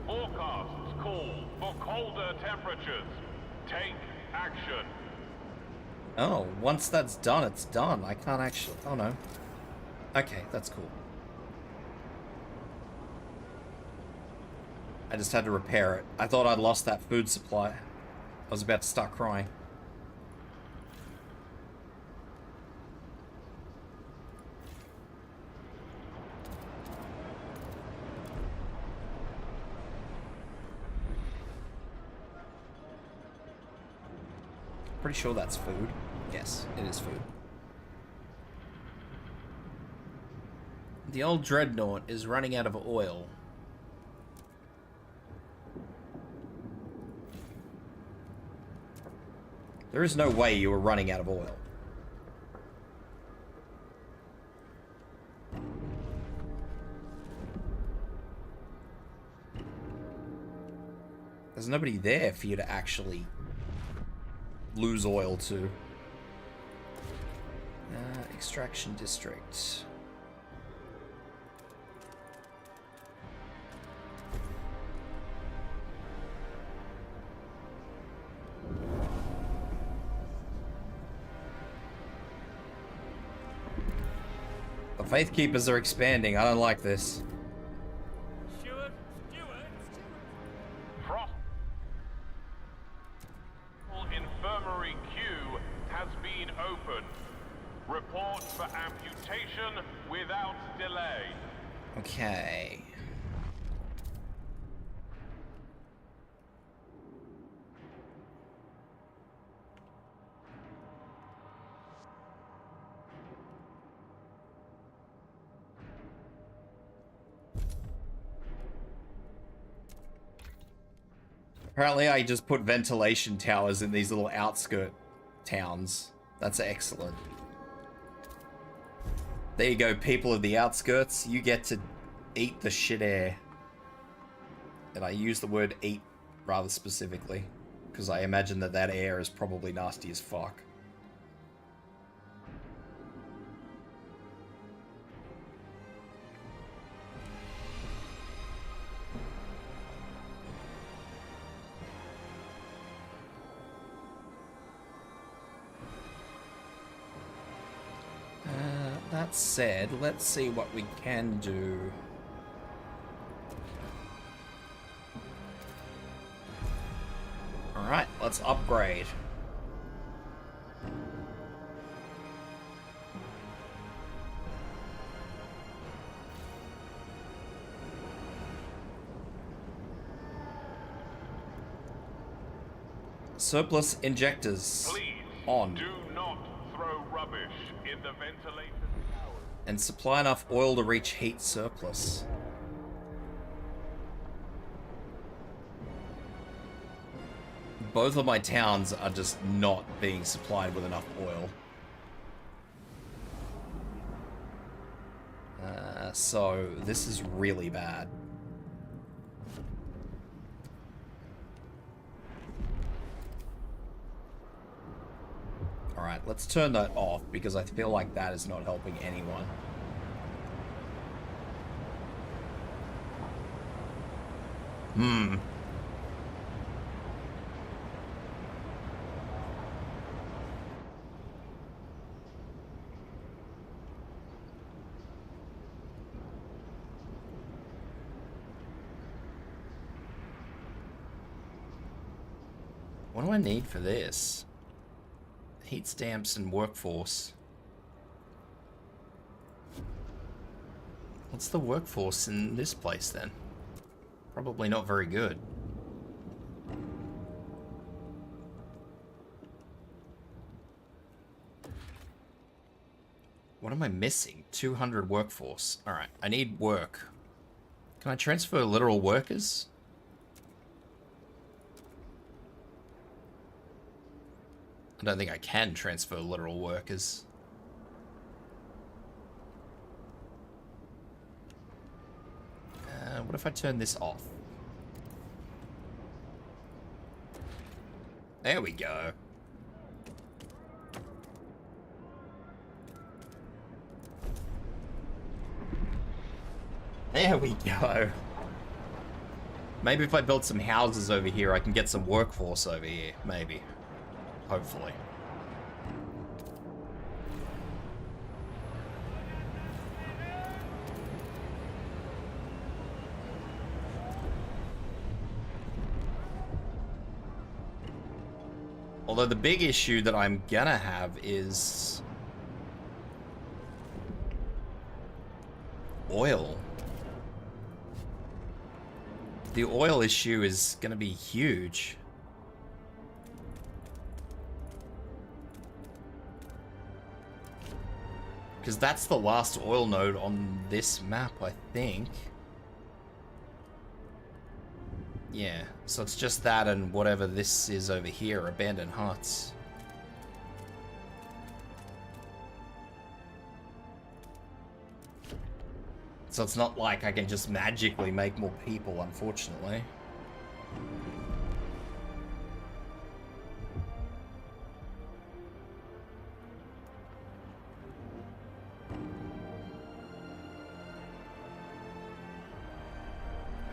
Forecasts call for colder temperatures. Take action. Oh, once that's done, it's done. I can't actually... Oh, no. Okay, that's cool. I just had to repair it. I thought I'd lost that food supply. I was about to start crying. Pretty sure that's food. Yes, it is food. The old dreadnought is running out of oil. There is no way you are running out of oil. There's nobody there for you to actually lose oil to. Extraction district. The Faith Keepers are expanding. I don't like this. Frost Infirmary Q has been opened. Report for amputation without delay. Okay. Apparently I just put ventilation towers in these little outskirt towns. That's excellent. There you go, people of the outskirts. You get to eat the shit air. And I use the word eat rather specifically, because I imagine that that air is probably nasty as fuck. That said, let's see what we can do. Alright, let's upgrade. Surplus injectors. Please on. do not throw rubbish in the ventilation towers. And supply enough oil to reach heat surplus. Both of my towns are just not being supplied with enough oil. So this is really bad. Alright, let's turn that off because I feel like that is not helping anyone. What do I need for this? Heat stamps and workforce. What's the workforce in this place then? Probably not very good. What am I missing? 200 workforce. Alright, I need work. Can I transfer literal workers? I don't think I can transfer literal workers. What if I turn this off? There we go. There we go. Maybe if I build some houses over here, I can get some workforce over here. Maybe. Hopefully. Although the big issue that I'm gonna have is oil. The oil issue is gonna be huge. Because that's the last oil node on this map, I think. Yeah, so it's just that and whatever this is over here, abandoned huts. So it's not like I can just magically make more people, unfortunately.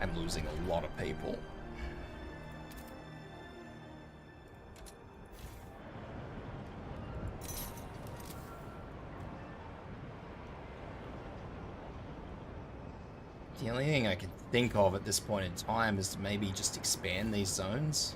I'm losing a lot of people. The only thing I can think of at this point in time is to maybe just expand these zones.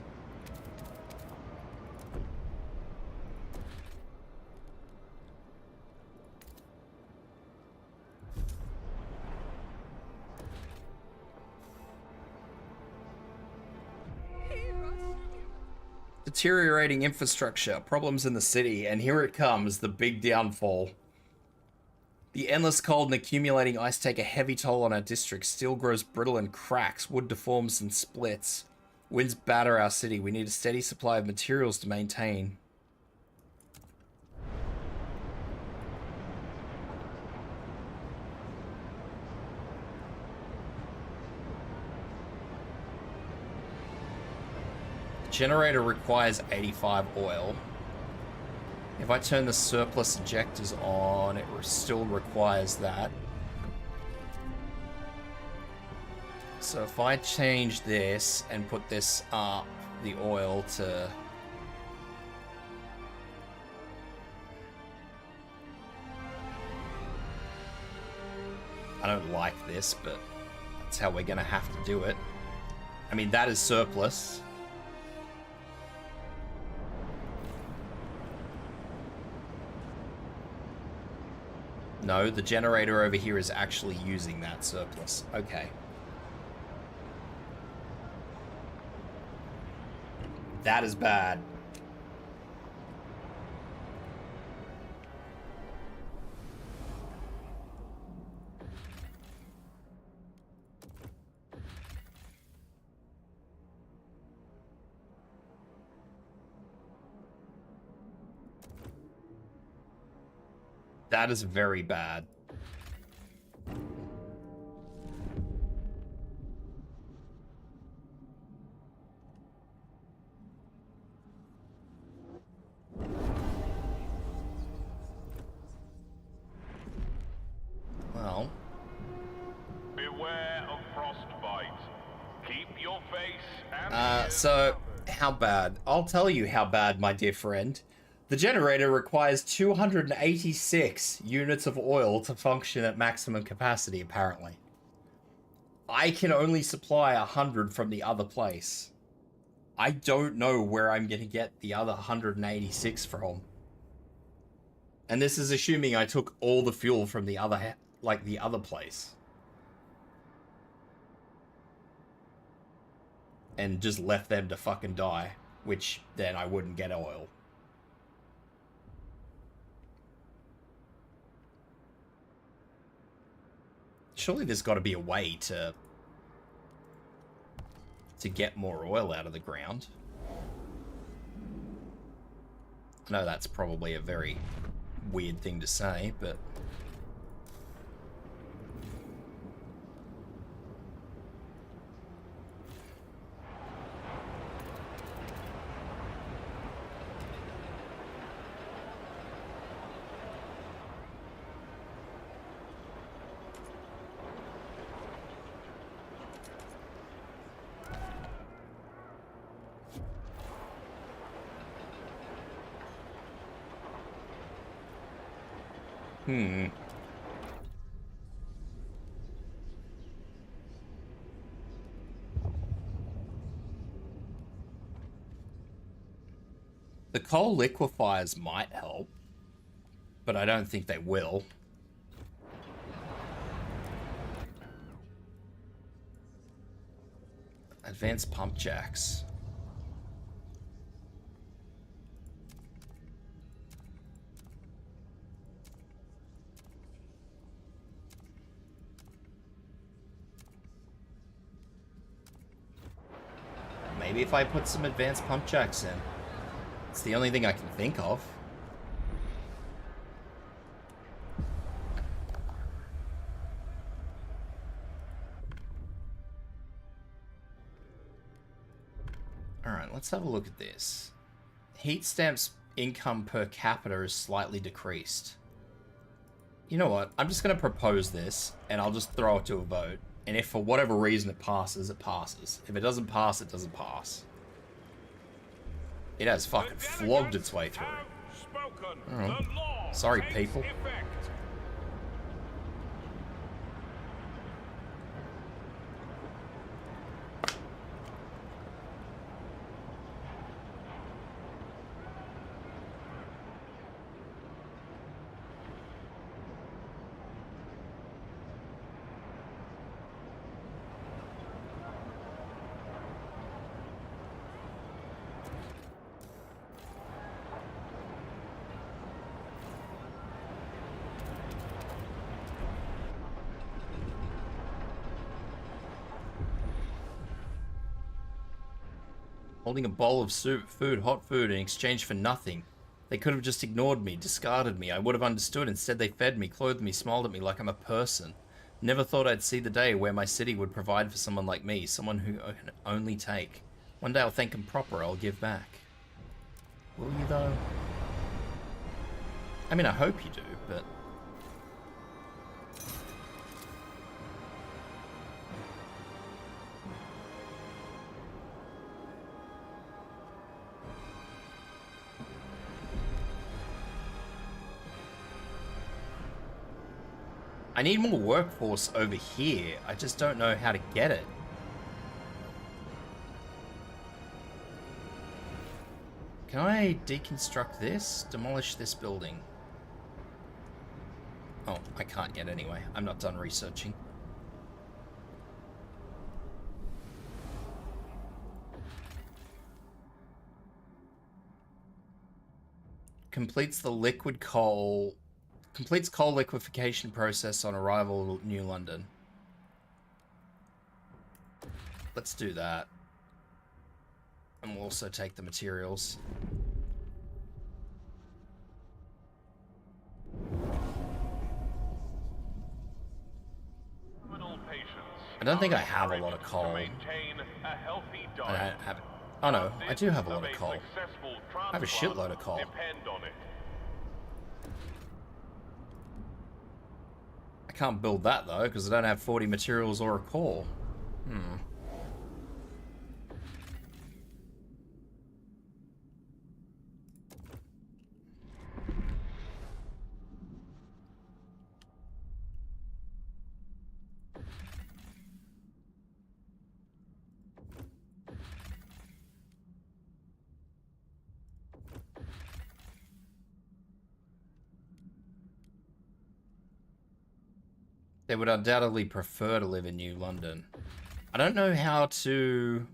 Deteriorating infrastructure, problems in the city, and here it comes, the big downfall. The endless cold and accumulating ice take a heavy toll on our district. Steel grows brittle and cracks. Wood deforms and splits. Winds batter our city. We need a steady supply of materials to maintain. The generator requires 85 oil. If I turn the surplus injectors on, it still requires that. So if I change this and put this up, the oil to... I don't like this, but that's how we're gonna have to do it. I mean, that is surplus. No, the generator over here is actually using that surplus. Okay. That is bad. That is very bad. Well. Beware of frostbite. Keep your face and So, how bad? I'll tell you how bad, my dear friend. The generator requires 286 units of oil to function at maximum capacity, apparently. I can only supply 100 from the other place. I don't know where I'm going to get the other 186 from. And this is assuming I took all the fuel from the other, the other place. And just left them to fucking die, which then I wouldn't get oil. Surely there's got to be a way to get more oil out of the ground. I know that's probably a very weird thing to say, but... The coal liquefiers might help, but I don't think they will. Advanced pump jacks. Maybe if I put some advanced pump jacks in. It's the only thing I can think of. Alright, let's have a look at this. Heat stamps income per capita is slightly decreased. You know what? I'm just going to propose this, and I'll just throw it to a vote. And if for whatever reason it passes, it passes. If it doesn't pass, it doesn't pass. It has fucking flogged its way through. Oh. Sorry, people. Holding a bowl of soup, food, hot food, in exchange for nothing. They could have just ignored me, discarded me. I would have understood. Instead, they fed me, clothed me, smiled at me like I'm a person. Never thought I'd see the day where my city would provide for someone like me, someone who can only take. One day I'll thank them proper, I'll give back. Will you, though? I mean, I hope you do, but... I need more workforce over here. I just don't know how to get it. Can I deconstruct this? Demolish this building? Oh, I can't yet anyway. I'm not done researching. Completes the liquid coal... Completes coal liquefaction process on arrival New London. Let's do that. And we'll also take the materials. I don't think I have a lot of coal. I have, oh no, I do have a lot of coal. I have a shitload of coal. I can't build that though, because I don't have 40 materials or a core. They would undoubtedly prefer to live in New London. I don't know how to...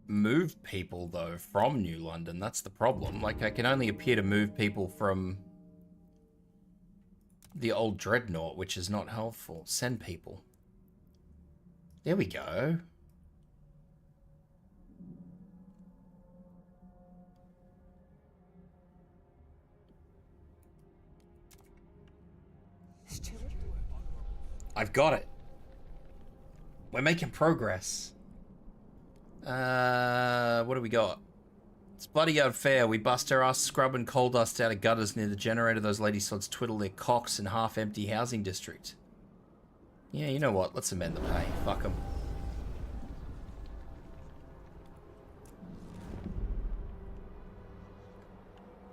move people, though, from New London. That's the problem. Like, I can only appear to move people from the old Dreadnought, which is not helpful. Send people. There we go. I've got it. We're making progress. What do we got? It's bloody unfair. We bust our ass scrubbing coal dust out of gutters near the generator. Those lady sods twiddle their cocks in half-empty housing district. Yeah, you know what? Let's amend the pay. Fuck them.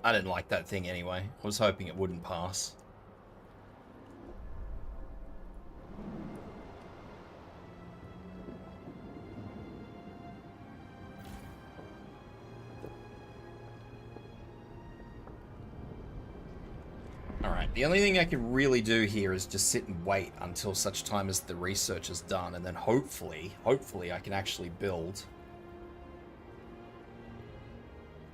I didn't like that thing anyway. I was hoping it wouldn't pass. Alright, the only thing I can really do here is just sit and wait until such time as the research is done, and then hopefully I can actually build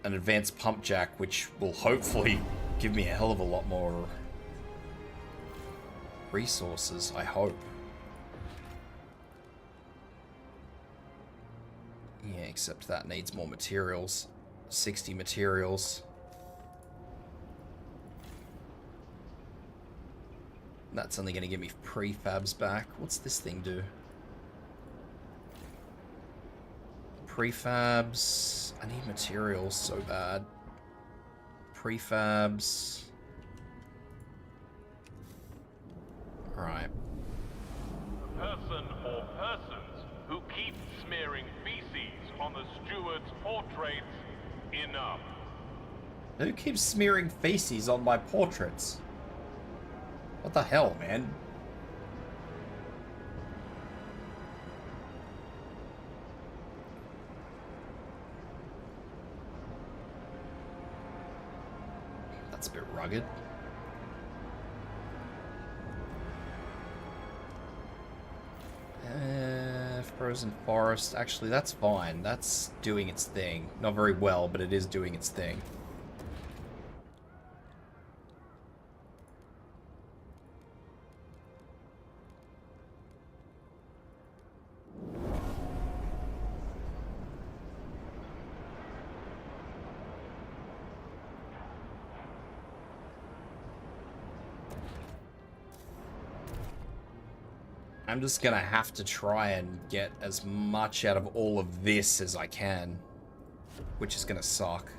an advanced pump jack, which will hopefully give me a hell of a lot more resources, I hope. Yeah, except that needs more materials. 60 materials. That's only going to give me prefabs back. What's this thing do? Prefabs. I need materials so bad. Prefabs. Alright. The person or persons who keep smearing feces on the steward's portraits, enough. Who keeps smearing feces on my portraits? What the hell, man? That's a bit rugged. Frozen forest. Actually, that's fine. That's doing its thing. Not very well, but it is doing its thing. I'm just gonna have to try and get as much out of all of this as I can, which is gonna suck.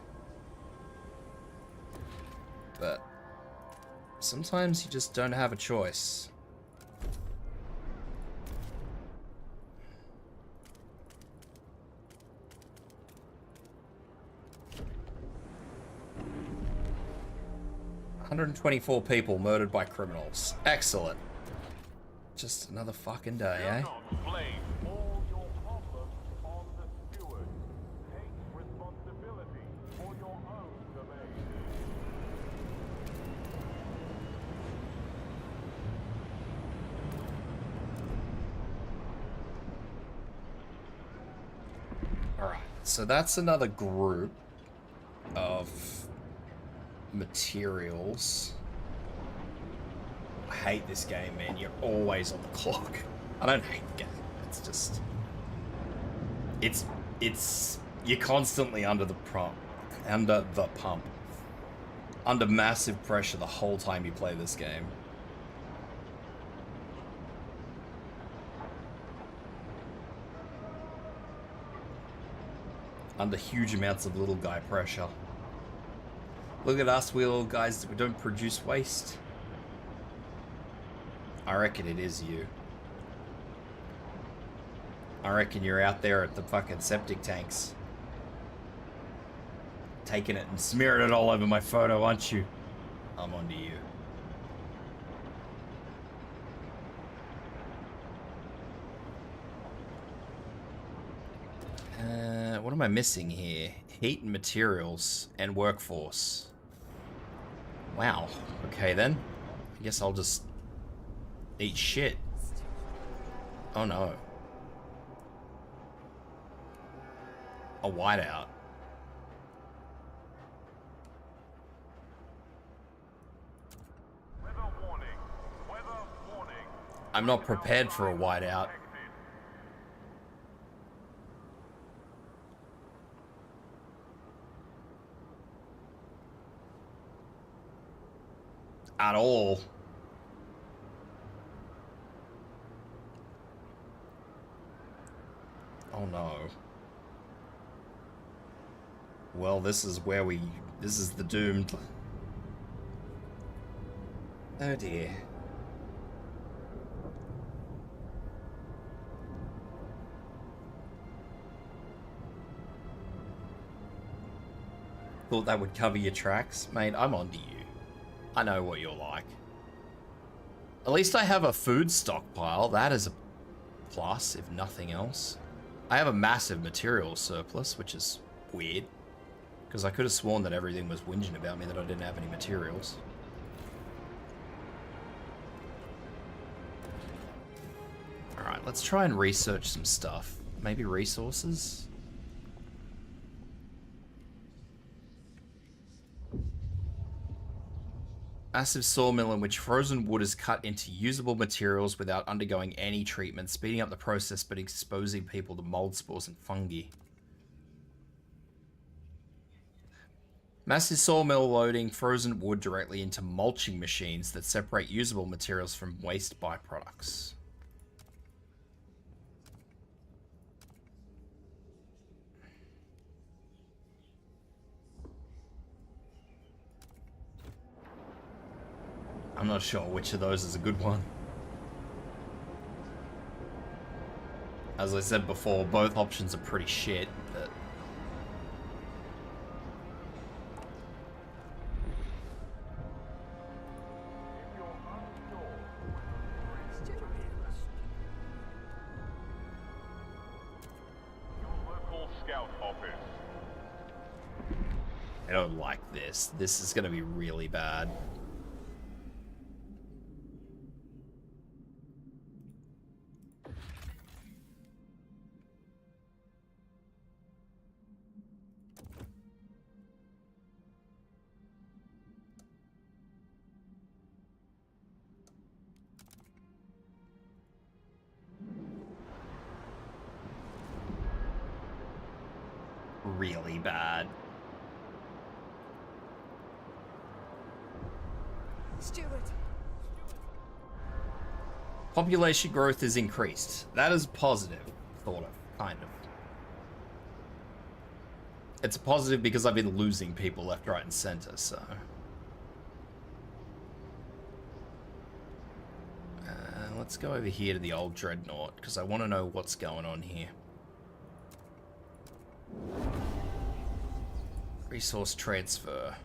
But sometimes you just don't have a choice. "124 people murdered by criminals. Excellent. Just another fucking day, eh? Do not blame all your problems on the steward. Take responsibility for your own domain. Alright, so that's another group of materials. I hate this game, man. You're always on the clock. I don't hate the game. It's just... It's... You're constantly under the pump. Under massive pressure the whole time you play this game. Under huge amounts of little guy pressure. Look at us, we little guys, we don't produce waste. I reckon it is you. I reckon you're out there at the fucking septic tanks. Taking it and smearing it all over my photo, aren't you? I'm onto you. What am I missing here? Heat and materials and workforce. Wow. Okay then. I guess I'll just eat shit. Oh no. A whiteout. Weather warning. Weather warning. I'm not prepared for a whiteout. At all. Oh no. Well, this is where this is the doomed. Oh dear. Thought that would cover your tracks? Mate, I'm onto you. I know what you're like. At least I have a food stockpile. That is a plus, if nothing else. I have a massive materials surplus, which is weird. Because I could have sworn that everything was whinging about me that I didn't have any materials. Alright, let's try and research some stuff. Maybe resources? Massive sawmill in which frozen wood is cut into usable materials without undergoing any treatment, speeding up the process but exposing people to mold spores and fungi. Massive sawmill loading frozen wood directly into mulching machines that separate usable materials from waste byproducts. I'm not sure which of those is a good one. As I said before, both options are pretty shit, but... Local scout office. I don't like this. This is gonna be really bad. Really bad. Steward. Population growth is increased. That is positive, sort of, kind of. It's a positive because I've been losing people left, right, and center, so... let's go over here to the old dreadnought, because I want to know what's going on here. Resource transfer.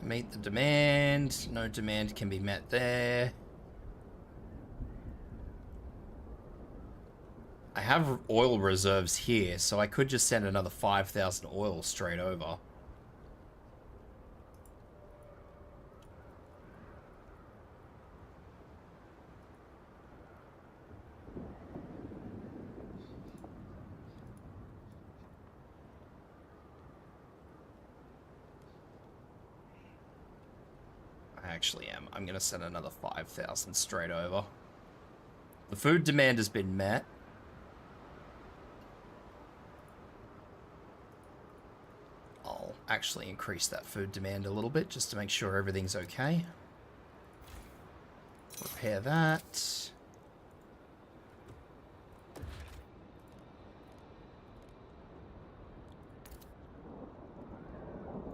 Meet the demand. No demand can be met there. I have oil reserves here, so I could just send another 5,000 oil straight over. Actually am. I'm going to send another 5,000 straight over. The food demand has been met. I'll actually increase that food demand a little bit just to make sure everything's okay. Repair that.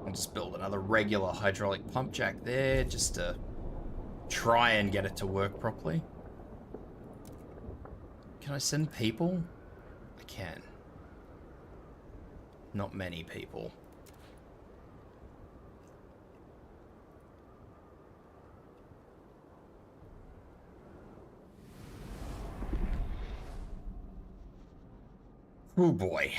I'll just build another regular hydraulic pump jack there just to try and get it to work properly. Can I send people? I can. Not many people. Oh boy.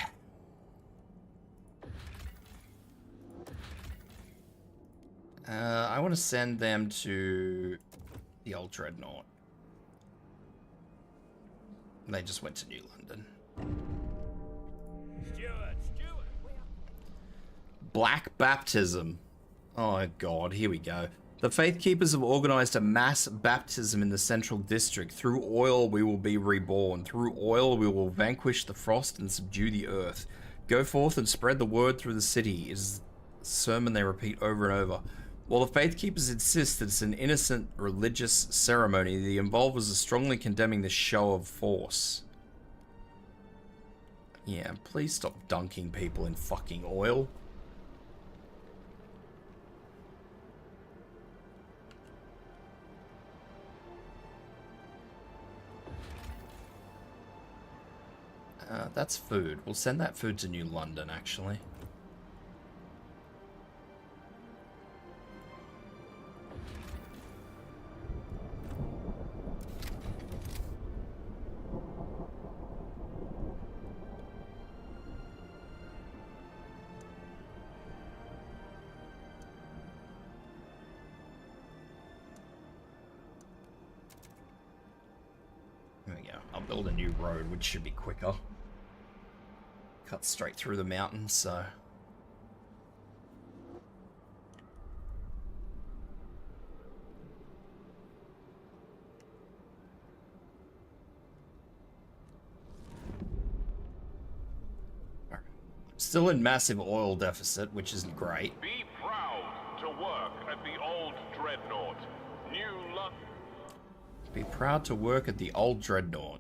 I want to send them to the old dreadnought. They just went to New London. Steward. Black baptism. Oh god, here we go. The Faith Keepers have organized a mass baptism in the Central District. Through oil we will be reborn. Through oil we will vanquish the frost and subdue the earth. Go forth and spread the word through the city. It is a sermon they repeat over and over. While the Faith Keepers insist that it's an innocent religious ceremony, the involvers are strongly condemning this show of force. Yeah, please stop dunking people in fucking oil. That's food. We'll send that food to New London, actually. There we go. I'll build a new road, which should be quicker. Cut straight through the mountains, so Still in massive oil deficit, which isn't great. Be proud to work at the old dreadnought. New luck. Be proud to work at the old dreadnought.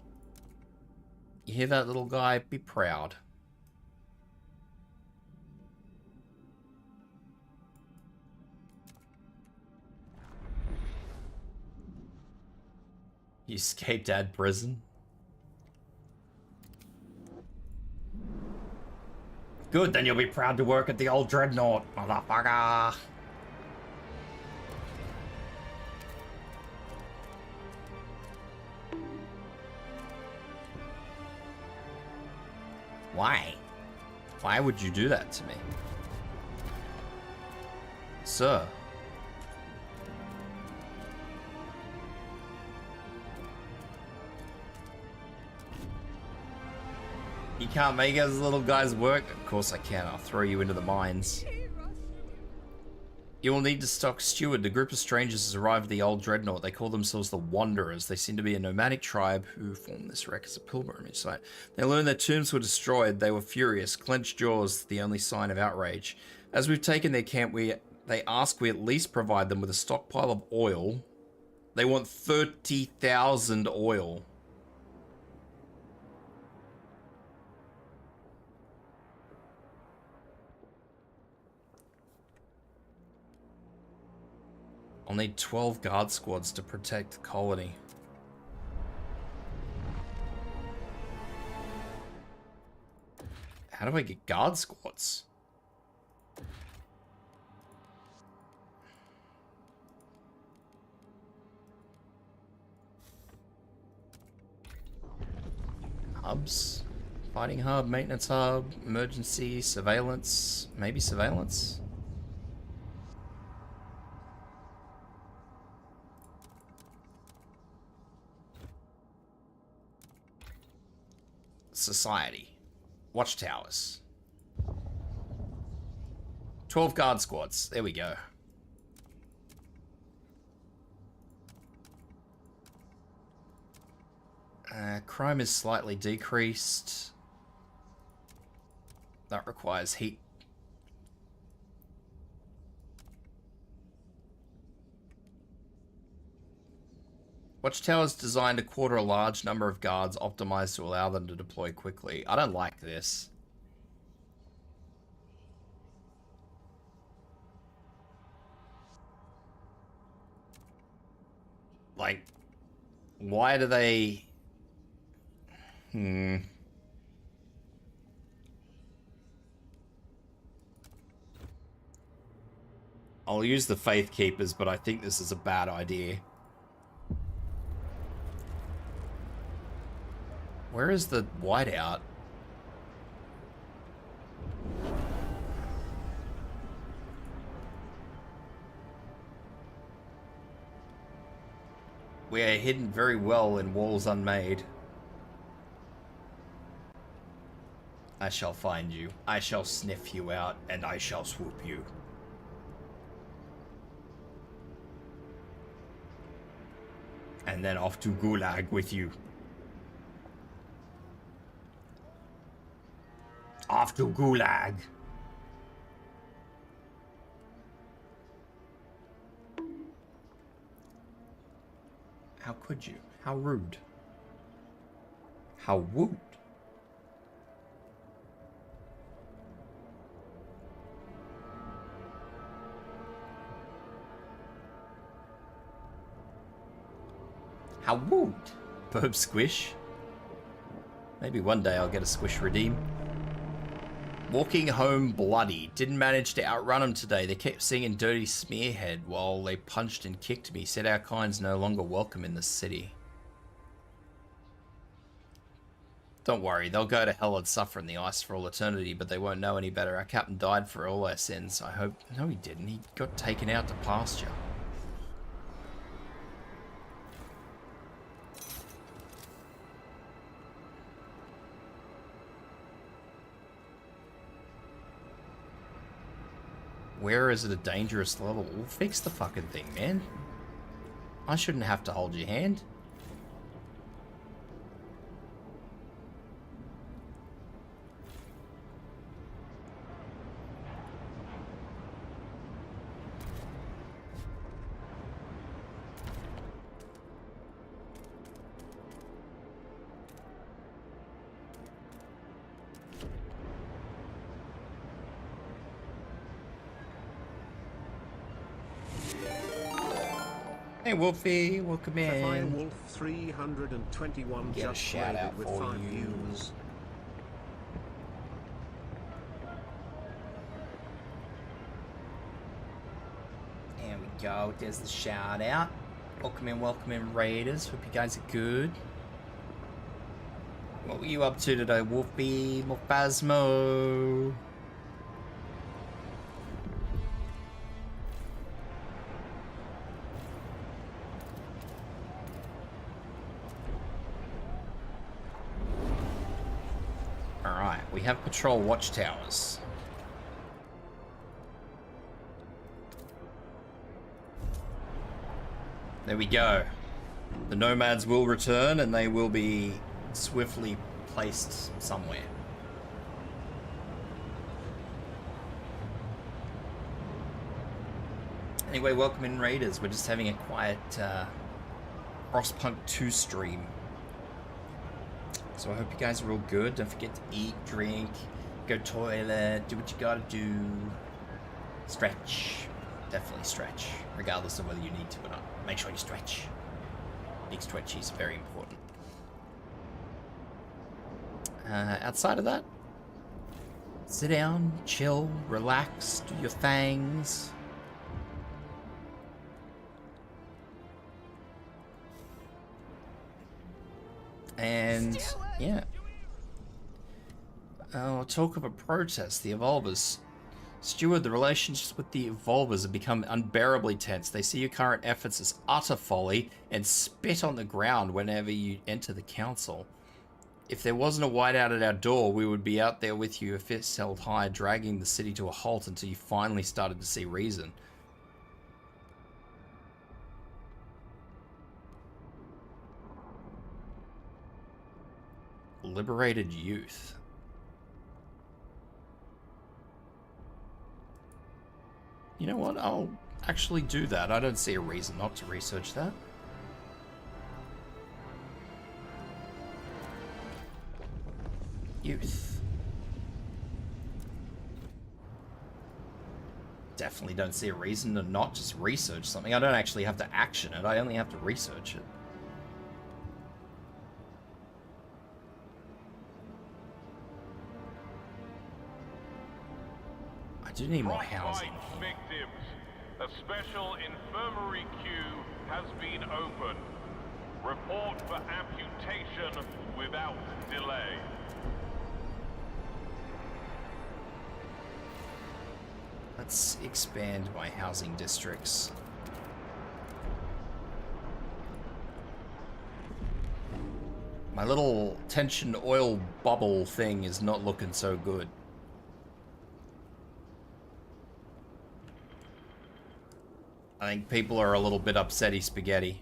You hear that, little guy? Be proud. You escaped ad prison? Good, then you'll be proud to work at the old dreadnought, motherfucker. Why? Why would you do that to me? Sir. You can't make us little guys work? Of course I can. I'll throw you into the mines. You will need to stock steward. The group of strangers has arrived at the old dreadnought. They call themselves the Wanderers. They seem to be a nomadic tribe who formed this wreck as a pilgrimage site. They learned their tombs were destroyed. They were furious. Clenched jaws, the only sign of outrage. As we've taken their camp, they ask we at least provide them with a stockpile of oil. They want 30,000 oil. I'll need 12 guard squads to protect the colony. How do I get guard squads? Hubs? Fighting hub, maintenance hub, emergency, surveillance, maybe surveillance? Society. Watchtowers. 12 guard squads. There we go. Crime is slightly decreased. That requires heat. Watchtowers designed to quarter a large number of guards, optimized to allow them to deploy quickly. I don't like this. Like, why do they... I'll use the Faith Keepers, but I think this is a bad idea. Where is the whiteout? We are hidden very well in walls unmade. I shall find you. I shall sniff you out, and I shall swoop you. And then off to Gulag with you. Off to Gulag. How could you? How rude. How rude. How rude. Burb squish. Maybe one day I'll get a squish redeem. Walking home bloody. Didn't manage to outrun them today. They kept singing Dirty Smearhead while they punched and kicked me. Said our kind's no longer welcome in the city. Don't worry, they'll go to hell and suffer in the ice for all eternity, but they won't know any better. Our captain died for all our sins. I hope... No, he didn't. He got taken out to pasture. Where is it a dangerous level? We'll fix the fucking thing, man. I shouldn't have to hold your hand. Hey Wolfie, welcome in. Wolf 321 Get a just shout out raided with for 5 you. viewers. There we go, there's the shout out. Welcome in Raiders. Hope you guys are good. What were you up to today, Wolfie? Morphasmo? Alright, we have patrol watchtowers. There we go. The nomads will return and they will be swiftly placed somewhere. Anyway, welcome in Raiders. We're just having a quiet Frostpunk 2 stream. So I hope you guys are all good. Don't forget to eat, drink, go toilet, do what you gotta do. Stretch. Definitely stretch, regardless of whether you need to or not. Make sure you stretch. Big stretchy is very important. Outside of that, sit down, chill, relax, do your things. And yeah. Oh, talk of a protest. The Evolvers. Steward, the relationships with the Evolvers have become unbearably tense. They see your current efforts as utter folly and spit on the ground whenever you enter the council. If there wasn't a whiteout at our door, we would be out there with you, a fist held high, dragging the city to a halt until you finally started to see reason. Liberated youth. You know what? I'll actually do that. I don't see a reason not to research that. Youth. Definitely don't see a reason to not just research something. I don't actually have to action it. I only have to research it. I do need more housing. Victims. A special infirmary queue has been opened. Report for amputation without delay. Let's expand my housing districts. My little tension oil bubble thing is not looking so good. I think people are a little bit upsetty spaghetti.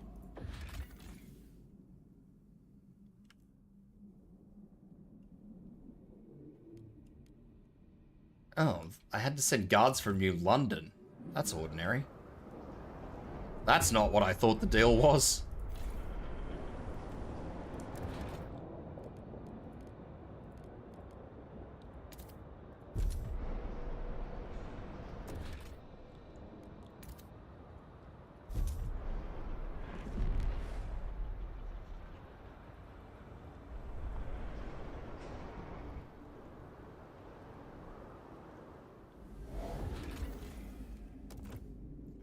Oh, I had to send guards from New London. That's ordinary. That's not what I thought the deal was.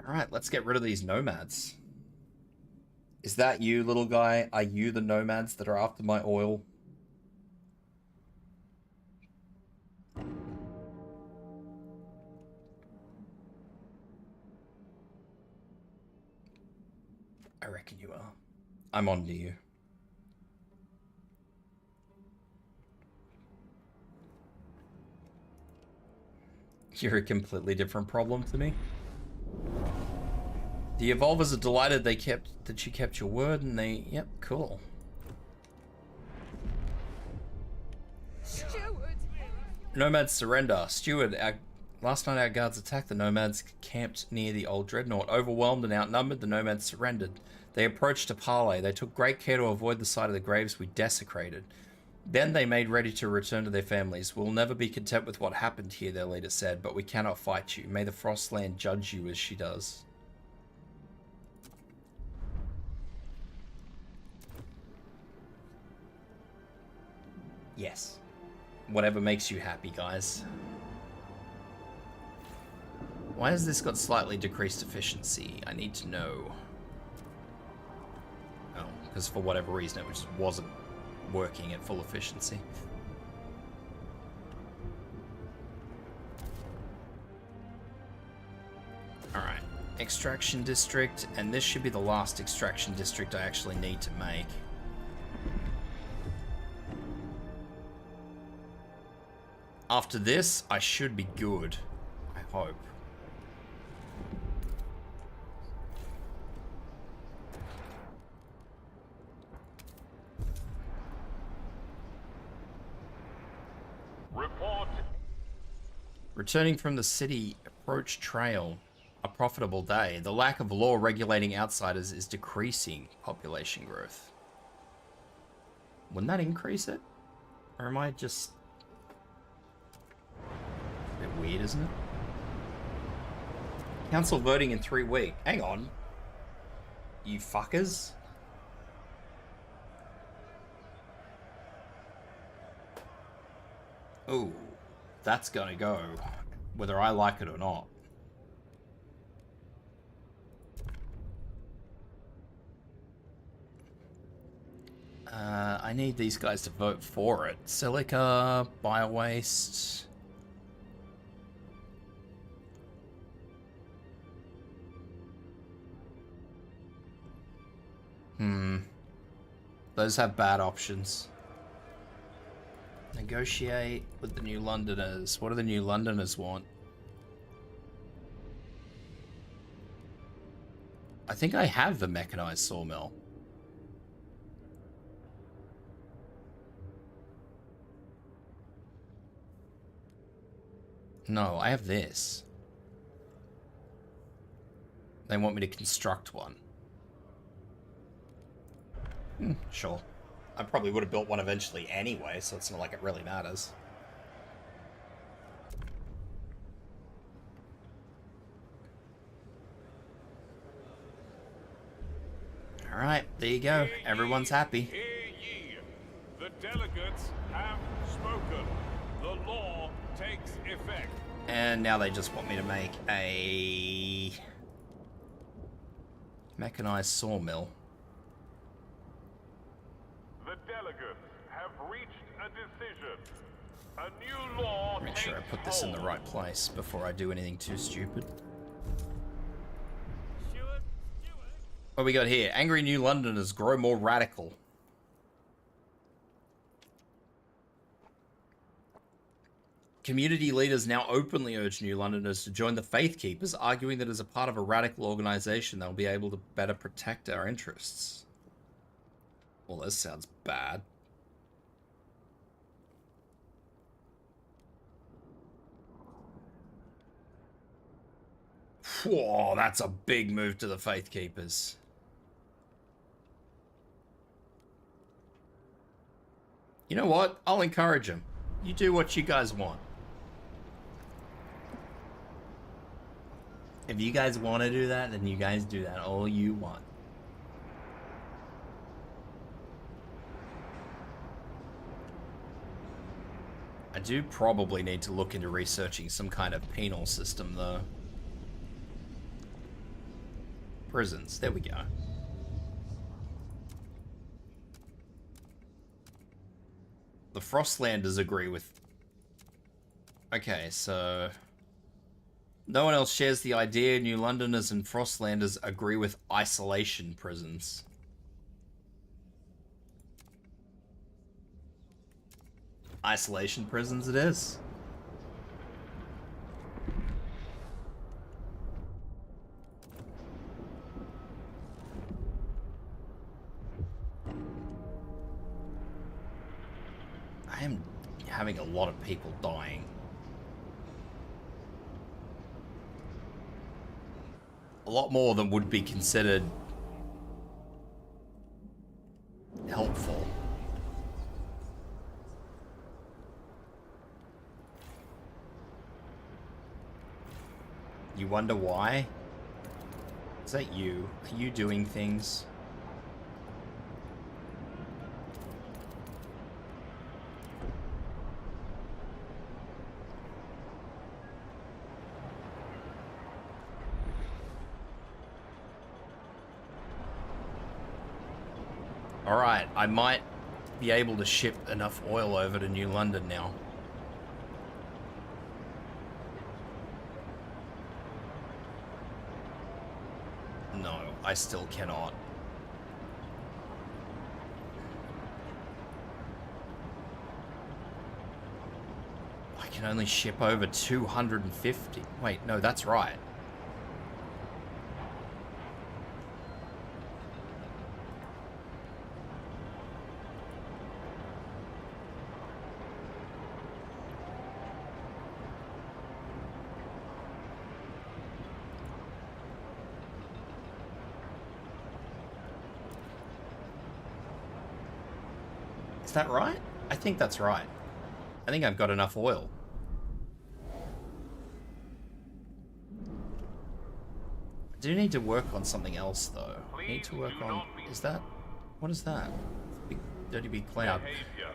Alright, let's get rid of these nomads. Is that you, little guy? Are you the nomads that are after my oil? I reckon you are. I'm on to you. You're a completely different problem to me. The Evolvers are delighted that you kept your word, and they... Yep, cool. Steward! Nomads surrender. Steward, last night our guards attacked the nomads camped near the old dreadnought. Overwhelmed and outnumbered, the nomads surrendered. They approached to parley. They took great care to avoid the sight of the graves we desecrated. Then they made ready to return to their families. We'll never be content with what happened here, their leader said, but we cannot fight you. May the Frostland judge you as she does. Yes. Whatever makes you happy, guys. Why has this got slightly decreased efficiency? I need to know. Oh, because for whatever reason it just wasn't working at full efficiency. Alright, extraction district, and this should be the last extraction district I actually need to make. After this, I should be good, I hope. Report. Returning from the city approach trail, a profitable day. The lack of law regulating outsiders is decreasing population growth. Wouldn't that increase it? Or am I just... a bit weird, isn't it? Council voting in 3 weeks. Hang on. You fuckers. Ooh, that's gonna go, whether I like it or not. I need these guys to vote for it. Silica, biowaste. Those have bad options. Negotiate with the New Londoners. What do the New Londoners want? I think I have the mechanized sawmill. No, I have this. They want me to construct one. Sure. I probably would have built one eventually anyway, so it's not like it really matters. Alright, there you go. Everyone's happy. Hear ye. The delegates have spoken. The law takes effect. And now they just want me to make a mechanized sawmill. The delegates have reached a decision. A new law Make sure I put this in the right place before I do anything too stupid. What we got here? Angry New Londoners grow more radical. Community leaders now openly urge New Londoners to join the Faith Keepers, arguing that as a part of a radical organization, they'll be able to better protect our interests. Well, this sounds bad. Whoa, that's a big move to the Faith Keepers. You know what? I'll encourage them. You do what you guys want. If you guys want to do that, then you guys do that all you want. I do probably need to look into researching some kind of penal system, though. Prisons, there we go. The Frostlanders agree with... Okay, so... No one else shares the idea. New Londoners and Frostlanders agree with isolation prisons. Isolation prisons it is. I am having a lot of people dying. A lot more than would be considered helpful. You wonder why? Is that you? Are you doing things? Alright, I might be able to ship enough oil over to New London now. No, I still cannot. I can only ship over 250. Wait, no, that's right. Is that right? I think that's right. I think I've got enough oil. I do need to work on something else, though. I need to work on... Is that... What is that? Big, dirty big cloud. Behavior.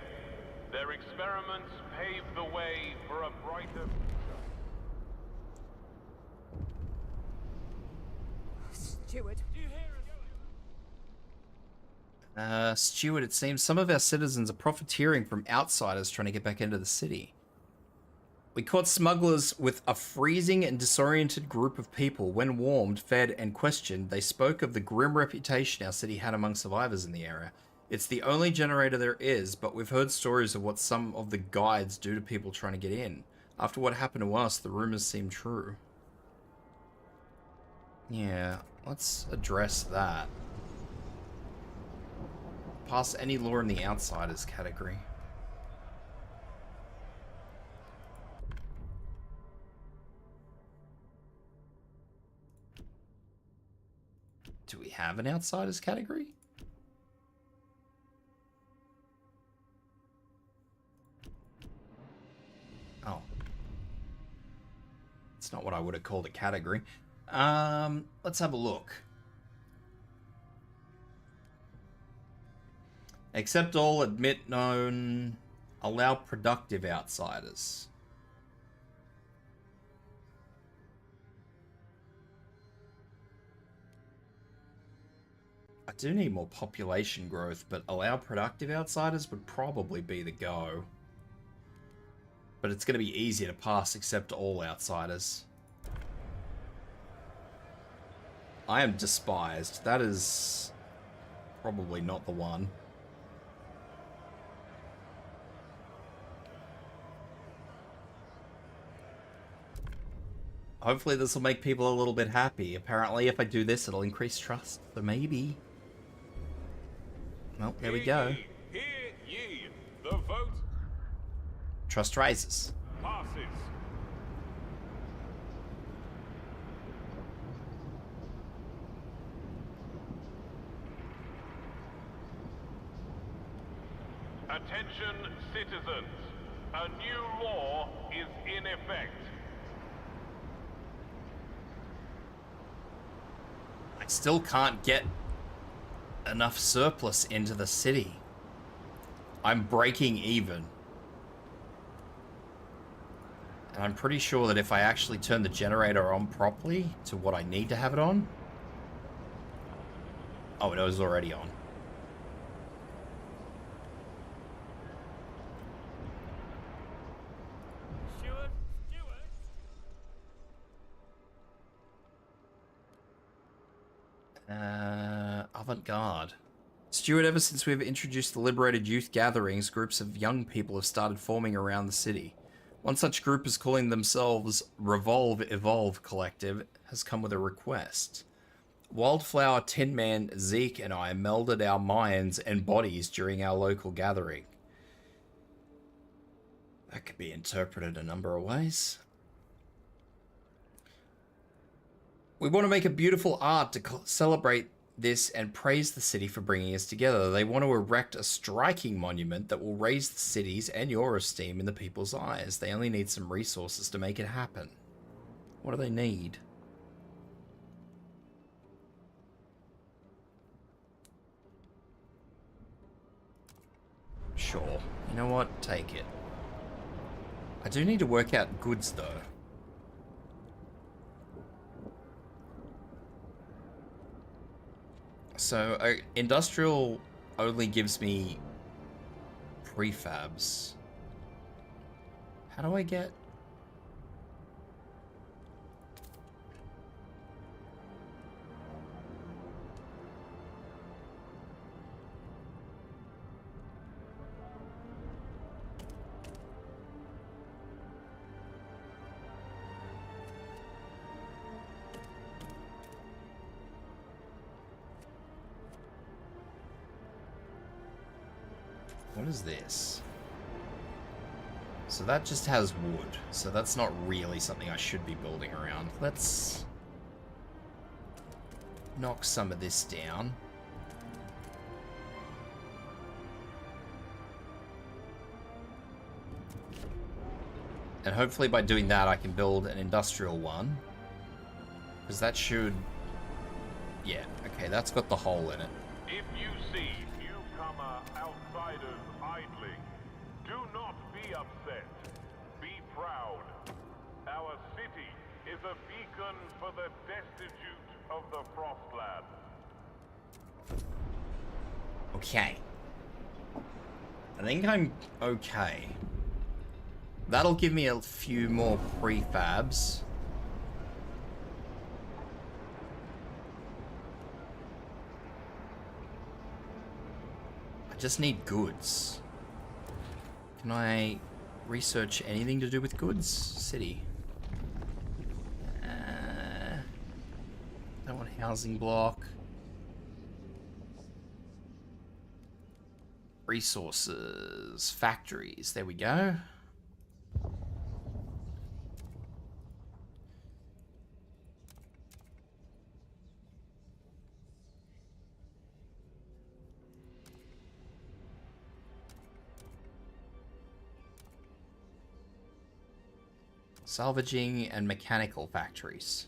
Their experiments pave the way for a brighter... Steward. Steward, it seems some of our citizens are profiteering from outsiders trying to get back into the city. We caught smugglers with a freezing and disoriented group of people. When warmed, fed, and questioned, they spoke of the grim reputation our city had among survivors in the area. It's the only generator there is, but we've heard stories of what some of the guides do to people trying to get in. After what happened to us, the rumors seem true. Yeah, let's address that. Pass any law in the outsiders category. Do we have an outsiders category? Oh. It's not what I would have called a category. Let's have a look. Accept all, admit known, allow productive outsiders. I do need more population growth, but allow productive outsiders would probably be the go. But it's going to be easier to pass accept all outsiders. I am despised. That is probably not the one. Hopefully this will make people a little bit happy. Apparently if I do this, it'll increase trust. So maybe. Well, there we go. Hear ye. The vote Trust rises. passes. Attention citizens. A new law is in effect. I still can't get enough surplus into the city. I'm breaking even. And I'm pretty sure that if I actually turn the generator on properly to what I need to have it on... Oh, it was already on. Avant-garde. Steward, ever since we've introduced the liberated youth gatherings, groups of young people have started forming around the city. One such group is calling themselves Revolve Evolve Collective, has come with a request. Wildflower, Tin Man, Zeke, and I melded our minds and bodies during our local gathering. That could be interpreted a number of ways. We want to make a beautiful art to celebrate this and praise the city for bringing us together. They want to erect a striking monument that will raise the city's and your esteem in the people's eyes. They only need some resources to make it happen. What do they need? Sure. You know what? Take it. I do need to work out goods, though. So, industrial only gives me prefabs. How do I get... What is this? So that just has wood. So that's not really something I should be building around. Let's knock some of this down. And hopefully by doing that I can build an industrial one. Because that should... Yeah, okay, that's got the hole in it. If you see newcomer outsiders idling, do not be upset. Be proud. Our city is a beacon for the destitute of the Frostland. Okay. I think I'm okay. That'll give me a few more prefabs. I just need goods. Can I research anything to do with goods? City. Don't want housing block. Resources. Factories. There we go. Salvaging and mechanical factories.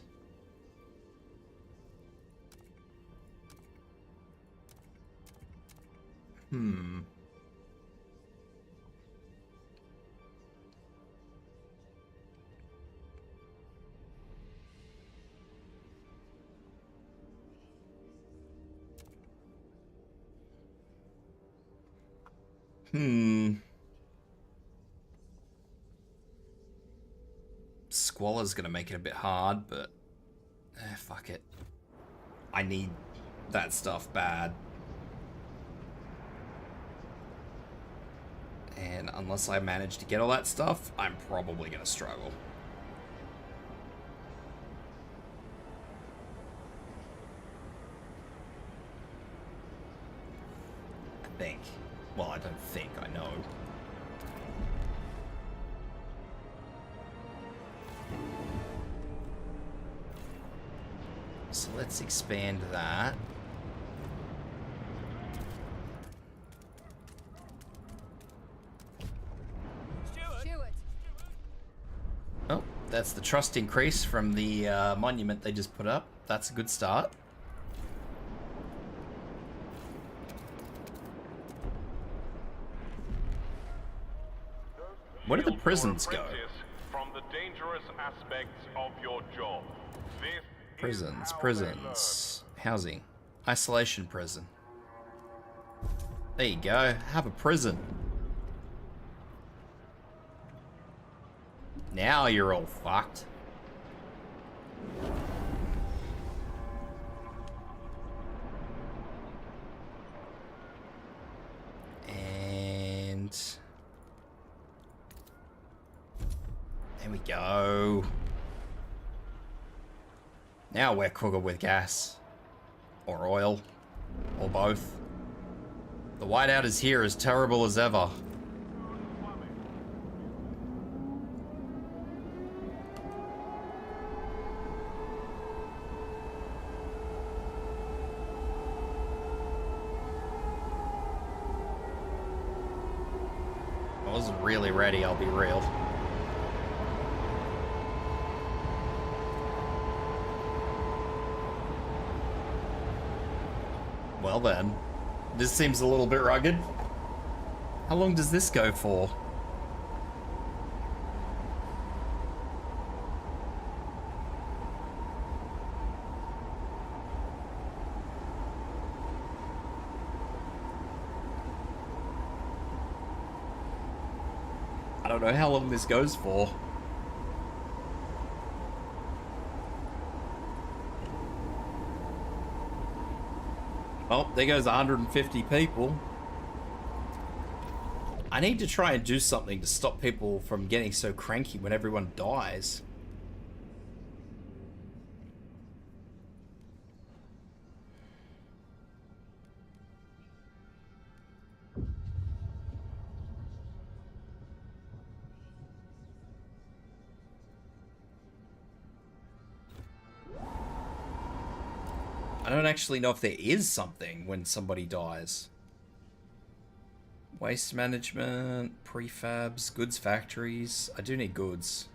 Squalor's gonna make it a bit hard, but fuck it. I need that stuff bad. And unless I manage to get all that stuff, I'm probably gonna struggle. I think. Well, I don't think, I know. So let's expand that. Stewart. Oh, that's the trust increase from the monument they just put up. That's a good start. Where do the prisons go? From the dangerous aspects of your job. This Prisons. Housing. Isolation prison. There you go. Have a prison. Now you're all fucked. And... there we go. Now we're cooking with gas. Or oil. Or both. The whiteout is here, as terrible as ever. I wasn't really ready, I'll be real. Well then, this seems a little bit rugged. How long does this go for? I don't know how long this goes for. Oh, there goes 150 people. I need to try and do something to stop people from getting so cranky when everyone dies. I don't actually know if there is something when somebody dies. Waste management, prefabs, goods factories. I do need goods.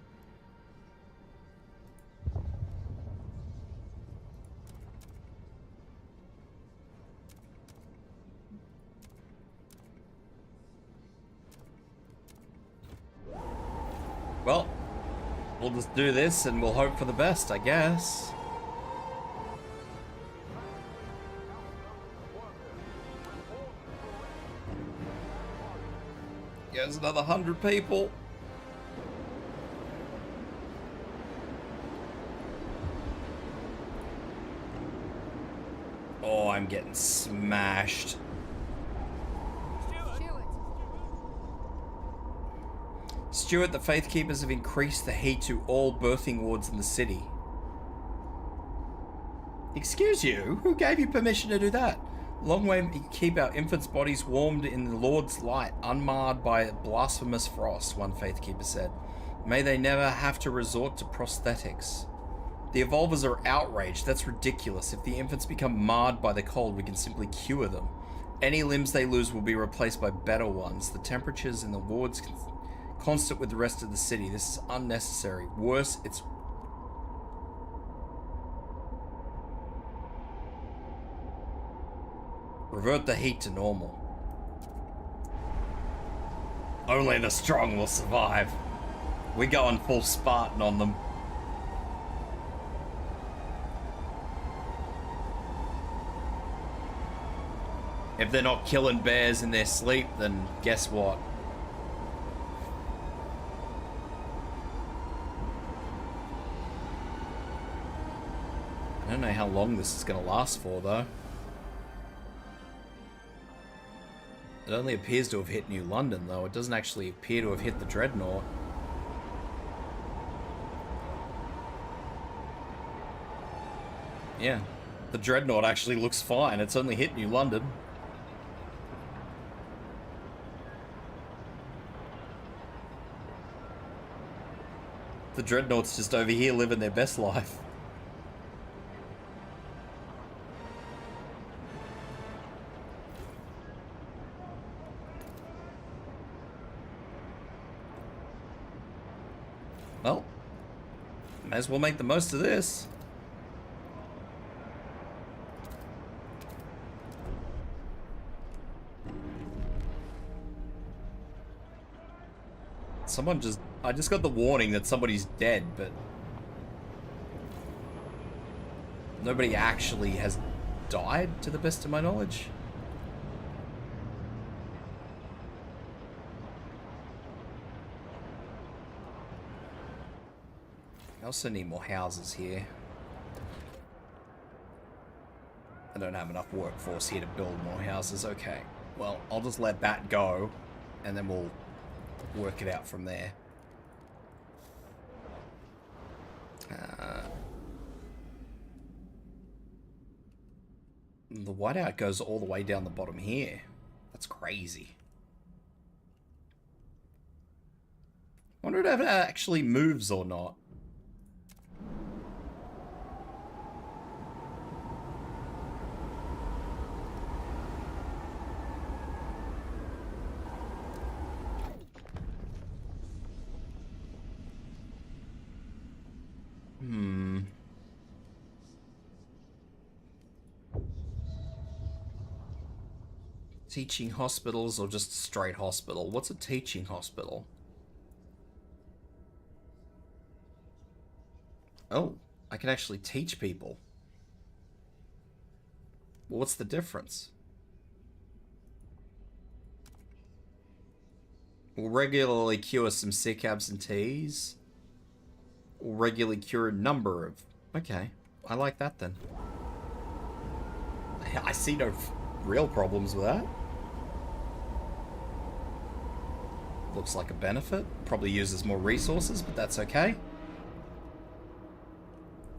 Well, we'll just do this and we'll hope for the best, I guess. There's another 100 people. Oh, I'm getting smashed. Stuart, the Faith Keepers have increased the heat to all birthing wards in the city. Excuse you? Who gave you permission to do that? Long way to keep our infants' bodies warmed in the Lord's light, unmarred by blasphemous frost, one Faith Keeper said. May they never have to resort to prosthetics. The Evolvers are outraged. That's ridiculous. If the infants become marred by the cold, we can simply cure them. Any limbs they lose will be replaced by better ones. The temperatures in the wards constant with the rest of the city. This is unnecessary. Worse, it's... Revert the heat to normal. Only the strong will survive. We're going full Spartan on them. If they're not killing bears in their sleep, then guess what? I don't know how long this is going to last for, though. It only appears to have hit New London, though. It doesn't actually appear to have hit the Dreadnought. Yeah, the Dreadnought actually looks fine. It's only hit New London. The Dreadnought's just over here living their best life. Well, may as well make the most of this. I just got the warning that somebody's dead, but nobody actually has died, to the best of my knowledge. I also need more houses here. I don't have enough workforce here to build more houses. Okay, well, I'll just let that go, and then we'll work it out from there. The whiteout goes all the way down the bottom here. That's crazy. Wonder if it actually moves or not. Teaching hospitals or just straight hospital? What's a teaching hospital? Oh, I can actually teach people. Well, what's the difference? Will regularly cure some sick absentees. Will regularly cure a number of... Okay, I like that then. I see no real problems with that. Looks like a benefit. Probably uses more resources, but that's okay.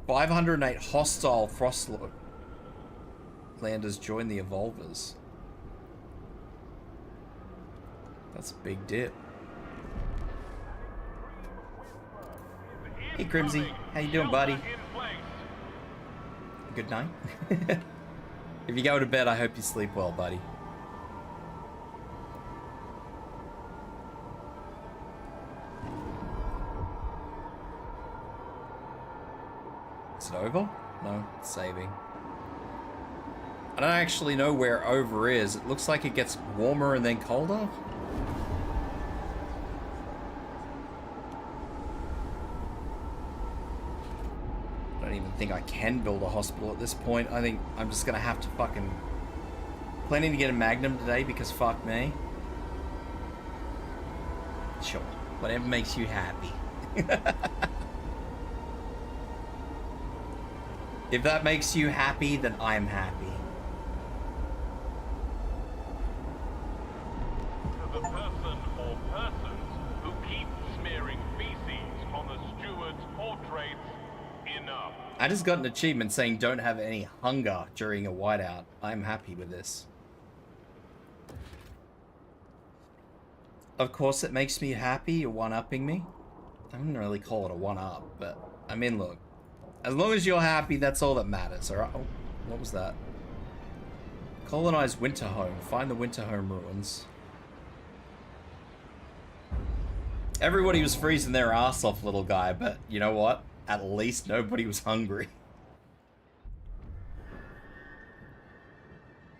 508 hostile Frostlanders join the Evolvers. That's a big dip. Hey Crimsy, how you doing, buddy? Good night. If you go to bed, I hope you sleep well, buddy. Is it over? No, it's saving. I don't actually know where over is. It looks like it gets warmer and then colder. I don't even think I can build a hospital at this point. I think I'm just gonna have to fucking... Planning to get a Magnum today because fuck me. Sure, whatever makes you happy. If that makes you happy, then I'm happy. To the person or persons who keep smearing feces on the steward's portraits, enough. I just got an achievement saying don't have any hunger during a whiteout. I'm happy with this. Of course it makes me happy, you're one-upping me. I wouldn't really call it a one-up, but I mean, look. As long as you're happy, that's all that matters, alright? Oh, what was that? Colonize Winterhome. Find the Winterhome ruins. Everybody was freezing their ass off, little guy, but you know what? At least nobody was hungry.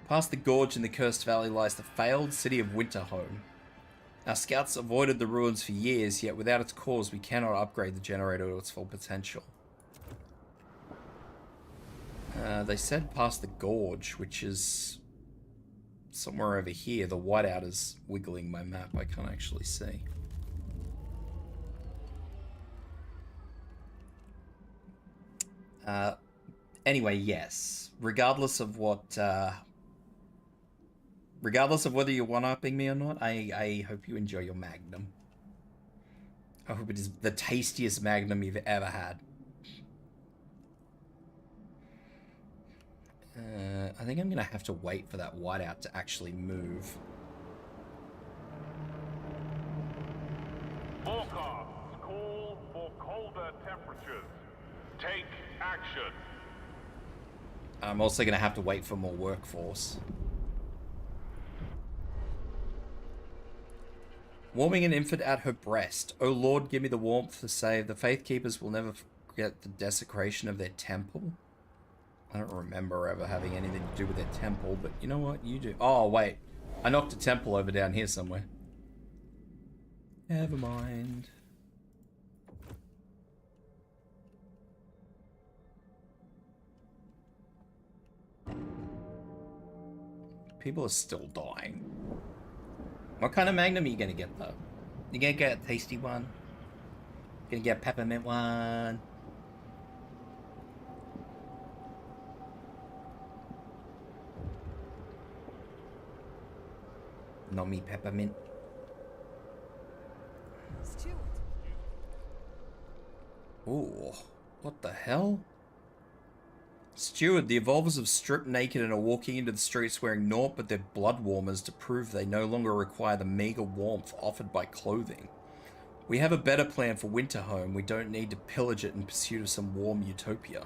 Past the gorge in the Cursed Valley lies the failed city of Winterhome. Our scouts avoided the ruins for years, yet without its cause we cannot upgrade the generator to its full potential. They said past the gorge, which is somewhere over here. The whiteout is wiggling my map. I can't actually see. Anyway, yes. Regardless of what, regardless of whether you're one-upping me or not, I hope you enjoy your Magnum. I hope it is the tastiest Magnum you've ever had. I think I'm gonna have to wait for that whiteout to actually move. Forecasts call for colder temperatures. Take action. I'm also gonna have to wait for more workforce. Warming an infant at her breast. Oh Lord, give me the warmth to save. The Faith Keepers will never forget the desecration of their temple. I don't remember ever having anything to do with their temple, but you know what? You do. Oh, wait. I knocked a temple over down here somewhere. Never mind. People are still dying. What kind of Magnum are you gonna get, though? You gonna get a tasty one? Gonna get a peppermint one? Not me peppermint. Steward. Ooh, what the hell? Steward, the Evolvers have stripped naked and are walking into the streets wearing naught but their blood warmers to prove they no longer require the meager warmth offered by clothing. We have a better plan for Winterhome. We don't need to pillage it in pursuit of some warm utopia.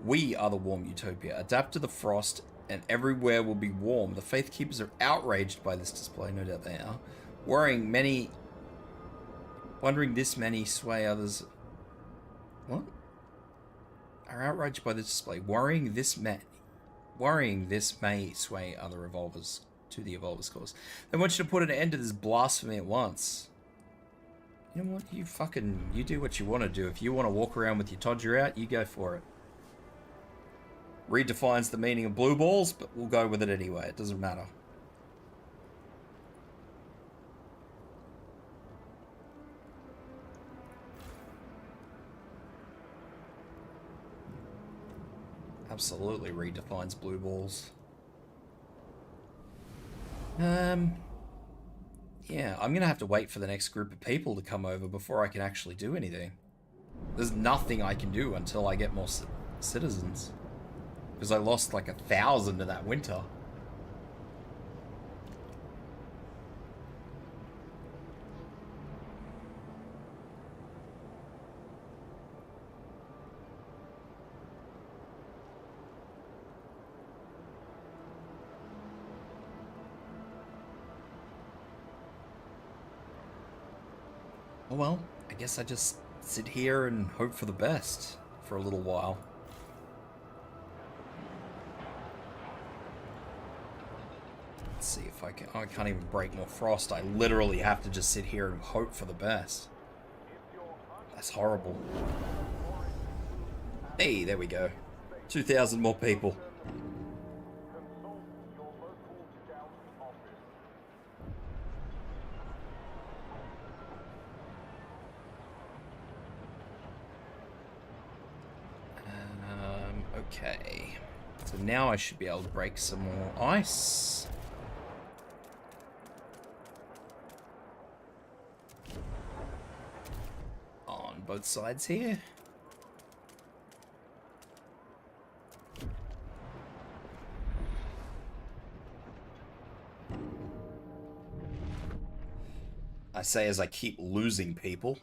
We are the warm utopia. Adapt to the frost and everywhere will be warm. The Faith Keepers are outraged by this display, no doubt they are. Wondering this many sway others... What? Are outraged by this display. Worrying this may sway other Evolvers to the Evolvers cause. They want you to put an end to this blasphemy at once. You know what? You do what you want to do. If you want to walk around with your Todger out, you go for it. Redefines the meaning of blue balls, but we'll go with it anyway. It doesn't matter. Absolutely redefines blue balls. Yeah, I'm gonna have to wait for the next group of people to come over before I can actually do anything. There's nothing I can do until I get more citizens. Because I lost like 1,000 to that winter. Oh well, I guess I just sit here and hope for the best for a little while. Let's see if I can... Oh, I can't even break more frost. I literally have to just sit here and hope for the best. That's horrible. Hey, there we go. 2,000 more people. Okay. So now I should be able to break some more ice. On both sides here. I say as I keep losing people.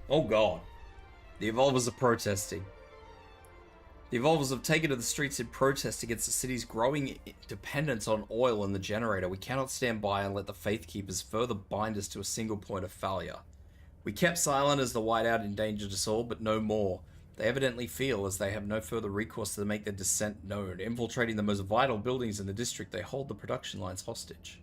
Oh god. The Evolvers are protesting. The Evolvers have taken to the streets in protest against the city's growing dependence on oil and the generator. We cannot stand by and let the Faith Keepers further bind us to a single point of failure. We kept silent as the whiteout endangered us all, but no more. They evidently feel as they have no further recourse to make their dissent known. Infiltrating the most vital buildings in the district, they hold the production lines hostage.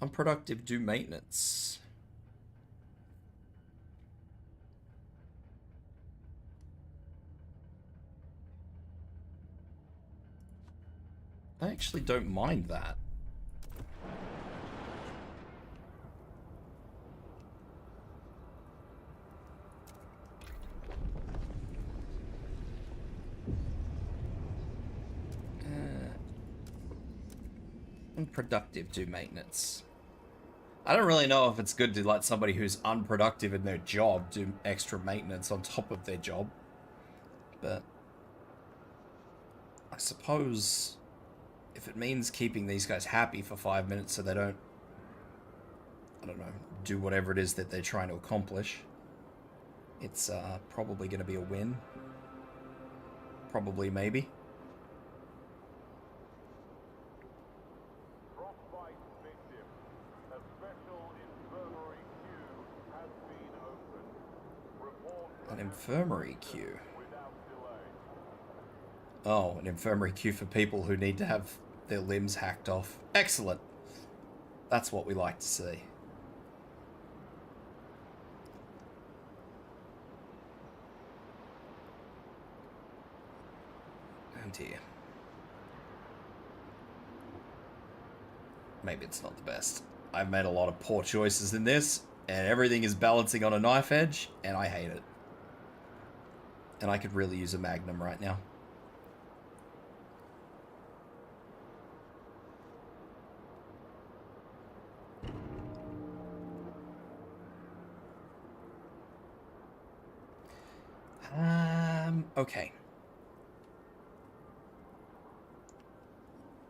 Unproductive, do maintenance. I actually don't mind that. Unproductive, do maintenance. I don't really know if it's good to let somebody who's unproductive in their job do extra maintenance on top of their job. But I suppose if it means keeping these guys happy for 5 minutes so they don't, I don't know, do whatever it is that they're trying to accomplish, it's probably going to be a win. Probably, maybe. An infirmary queue. Oh, an infirmary queue for people who need to have their limbs hacked off. Excellent. That's what we like to see. Oh dear. Maybe it's not the best. I've made a lot of poor choices in this, and everything is balancing on a knife edge, and I hate it. And I could really use a magnum right now. Okay.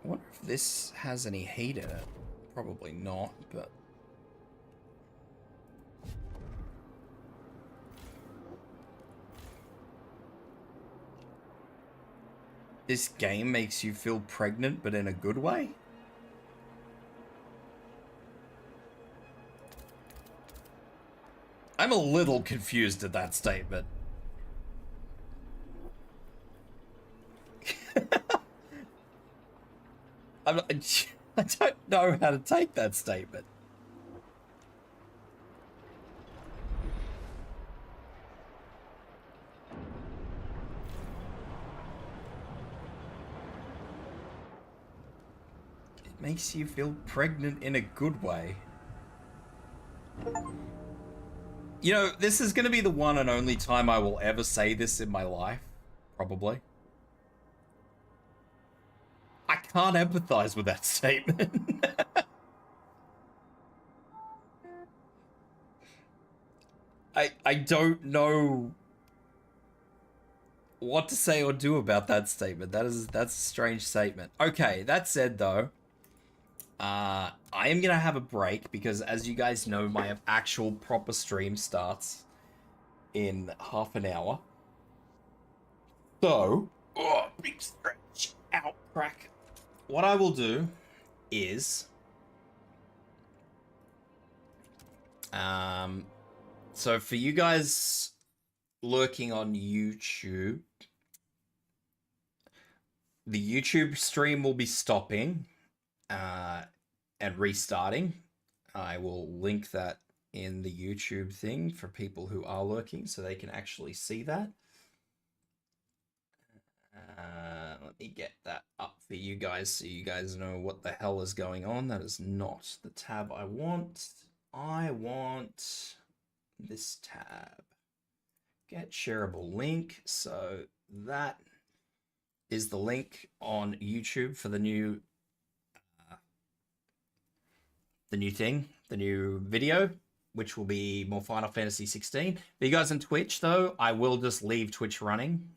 I wonder if this has any heat in it. Probably not, but... This game makes you feel pregnant, but in a good way? I'm a little confused at that statement. I don't know how to take that statement. makes you feel pregnant in a good way. You know, this is going to be the one and only time I will ever say this in my life, probably. I can't empathize with that statement. I don't know what to say or do about that statement. That's a strange statement. Okay, that said though, I am gonna have a break because as you guys know, my actual proper stream starts in half an hour. So, oh, big stretch, out, crack. What I will do is, so for you guys lurking on YouTube, the YouTube stream will be stopping and restarting. I will link that in the YouTube thing for people who are lurking so they can actually see that. Let me get that up for you guys so you guys know what the hell is going on. That is not the tab I want. I want this tab. Get shareable link. So that is the link on YouTube for the new thing, the new video, which will be more Final Fantasy 16. For you guys on Twitch, though, I will just leave Twitch running.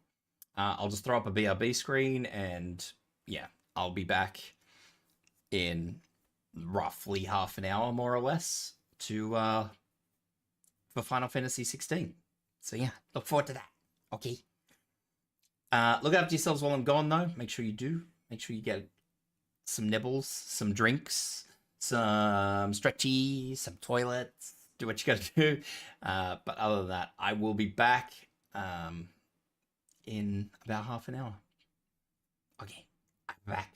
I'll just throw up a BRB screen, and yeah, I'll be back in roughly half an hour, more or less, to for Final Fantasy 16. So yeah, look forward to that. Okay. Look after yourselves while I'm gone, though. Make sure you do. Make sure you get some nibbles, some drinks, some stretchy, some toilets. Do what you gotta do. But other than that, I will be back in about half an hour. Okay, I'm back.